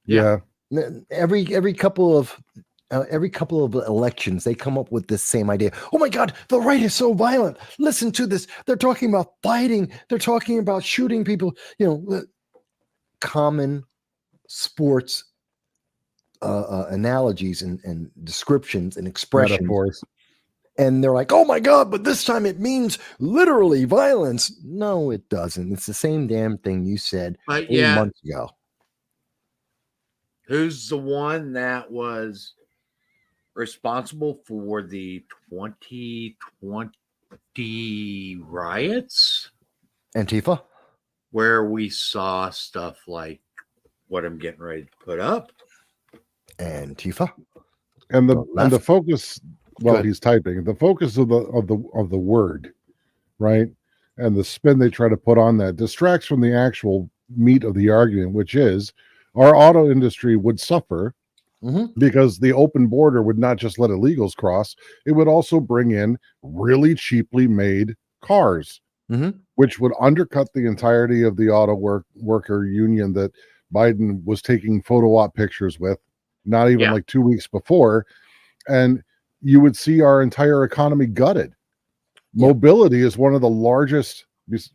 Yeah. Every couple of every couple of elections, they come up with this same idea. Oh my God, the right is so violent. Listen to this. They're talking about fighting. They're talking about shooting people. Common sports analogies and descriptions and expressions. Metaphors. And they're like, oh my God, but this time it means literally violence. No, it doesn't. It's the same damn thing you said But 3 yeah, months ago. who's the one that was responsible for the 2020 riots? Antifa? Where we saw stuff like what I'm getting ready to put up. Antifa? And the focus, well, Good. he's typing. The focus of the word, right? And the spin they try to put on that distracts from the actual meat of the argument, which is our auto industry would suffer because the open border would not just let illegals cross, it would also bring in really cheaply made cars, which would undercut the entirety of the auto worker union that Biden was taking photo op pictures with, not even like 2 weeks before. And you would see our entire economy gutted. Mobility is one of the largest,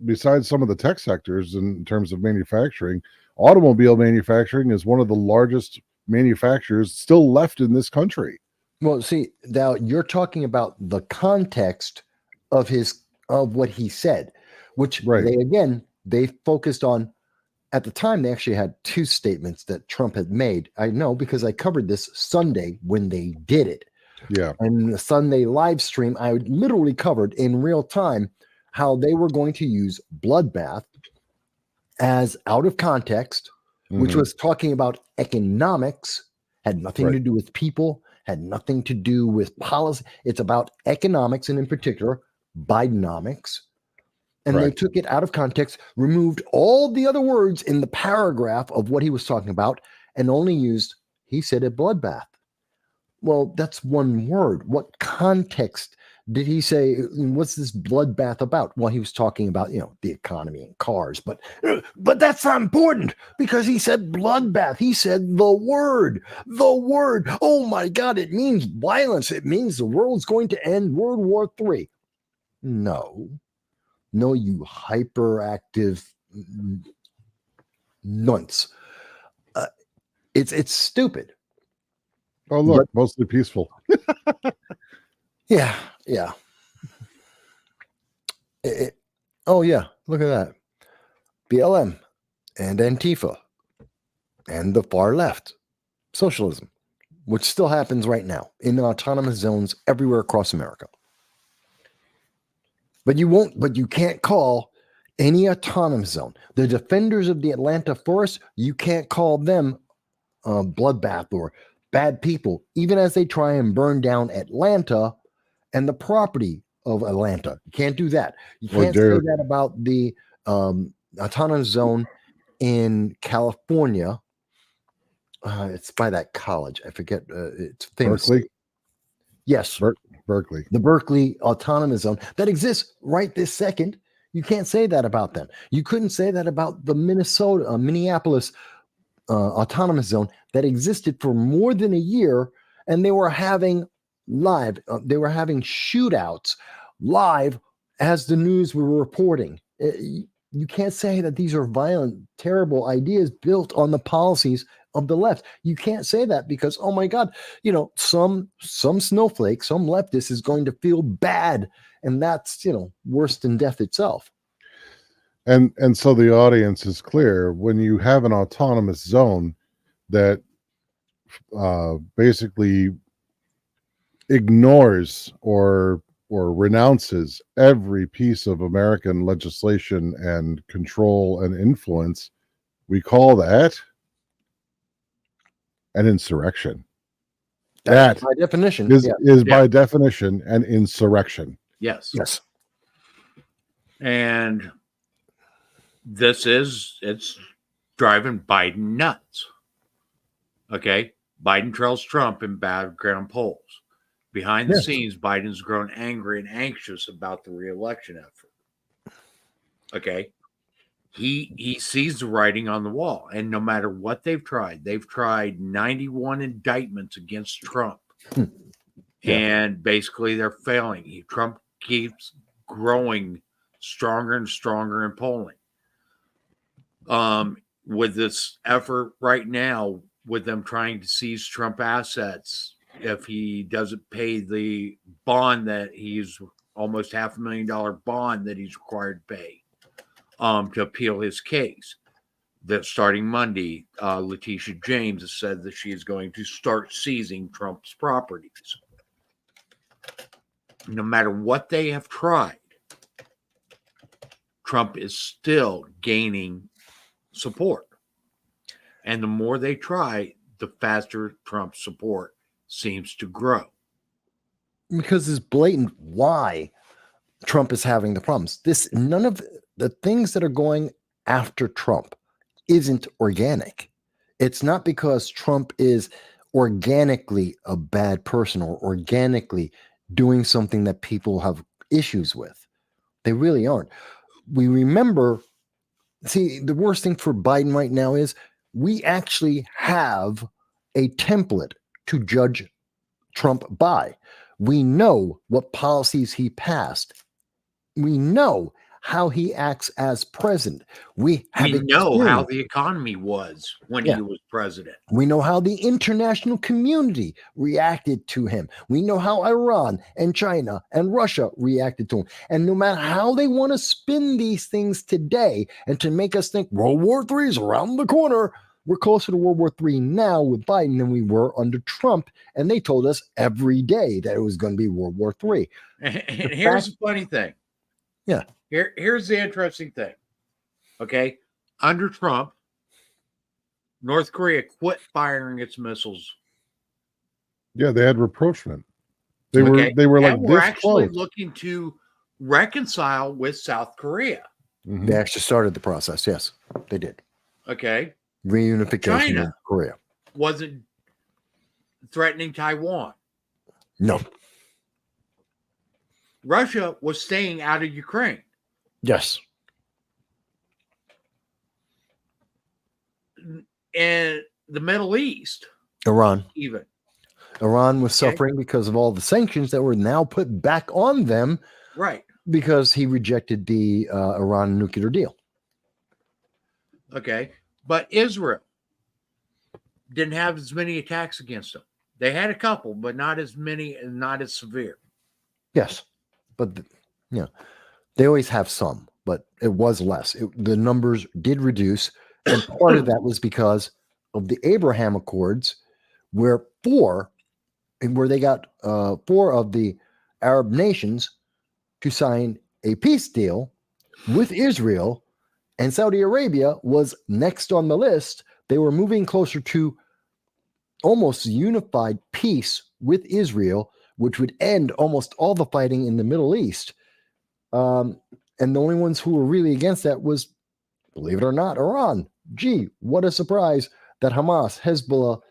besides some of the tech sectors in terms of manufacturing. Automobile manufacturing is one of the largest manufacturers still left in this country. Well, see, now you're talking about the context of what he said, which they focused on. At the time, they actually had 2 statements that Trump had made. I know because I covered this Sunday when they did it. Yeah. And the Sunday live stream, I literally covered in real time how they were going to use bloodbath as out of context, which was talking about economics, had nothing to do with people, had nothing to do with policy. It's about economics, and in particular, Bidenomics. And they took it out of context, removed all the other words in the paragraph of what he was talking about, and only used, he said, a bloodbath. Well, that's one word. What context did he say? What's this bloodbath about? Well, he was talking about, the economy and cars, but that's not important because he said bloodbath. He said the word. Oh my God, it means violence. It means the world's going to end World War III. No, you hyperactive nunts. It's stupid. Oh, look, mostly peaceful. Yeah. Oh, yeah. Look at that. BLM and Antifa and the far left. Socialism, which still happens right now in autonomous zones everywhere across America. But you can't call any autonomous zone. The defenders of the Atlanta forest, you can't call them bloodbath or bad people, even as they try and burn down Atlanta and the property of Atlanta. You can't do that. You can't say that about the autonomous zone in California. It's by that college. I forget. It's famous. Berkeley? Yes. Berkeley. The Berkeley autonomous zone that exists right this second. You can't say that about them. You couldn't say that about the Minneapolis autonomous zone that existed for more than a year, and they were having shootouts live as the news were reporting. You can't say that these are violent, terrible ideas built on the policies of the left. You can't say that because, oh my God, some snowflake, some leftist is going to feel bad, and that's worse than death itself. And so the audience is clear. When you have an autonomous zone that basically ignores or renounces every piece of American legislation and control and influence, we call that an insurrection. That by definition is by definition an insurrection. Yes. And it's driving Biden nuts. Okay. Biden trails Trump in battleground polls. Behind the scenes, Biden's grown angry and anxious about the re-election effort. Okay. He sees the writing on the wall, and no matter what they've tried 91 indictments against Trump Yeah. And basically they're failing. Trump keeps growing stronger and stronger in polling. With this effort right now, with them trying to seize Trump assets, if he doesn't pay the bond that he's almost $500,000 bond that he's required to pay to appeal his case, that starting Monday, Letitia James has said that she is going to start seizing Trump's properties. No matter what they have tried, Trump is still gaining support. And the more they try, the faster Trump's support seems to grow. Because it's blatant why Trump is having the problems. None of the things that are going after Trump isn't organic. It's not because Trump is organically a bad person or organically doing something that people have issues with. They really aren't. We remember, see, the worst thing for Biden right now is we actually have a template to judge Trump by. We know what policies he passed. We know how he acts as president. We know how the economy was when he was president. We know how the international community reacted to him. We know how Iran and China and Russia reacted to him. And no matter how they want to spin these things today and to make us think World War III is around the corner, we're closer to World War III now with Biden than we were under Trump. And they told us every day that it was going to be World War III. And here's the funny thing. Yeah. Here's the interesting thing. Okay. Under Trump, North Korea quit firing its missiles. Yeah, they had rapprochement. They were like we're this actually close. looking to reconcile with South Korea. Mhm. They actually started the process. Yes, they did. Okay. Reunification China of Korea. wasn't threatening Taiwan. No. Russia was staying out of Ukraine. Yes. And the Middle East, Iran. even. Iran was suffering because of all the sanctions that were now put back on them. Right. Because he rejected the Iran nuclear deal. Okay. But Israel didn't have as many attacks against them. They had a couple, but not as many and not as severe. Yes. But, they always have some, but it was less. The numbers did reduce. And part of that was because of the Abraham Accords, where they got 4 of the Arab nations to sign a peace deal with Israel, and Saudi Arabia was next on the list. They were moving closer to almost unified peace with Israel, which would end almost all the fighting in the Middle East. And the only ones who were really against that was, believe it or not, Iran. Gee, what a surprise that Hamas, Hezbollah,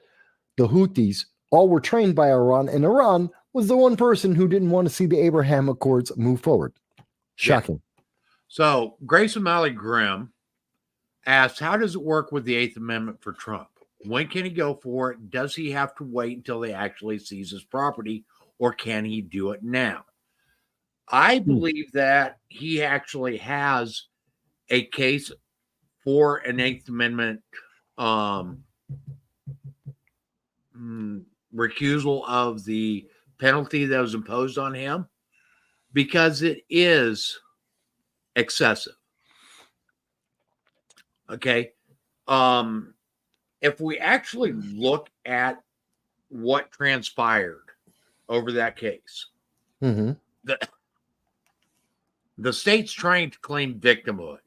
the Houthis, all were trained by Iran, and Iran was the one person who didn't want to see the Abraham Accords move forward. Shocking. Yeah. So Grace O'Malley Grimm asked, how does it work with the 8th Amendment for Trump? When can he go for it? Does he have to wait until they actually seize his property, or can he do it now? I believe that he actually has a case for an 8th Amendment recusal of the penalty that was imposed on him, because it is excessive. Okay. If we actually look at what transpired over that case, the state's trying to claim victimhood.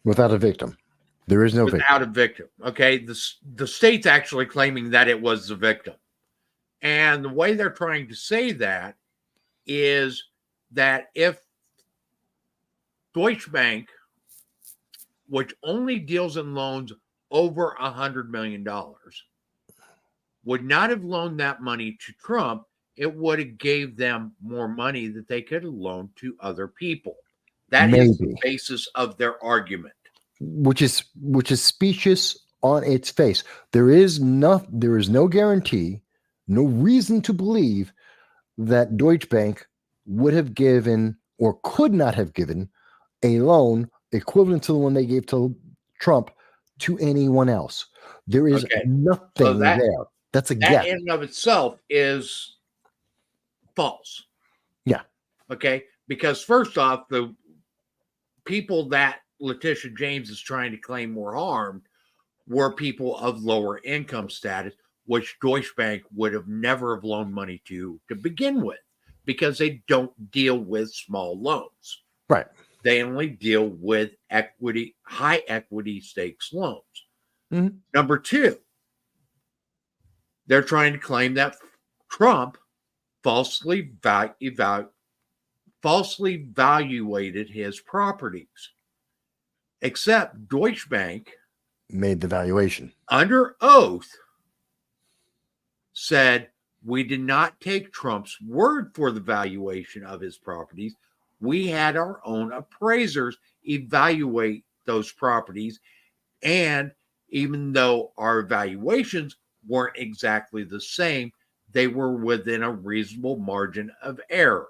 Without a victim. There is no victim. Without a victim. Okay. The state's actually claiming that it was the victim. And the way they're trying to say that is that if Deutsche Bank, which only deals in loans over $100 million, would not have loaned that money to Trump, it would have gave them more money that they could have loaned to other people. That is the basis of their argument. Which is specious on its face. There is no guarantee no reason to believe that Deutsche Bank would have given or could not have given a loan equivalent to the one they gave to Trump to anyone else. There is Okay. nothing that- there. That's a That guess. in and of itself is false. Yeah. Okay. Because first off, the people that Letitia James is trying to claim were harmed were people of lower income status, which Deutsche Bank would have never have loaned money to begin with, because they don't deal with small loans. Right. They only deal with high equity stakes loans. Mhm. Number two, they're trying to claim that Trump falsely valuated his properties. Except Deutsche Bank, Made the valuation. under oath, said, we did not take Trump's word for the valuation of his properties. We had our own appraisers evaluate those properties. And even though our evaluations weren't exactly the same, they were within a reasonable margin of error.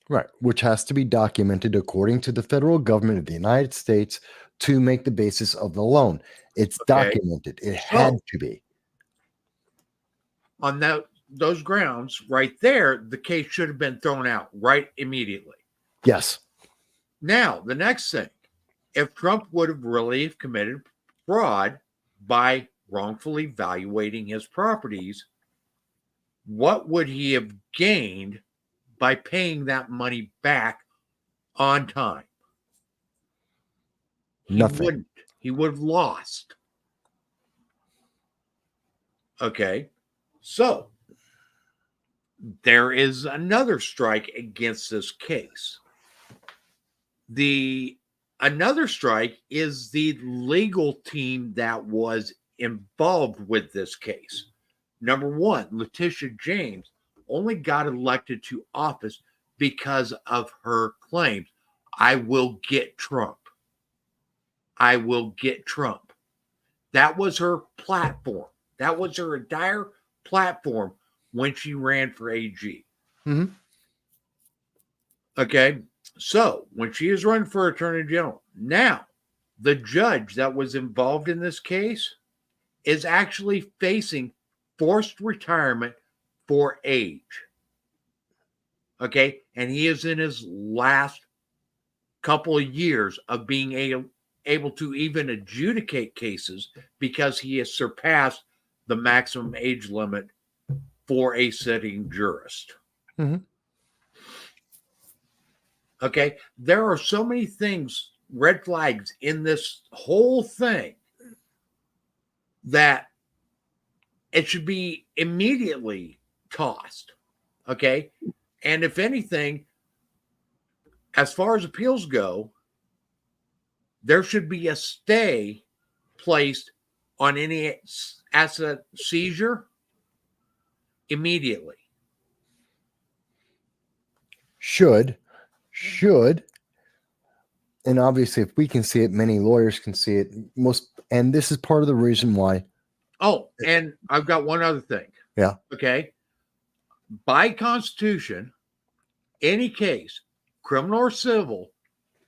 Right. Which has to be documented according to the federal government of the United States to make the basis of the loan. It's documented. It had to be. On those grounds, right there, the case should have been thrown out right immediately. Yes. Now, the next thing, if Trump would have really committed fraud by wrongfully valuating his properties, what would he have gained by paying that money back on time? Nothing. He would have lost. Okay. So there is another strike against this case. Another strike is the legal team that was involved with this case. Number one, Letitia James only got elected to office because of her claims. I will get Trump. I will get Trump. That was her platform. That was her entire platform when she ran for AG. Mhm. Okay. So when she is running for Attorney General, now the judge that was involved in this case is actually facing forced retirement for age. Okay. And he is in his last couple of years of being able to even adjudicate cases because he has surpassed the maximum age limit for a sitting jurist. Mhm. Okay. There are so many things, red flags in this whole thing, that it should be immediately tossed. Okay. And if anything, as far as appeals go, there should be a stay placed on any asset seizure immediately. Should. And obviously, if we can see it, many lawyers can see it. And this is part of the reason why. Oh, and I've got one other thing. Yeah. Okay. By Constitution, any case, criminal or civil,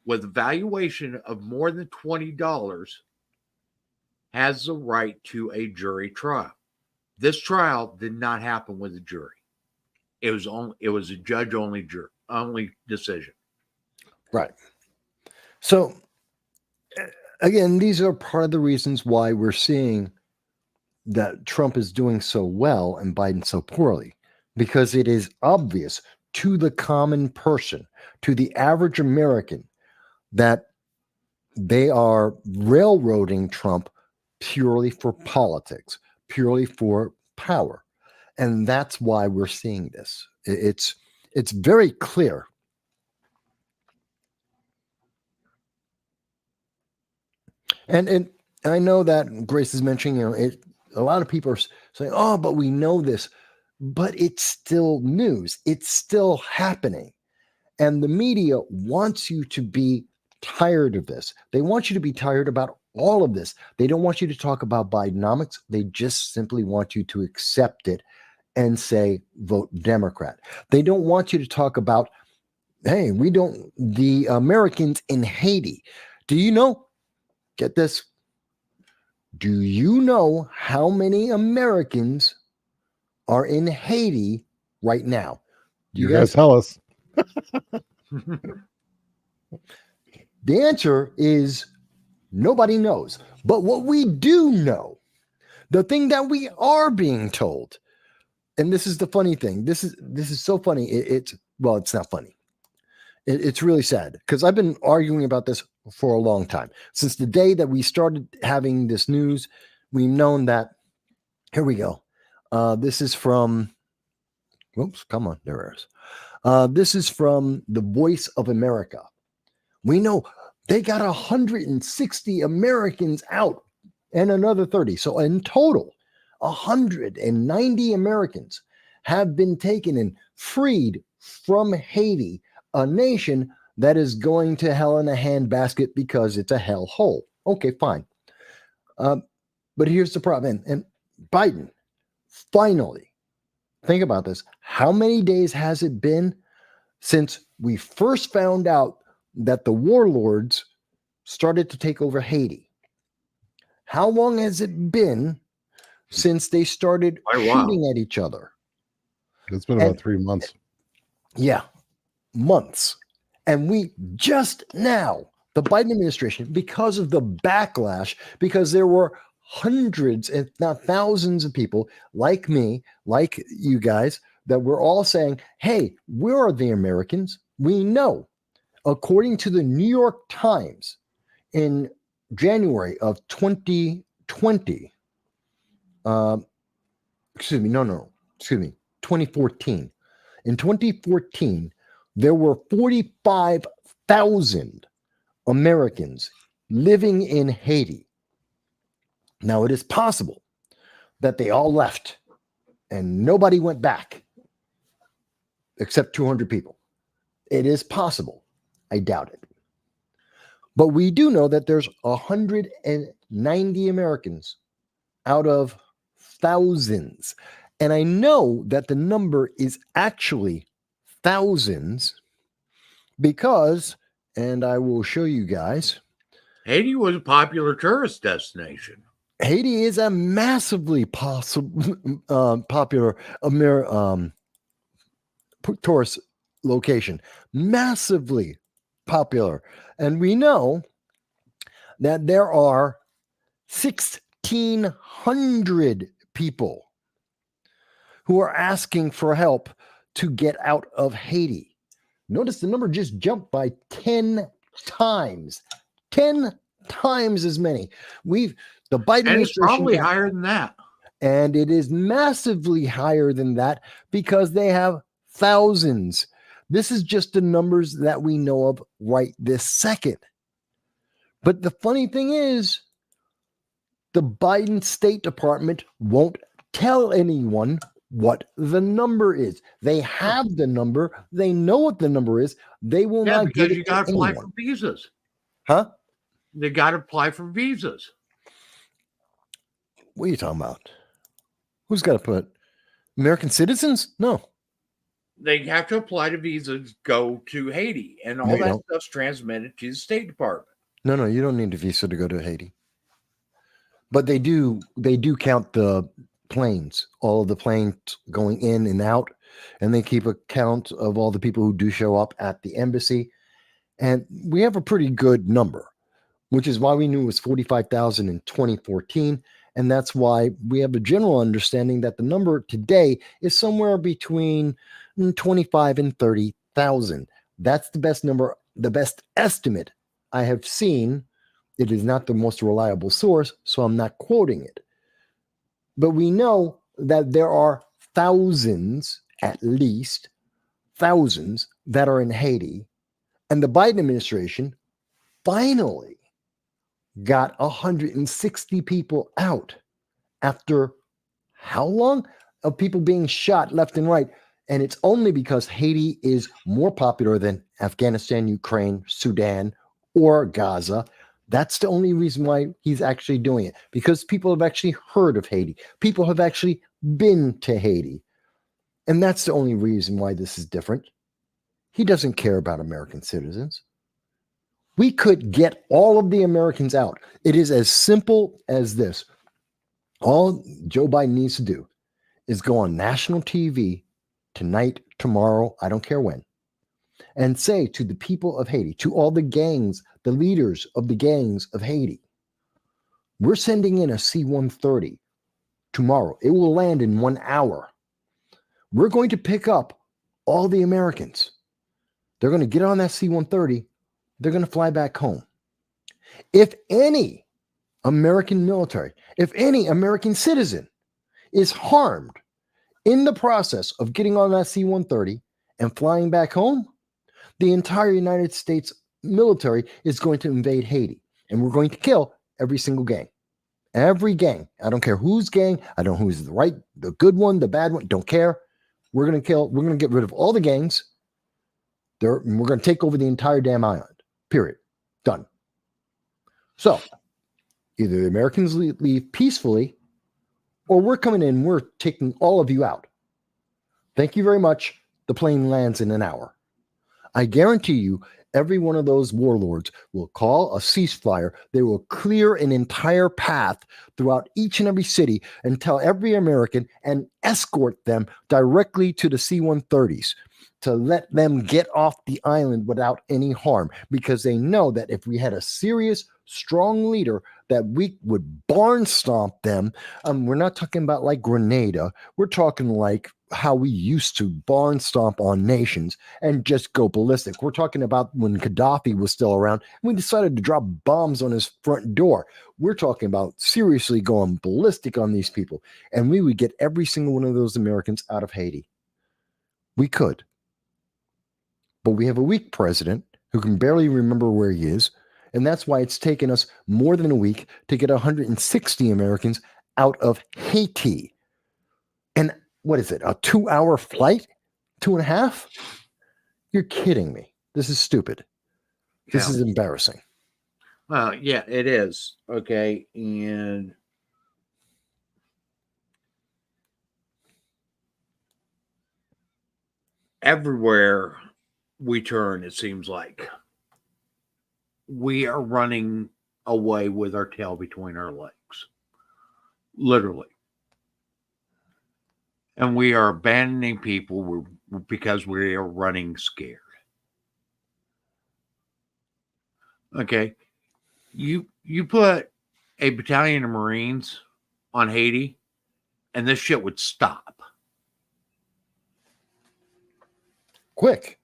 with a valuation of more than $20 has the right to a jury trial. This trial did not happen with a jury. It was a judge only decision. Right. So, again, these are part of the reasons why we're seeing that Trump is doing so well and Biden so poorly, because it is obvious to the common person, to the average American, that they are railroading Trump purely for politics, purely for power. And that's why we're seeing this. It's very clear. And I know that Grace is mentioning, a lot of people are saying, oh, but we know this. But it's still news. It's still happening. And the media wants you to be tired of this. They want you to be tired about all of this. They don't want you to talk about Bidenomics. They just simply want you to accept it and say, vote Democrat. They don't want you to talk about, hey, the Americans in Haiti. Do you know? Get this. Do you know how many Americans are in Haiti right now? You guys tell us. The answer is nobody knows. But what we do know, the thing that we are being told, and this is the funny thing. This is so funny. It's not funny. It's really sad because I've been arguing about this for a long time. Since the day that we started having this news, we've known that. Here we go. This is from. Oops, come on, there it is. This is from the Voice of America. We know they got 160 Americans out and another 30. So in total, 190 Americans have been taken and freed from Haiti, a nation that is going to hell in a handbasket because it's a hell hole. Okay, fine. But here's the problem. And Biden, finally, think about this. How many days has it been since we first found out that the warlords started to take over Haiti? How long has it been since they started shooting at each other? It's been about 3 months. Yeah, months. And we just now, the Biden administration, because of the backlash, because there were hundreds, if not thousands of people like me, like you guys, that were all saying, hey, where are the Americans? We know. According to the New York Times, in January of 2020, 2014. In 2014, there were 45,000 Americans living in Haiti. Now, it is possible that they all left and nobody went back except 200 people. It is possible. I doubt it. But we do know that there's 190 Americans out of thousands. And I know that the number is actually thousands because, and I will show you guys, Haiti was a popular tourist destination. Haiti is a massively popular tourist location. Massively popular. And we know that there are 1,600 people who are asking for help to get out of Haiti. Notice the number just jumped by 10 times. 10 times as many. The Biden administration, and it's probably higher than that. And it is massively higher than that because they have thousands. This is just the numbers that we know of right this second. But the funny thing is, the Biden State Department won't tell anyone what the number is. They have the number. They know what the number is. They will not give it to anyone. Because you got to apply for visas. Huh? They got to apply for visas. What are you talking about? Who's got to put American citizens? No. They have to apply to visas, go to Haiti, and all that stuff's transmitted to the State Department. No, you don't need a visa to go to Haiti. But they do count the planes, all of the planes going in and out, and they keep a count of all the people who do show up at the embassy. And we have a pretty good number, which is why we knew it was 45,000 in 2014. And that's why we have a general understanding that the number today is somewhere between 25 and 30,000. That's the best number, the best estimate I have seen. It is not the most reliable source, so I'm not quoting it. But we know that there are thousands, at least thousands, that are in Haiti. And the Biden administration finally got 160 people out after how long of people being shot left and right? And it's only because Haiti is more popular than Afghanistan, Ukraine, Sudan, or Gaza. That's the only reason why he's actually doing it, because people have actually heard of Haiti. People have actually been to Haiti. And that's the only reason why this is different. He doesn't care about American citizens. We could get all of the Americans out. It is as simple as this. All Joe Biden needs to do is go on national TV tonight, tomorrow, I don't care when, and say to the people of Haiti, to all the gangs, the leaders of the gangs of Haiti, we're sending in a C-130 tomorrow. It will land in 1 hour. We're going to pick up all the Americans. They're going to get on that C-130. They're going to fly back home. If any American military, if any American citizen is harmed in the process of getting on that C-130 and flying back home, the entire United States military is going to invade Haiti, and we're going to kill every single gang. Every gang. I don't care whose gang. I don't know who's the right, the good one, the bad one. Don't care. We're going to get rid of all the gangs. We're going to take over the entire damn island. Period. Done. So either the Americans leave peacefully, or we're coming in, we're taking all of you out. Thank you very much. The plane lands in an hour. I guarantee you, every one of those warlords will call a ceasefire. They will clear an entire path throughout each and every city and tell every American and escort them directly to the C-130s to let them get off the island without any harm, because they know that if we had a serious, strong leader, that we would barn stomp them. We're not talking about like Grenada. We're talking like how we used to barn stomp on nations and just go ballistic. We're talking about when Gaddafi was still around, we decided to drop bombs on his front door. We're talking about seriously going ballistic on these people, and we would get every single one of those Americans out of Haiti. We could. But we have a weak president who can barely remember where he is, and that's why it's taken us more than a week to get 160 Americans out of Haiti. And what is it, a 2-hour flight? 2.5? You're kidding me. This is stupid. This is embarrassing. Yeah, it is. Okay. And everywhere we turn, it seems like we are running away with our tail between our legs. Literally. And we are abandoning people because we are running scared. Okay. You put a battalion of Marines on Haiti, and this shit would stop. Quick.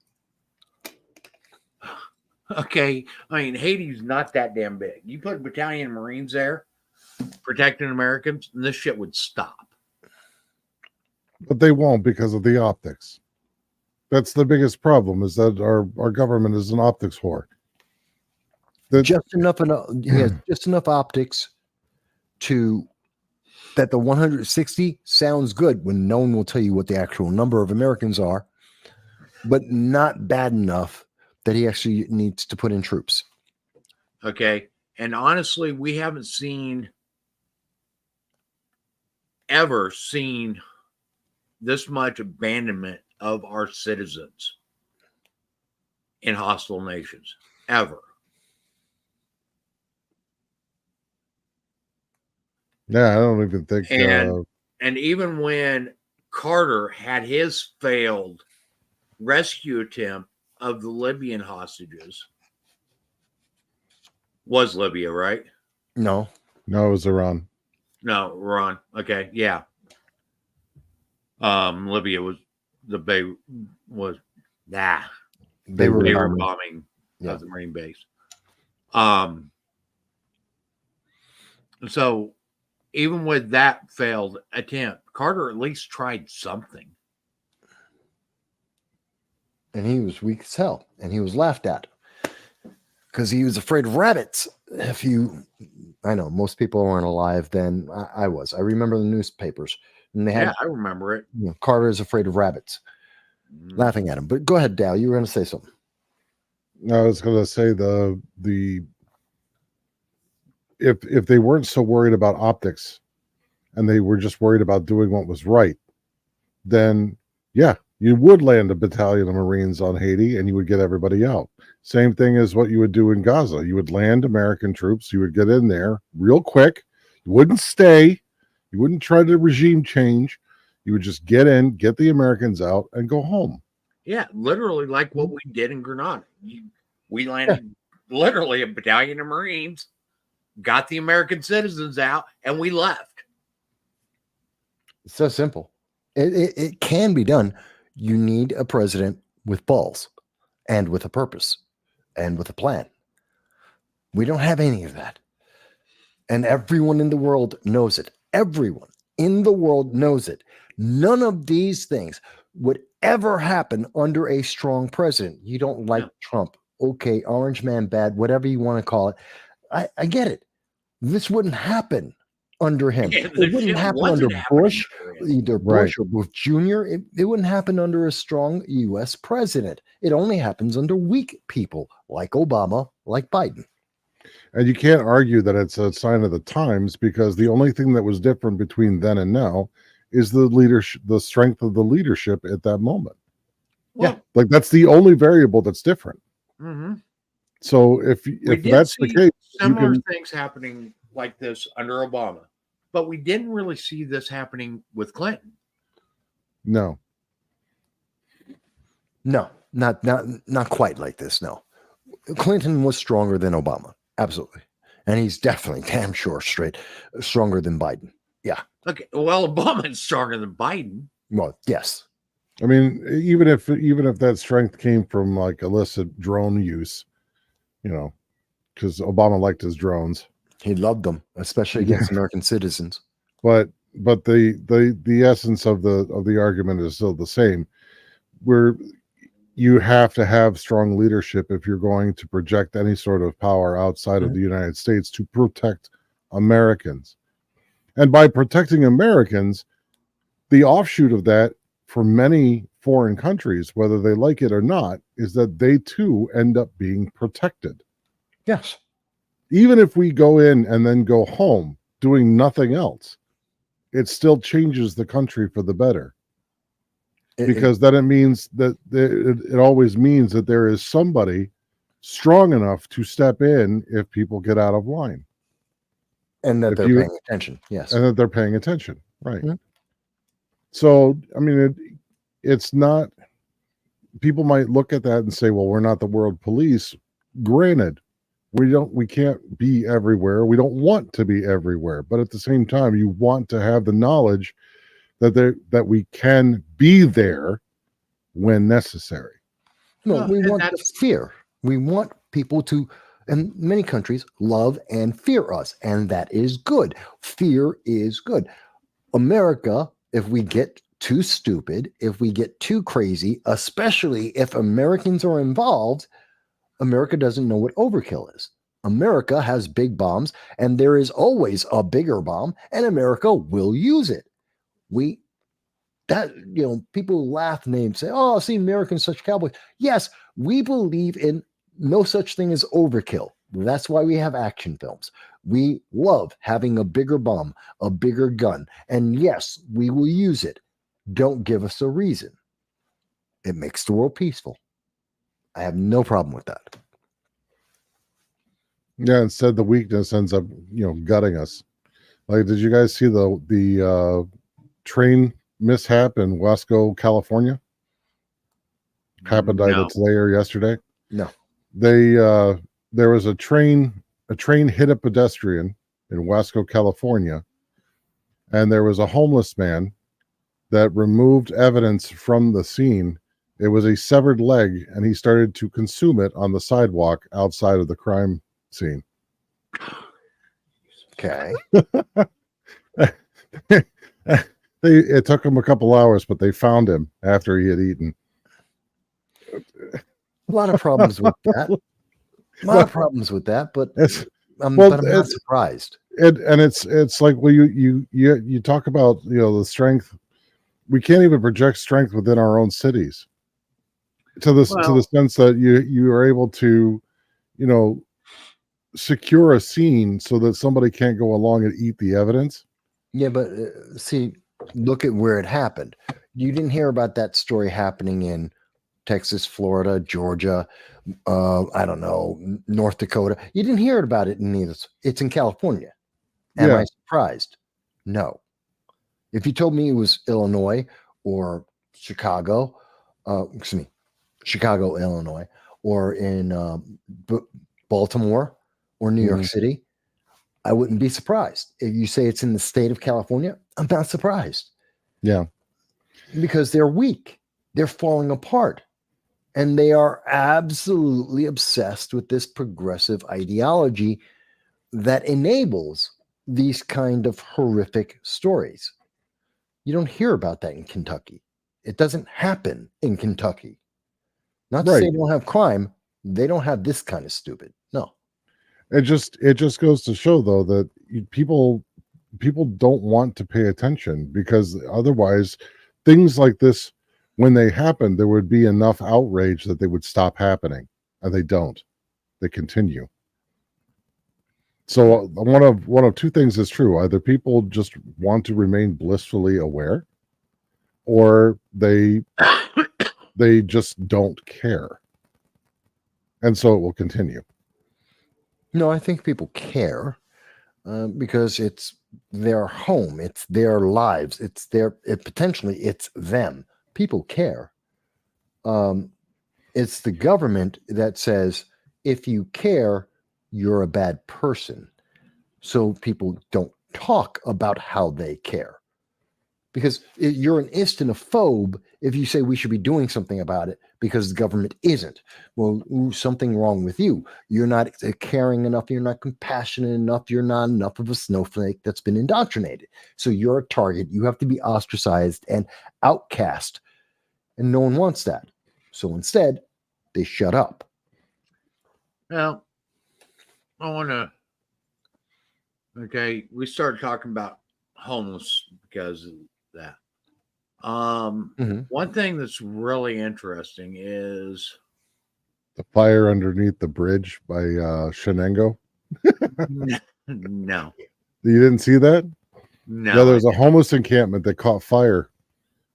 Okay. I mean, Haiti's not that damn big. You put a battalion of Marines there protecting Americans, and this shit would stop. But they won't, because of the optics. That's the biggest problem, is that our government is an optics whore. Just enough optics to that the 160 sounds good when no one will tell you what the actual number of Americans are, but not bad enough that he actually needs to put in troops. Okay. And honestly, we haven't ever seen this much abandonment of our citizens in hostile nations. Ever. Yeah, I don't even think. And even when Carter had his failed rescue attempt of the Libyan hostages, was Libya, right? No, it was Iran. No, Iran. Okay, yeah. Libya was they were bombing the Marine base. So even with that failed attempt, Carter at least tried something. And he was weak as hell, and he was laughed at because he was afraid of rabbits. I know most people weren't alive then. I was. I remember the newspapers, and they had. I remember it. Carter is afraid of rabbits, laughing at him. But go ahead, Dal. You were going to say something. I was going to say if they weren't so worried about optics, and they were just worried about doing what was right, then Yeah, you would land a battalion of Marines on Haiti and you would get everybody out. Same thing as what you would do in Gaza. You would land American troops. You would get in there real quick. You wouldn't stay. You wouldn't try to regime change. You would just get in, get the Americans out, and go home. Yeah, literally like what we did in Grenada. We landed literally a battalion of Marines, got the American citizens out, and we left. It's so simple. It can be done. You need a president with balls and with a purpose and with a plan. We don't have any of that. And everyone in the world knows it. Everyone in the world knows it. None of these things would ever happen under a strong president. You don't like Trump. Okay, orange man bad, whatever you want to call it. I get it. This wouldn't happen under him. Yeah, It wouldn't happen under Bush, either Bush or Bush Jr. It wouldn't happen under a strong U.S. president. It only happens under weak people like Obama, like Biden. And you can't argue that it's a sign of the times, because the only thing that was different between then and now is the leadership, the strength of the leadership at that moment. Well, Yeah, like that's the only variable that's different. mm-hmm. So if that's the case, similar things happening like this under Obama, but we didn't really see this happening with Clinton. No, not quite like this. No, Clinton was stronger than Obama, absolutely, and he's definitely damn sure stronger than Biden. Yeah. Okay. Well, Obama's stronger than Biden. Well, yes. I mean, even if that strength came from like illicit drone use, because Obama liked his drones. He loved them, especially against American citizens. But the essence of the argument is still the same. Where you have to have strong leadership if you're going to project any sort of power outside of the United States to protect Americans. And by protecting Americans, the offshoot of that for many foreign countries, whether they like it or not, is that they too end up being protected. Yes. Even if we go in and then go home doing nothing else, it still changes the country for the better. Because then it means that it always means that there is somebody strong enough to step in if people get out of line. And that they're paying attention. Yes. And that they're paying attention. Right. Mm-hmm. So, I mean, it's not, people might look at that and say, well, we're not the world police. Granted, we can't be everywhere. We don't want to be everywhere. But at the same time, you want to have the knowledge that we can be there when necessary. No, we want the fear. We want people to, in many countries, love and fear us. And that is good. Fear is good. America, if we get too stupid, if we get too crazy, especially if Americans are involved, America doesn't know what overkill is. America has big bombs, and there is always a bigger bomb, and America will use it. People laugh and they say, oh, see, Americans such cowboys. Yes, we believe in no such thing as overkill. That's why we have action films. We love having a bigger bomb, a bigger gun. And yes, we will use it. Don't give us a reason. It makes the world peaceful. I have no problem with that. Yeah, instead the weakness ends up, gutting us. Like, did you guys see the train mishap in Wasco, California? Happened either today or yesterday. No. There was a train hit a pedestrian in Wasco, California, and there was a homeless man that removed evidence from the scene. It was a severed leg, and he started to consume it on the sidewalk outside of the crime scene. Okay. It took him a couple hours, but they found him after he had eaten. A lot of problems with that. But I'm not surprised. And it's like, well, you talk about the strength. We can't even project strength within our own cities. To the sense that you are able to, secure a scene so that somebody can't go along and eat the evidence. Yeah, but see, look at where it happened. You didn't hear about that story happening in Texas, Florida, Georgia, I don't know, North Dakota. You didn't hear about it in either. It's in California. Am Yeah. I surprised? No. If you told me it was Illinois or Chicago, Chicago, Illinois, or in Baltimore or New York City, I wouldn't be surprised. If you say it's in the state of California, I'm not surprised. Yeah. Because they're weak. They're falling apart. And they are absolutely obsessed with this progressive ideology that enables these kind of horrific stories. You don't hear about that in Kentucky. It doesn't happen in Kentucky. Not to say they don't have crime. They don't have this kind of stupid. No. It just goes to show, though, that people don't want to pay attention, because otherwise things like this, when they happen, there would be enough outrage that they would stop happening, and they don't. They continue. So one of two things is true. Either people just want to remain blissfully aware, or they just don't care. And so it will continue. No, I think people care because it's their home, it's their lives, potentially it's them. People care. It's the government that says, if you care, you're a bad person. So people don't talk about how they care. Because you're an instant-ophobe if you say we should be doing something about it because the government isn't. Well, something wrong with you. You're not caring enough. You're not compassionate enough. You're not enough of a snowflake that's been indoctrinated. So you're a target. You have to be ostracized and outcast. And no one wants that. So instead, they shut up. Well, I want to. Okay, we started talking about homeless because of that. One thing that's really interesting is the fire underneath the bridge by Shenango. No, you didn't see that? No. Yeah, there's a homeless encampment that caught fire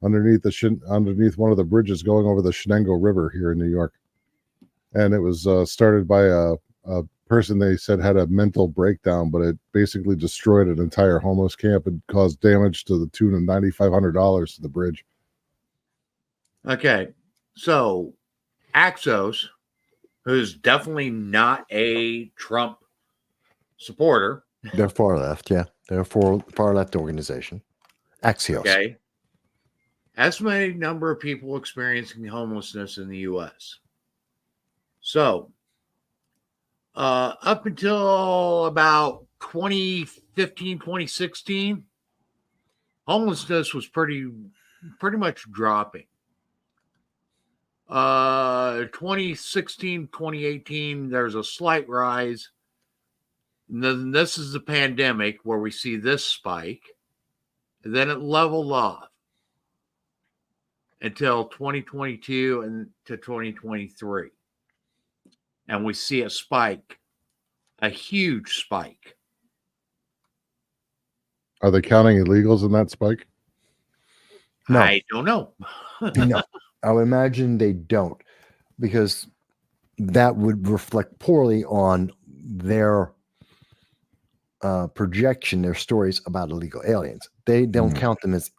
underneath underneath one of the bridges going over the Shenango River here in New York, and it was started by a person they said had a mental breakdown, but it basically destroyed an entire homeless camp and caused damage to the tune of $9,500 to the bridge. Okay, so Axos, who's definitely not a Trump supporter. They're far left, yeah. They're a far left organization. Axios. Okay. Estimated number of people experiencing homelessness in the U.S. So, up until about 2015, 2016, homelessness was pretty much dropping. 2016, 2018, there's a slight rise. And then this is the pandemic where we see this spike. And then it leveled off until 2022 and to 2023. And we see a spike, a huge spike. Are they counting illegals in that spike? No. I don't know. No, I would imagine they don't, because that would reflect poorly on their projection, their stories about illegal aliens. They don't count them as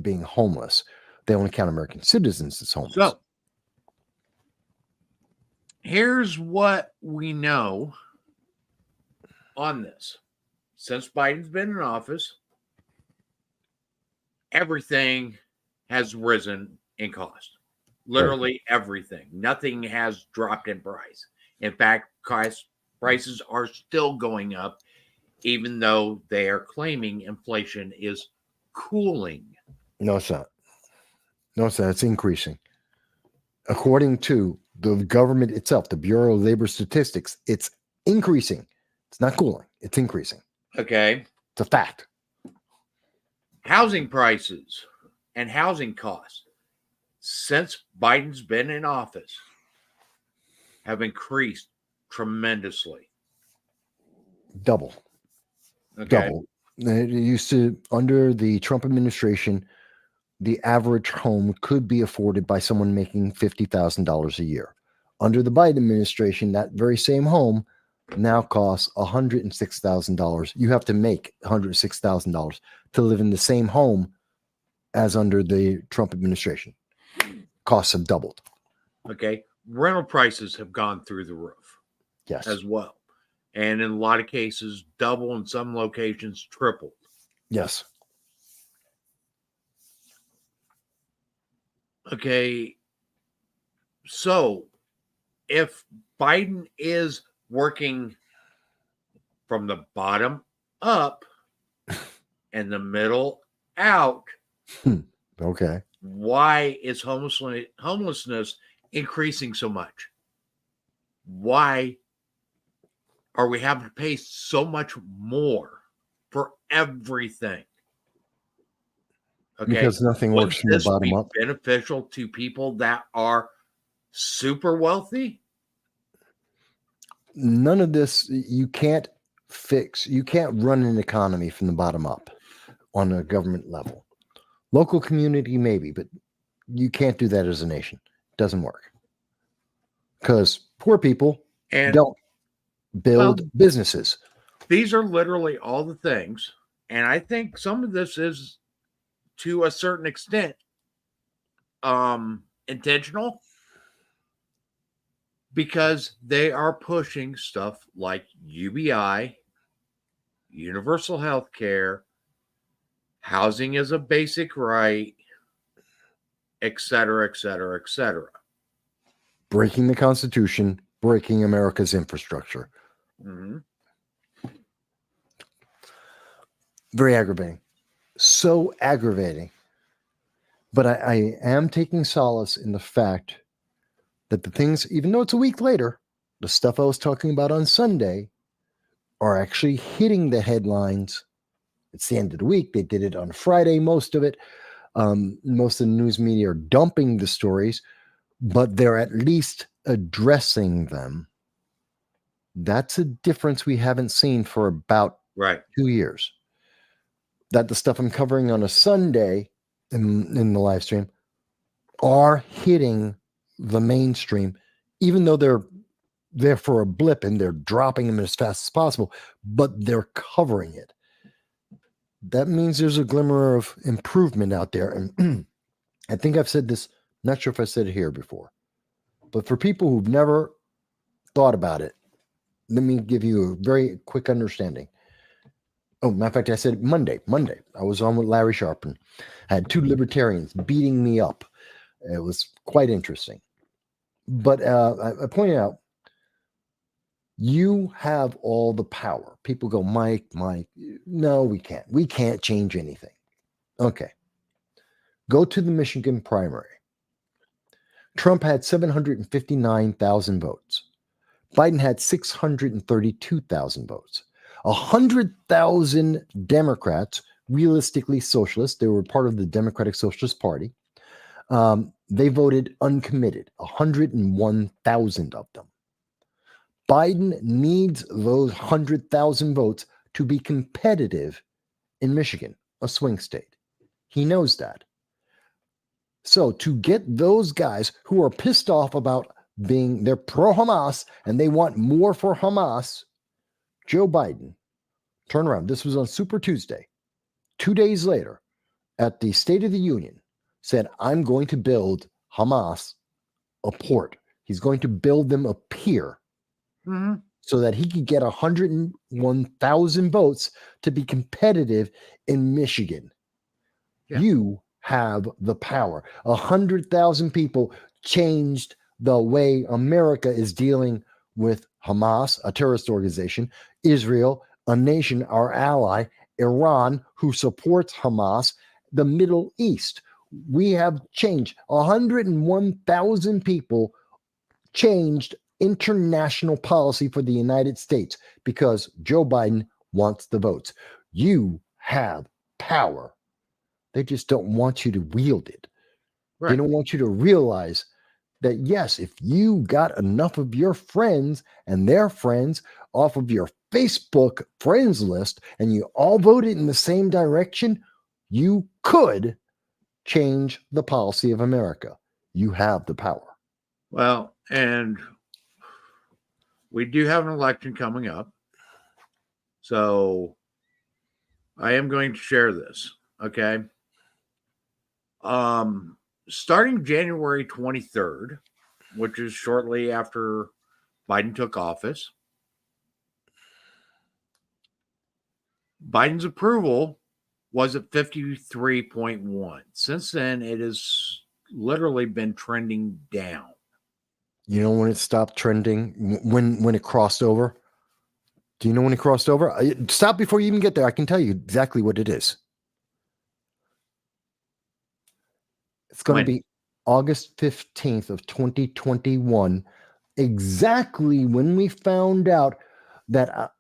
being homeless. They only count American citizens as homeless. So, here's what we know on this. Since Biden's been in office, everything has risen in cost. Literally everything. Nothing has dropped in price. In fact, prices are still going up, even though they are claiming inflation is cooling. No, it's not. No, it's not. It's increasing. According to the government itself, the Bureau of Labor Statistics, it's increasing. It's not cooling. It's increasing. Okay. It's a fact. Housing prices and housing costs since Biden's been in office have increased tremendously. Double. Okay. Double. It used to, under the Trump administration, the average home could be afforded by someone making $50,000 a year. Under the Biden administration, that very same home now costs $106,000. You have to make $106,000 to live in the same home as under the Trump administration. Costs have doubled. Okay. Rental prices have gone through the roof Yes. as well. And in a lot of cases, double, in some locations, tripled. Yes. Okay. So if Biden is working from the bottom up and the middle out, Okay. why is homelessness increasing so much? Why are we having to pay so much more for everything? Okay. Because nothing works from the Wouldn't this bottom be up. beneficial to people that are super wealthy? None of this, you can't fix. You can't run an economy from the bottom up on a government level. Local community, maybe, but you can't do that as a nation. It doesn't work. Because poor people And don't build businesses. these are literally all the things. And I think some of this is, to a certain extent, intentional, because they are pushing stuff like UBI, universal health care, housing is a basic right, et cetera, et cetera, et cetera. Breaking the Constitution, breaking America's infrastructure. Mm-hmm. Very aggravating. So aggravating. But I am taking solace in the fact that the things, even though it's a week later, the stuff I was talking about on Sunday are actually hitting the headlines. It's the end of the week. They did it on Friday, most of it. Most of the news media are dumping the stories, but they're at least addressing them. That's a difference we haven't seen for about 2 years. That the stuff I'm covering on a Sunday in the live stream are hitting the mainstream, even though they're there for a blip and they're dropping them as fast as possible, but they're covering it. That means there's a glimmer of improvement out there. And I think I've said this, not sure if I said it here before, but for people who've never thought about it, let me give you a very quick understanding. Oh, matter of fact, I said Monday. I was on with Larry Sharpen. I had two libertarians beating me up. It was quite interesting. But I pointed out, you have all the power. People go, Mike, no, we can't. We can't change anything. Okay. Go to the Michigan primary. Trump had 759,000 votes. Biden had 632,000 votes. 100,000 Democrats, realistically socialists, they were part of the Democratic Socialist Party. They voted uncommitted, 101,000 of them. Biden needs those 100,000 votes to be competitive in Michigan, a swing state. He knows that. So to get those guys who are pissed off about they're pro-Hamas and they want more for Hamas, Joe Biden, turn around. This was on Super Tuesday. 2 days later, at the State of the Union, said, I'm going to build Hamas a port. He's going to build them a pier so that he could get 101,000 votes to be competitive in Michigan. Yeah. You have the power. 100,000 people changed the way America is dealing with Hamas, a terrorist organization, Israel, a nation, our ally, Iran, who supports Hamas, the Middle East. We have changed. 101,000 people changed international policy for the United States because Joe Biden wants the votes. You have power. They just don't want you to wield it. Right. They don't want you to realize that, yes, if you got enough of your friends and their friends off of your Facebook friends list and you all voted in the same direction, you could change the policy of America. You have the power. Well, and we do have an election coming up. So I am going to share this. Okay. Starting January 23rd, which is shortly after Biden took office, Biden's approval was at 53.1. Since then, it has literally been trending down. You know when it stopped trending? When it crossed over? Do you know when it crossed over? Stop before you even get there. I can tell you exactly what it is. It's going to be August 15th of 2021, exactly when we found out that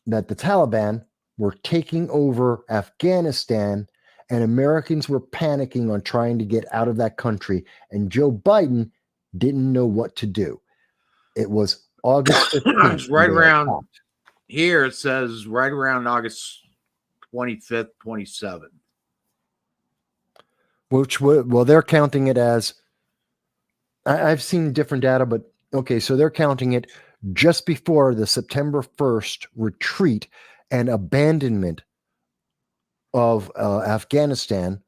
that the Taliban were taking over Afghanistan and Americans were panicking on trying to get out of that country, and Joe Biden didn't know what to do. It was August 15th. Right around here, it says right around August 25th, 27th. Which, well, they're counting it as, I've seen different data, but okay, so they're counting it just before the September 1st retreat and abandonment of Afghanistan,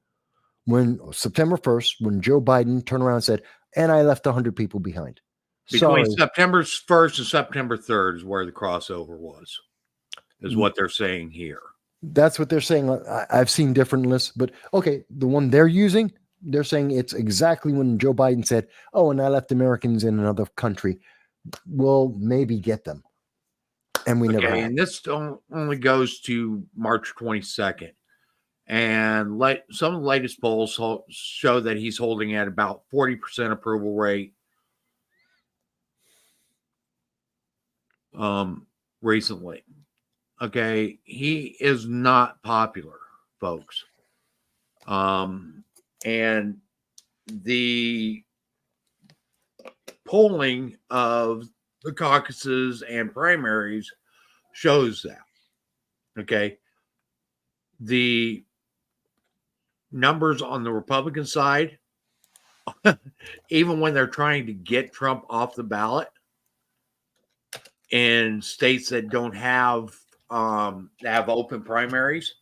when September 1st, when Joe Biden turned around and said, and I left 100 people behind. Between September 1st and September 3rd is where the crossover was, is what they're saying here. That's what they're saying. I've seen different lists, but okay, the one they're using, they're saying it's exactly when Joe Biden said, oh, and I left Americans in another country. We'll maybe get them. And we never had. And this only goes to March 22nd. And some of the latest polls show that he's holding at about 40% approval rate. Recently. Okay, he is not popular, folks. And the polling of the caucuses and primaries shows that. Okay. The numbers on the Republican side, even when they're trying to get Trump off the ballot in states that don't have open primaries,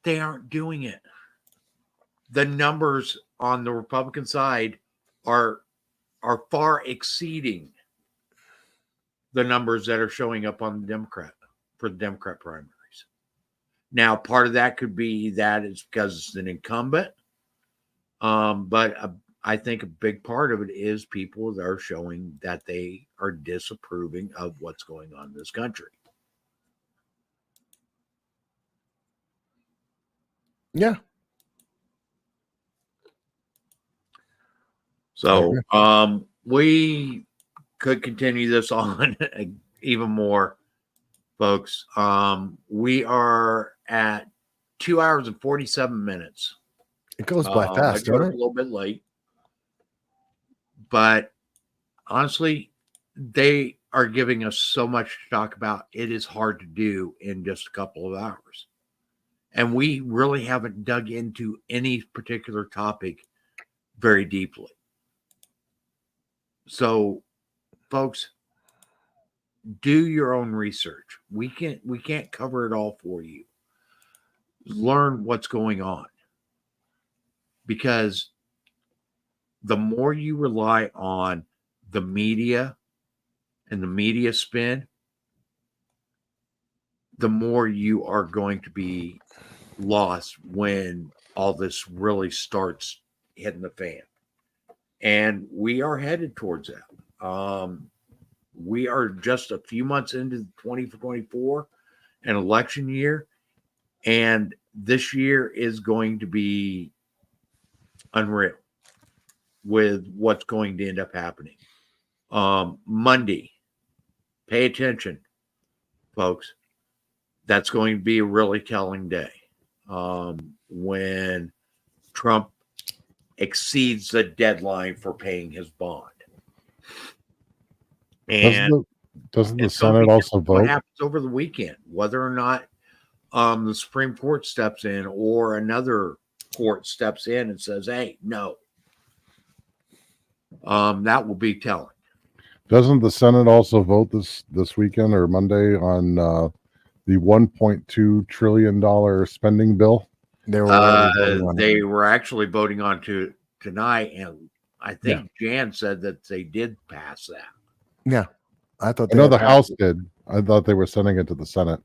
they aren't doing it. The numbers on the Republican side are far exceeding the numbers that are showing up on the Democrat for the Democrat primaries. Now, part of that could be that it's because it's an incumbent, but I think a big part of it is people that are showing that they are disapproving of what's going on in this country. Yeah. So we could continue this on even more, folks. We are at 2 hours and 47 minutes. It goes by fast, I doesn't a it? little bit late. But honestly, they are giving us so much to talk about. It is hard to do in just a couple of hours. And we really haven't dug into any particular topic very deeply. So, folks, do your own research. We can't cover it all for you. Learn what's going on. Because the more you rely on the media and the media spin, the more you are going to be lost when all this really starts hitting the fan. And we are headed towards that. We are just a few months into 2024, an election year, and this year is going to be unreal with what's going to end up happening. Monday, pay attention, folks. That's going to be a really telling day when Trump exceeds the deadline for paying his bond. And doesn't the Senate also vote? What happens over the weekend, whether or not the Supreme Court steps in or another court steps in and says, hey, no. That will be telling. Doesn't the Senate also vote this weekend or Monday on the $1.2 trillion spending bill? They were already voting on They it. were actually voting on to tonight, and I think Jan said that they did pass that. Yeah, I thought I know had the passed House it. did. I thought they were sending it to the Senate.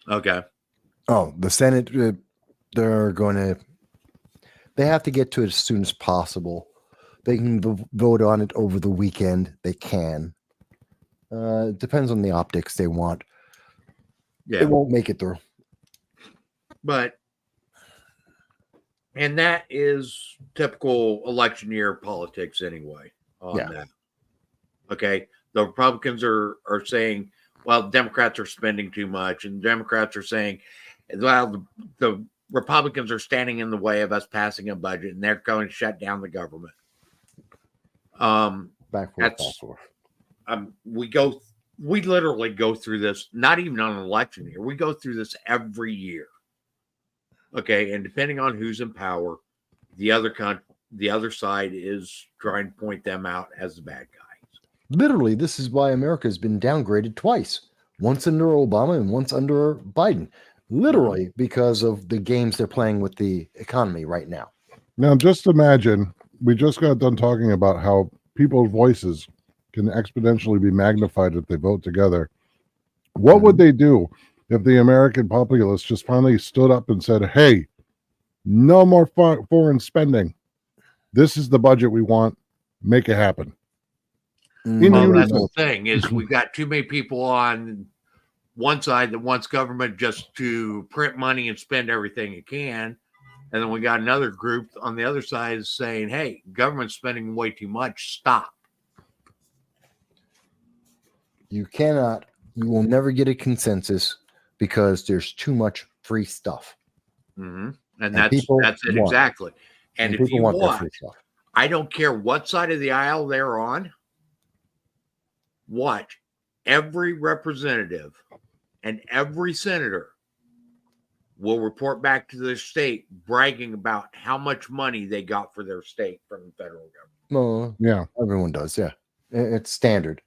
Okay. Oh, the Senate, they're going to. They have to get to it as soon as possible. They can vote on it over the weekend. They can. It depends on the optics they want. Yeah. It won't make it through. But, and that is typical election year politics anyway. On that. Okay. The Republicans are saying, well, Democrats are spending too much, and Democrats are saying, well, the Republicans are standing in the way of us passing a budget, and they're going to shut down the government. Back forth. We literally go through this, not even on an election year. We go through this every year. Okay, and depending on who's in power, the other side is trying to point them out as the bad guys. Literally, this is why America has been downgraded twice. Once under Obama and once under Biden. Literally, because of the games they're playing with the economy right now. Now, just imagine, we just got done talking about how people's voices can exponentially be magnified if they vote together. What would they do if the American populace just finally stood up and said, hey, no more foreign spending. This is the budget we want. Make it happen. Well, that's the thing is we've got too many people on one side that wants government just to print money and spend everything it can. And then we got another group on the other side saying, hey, government's spending way too much. Stop. You will never get a consensus because there's too much free stuff. Mm-hmm. And that's it exactly. And if you watch, I don't care what side of the aisle they're on, watch every representative and every senator will report back to their state bragging about how much money they got for their state from the federal government. Well, yeah, everyone does. Yeah, it's standard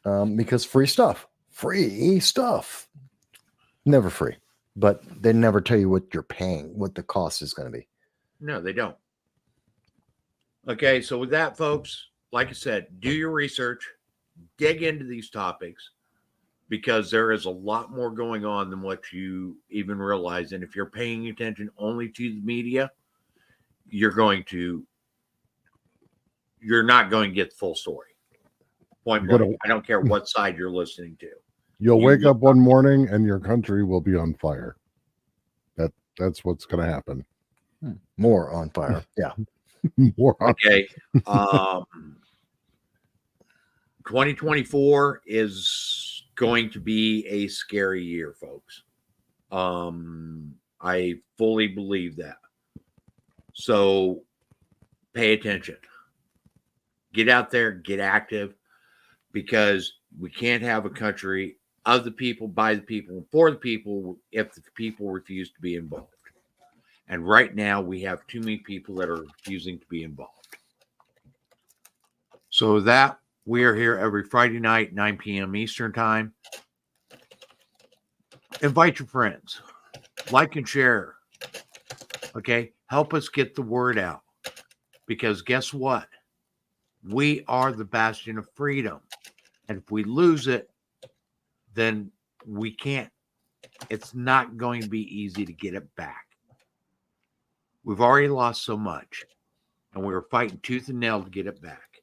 because free stuff, never free, but they never tell you what you're paying, what the cost is going to be. No, they don't. Okay, so with that, folks, like I said, do your research, dig into these topics, because there is a lot more going on than what you even realize. And if you're paying attention only to the media, you're not going to get the full story. Point blank. I don't care what side you're listening to. You'll wake up one morning and your country will be on fire. That's what's going to happen. More on fire. Yeah. More on okay. 2024 is going to be a scary year, folks. I fully believe that. So pay attention. Get out there, get active, because we can't have a country of the people, by the people, and for the people if the people refuse to be involved. And right now we have too many people that are refusing to be involved. So that we are here every Friday night, 9 p.m. Eastern time. Invite your friends. Like and share. Okay? Help us get the word out. Because guess what? We are the bastion of freedom. And if we lose it, then we can't. It's not going to be easy to get it back. We've already lost so much. And we were fighting tooth and nail to get it back.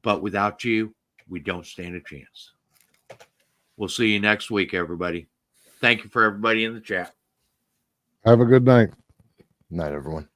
But without you, we don't stand a chance. We'll see you next week, everybody. Thank you for everybody in the chat. Have a good night. Night, everyone.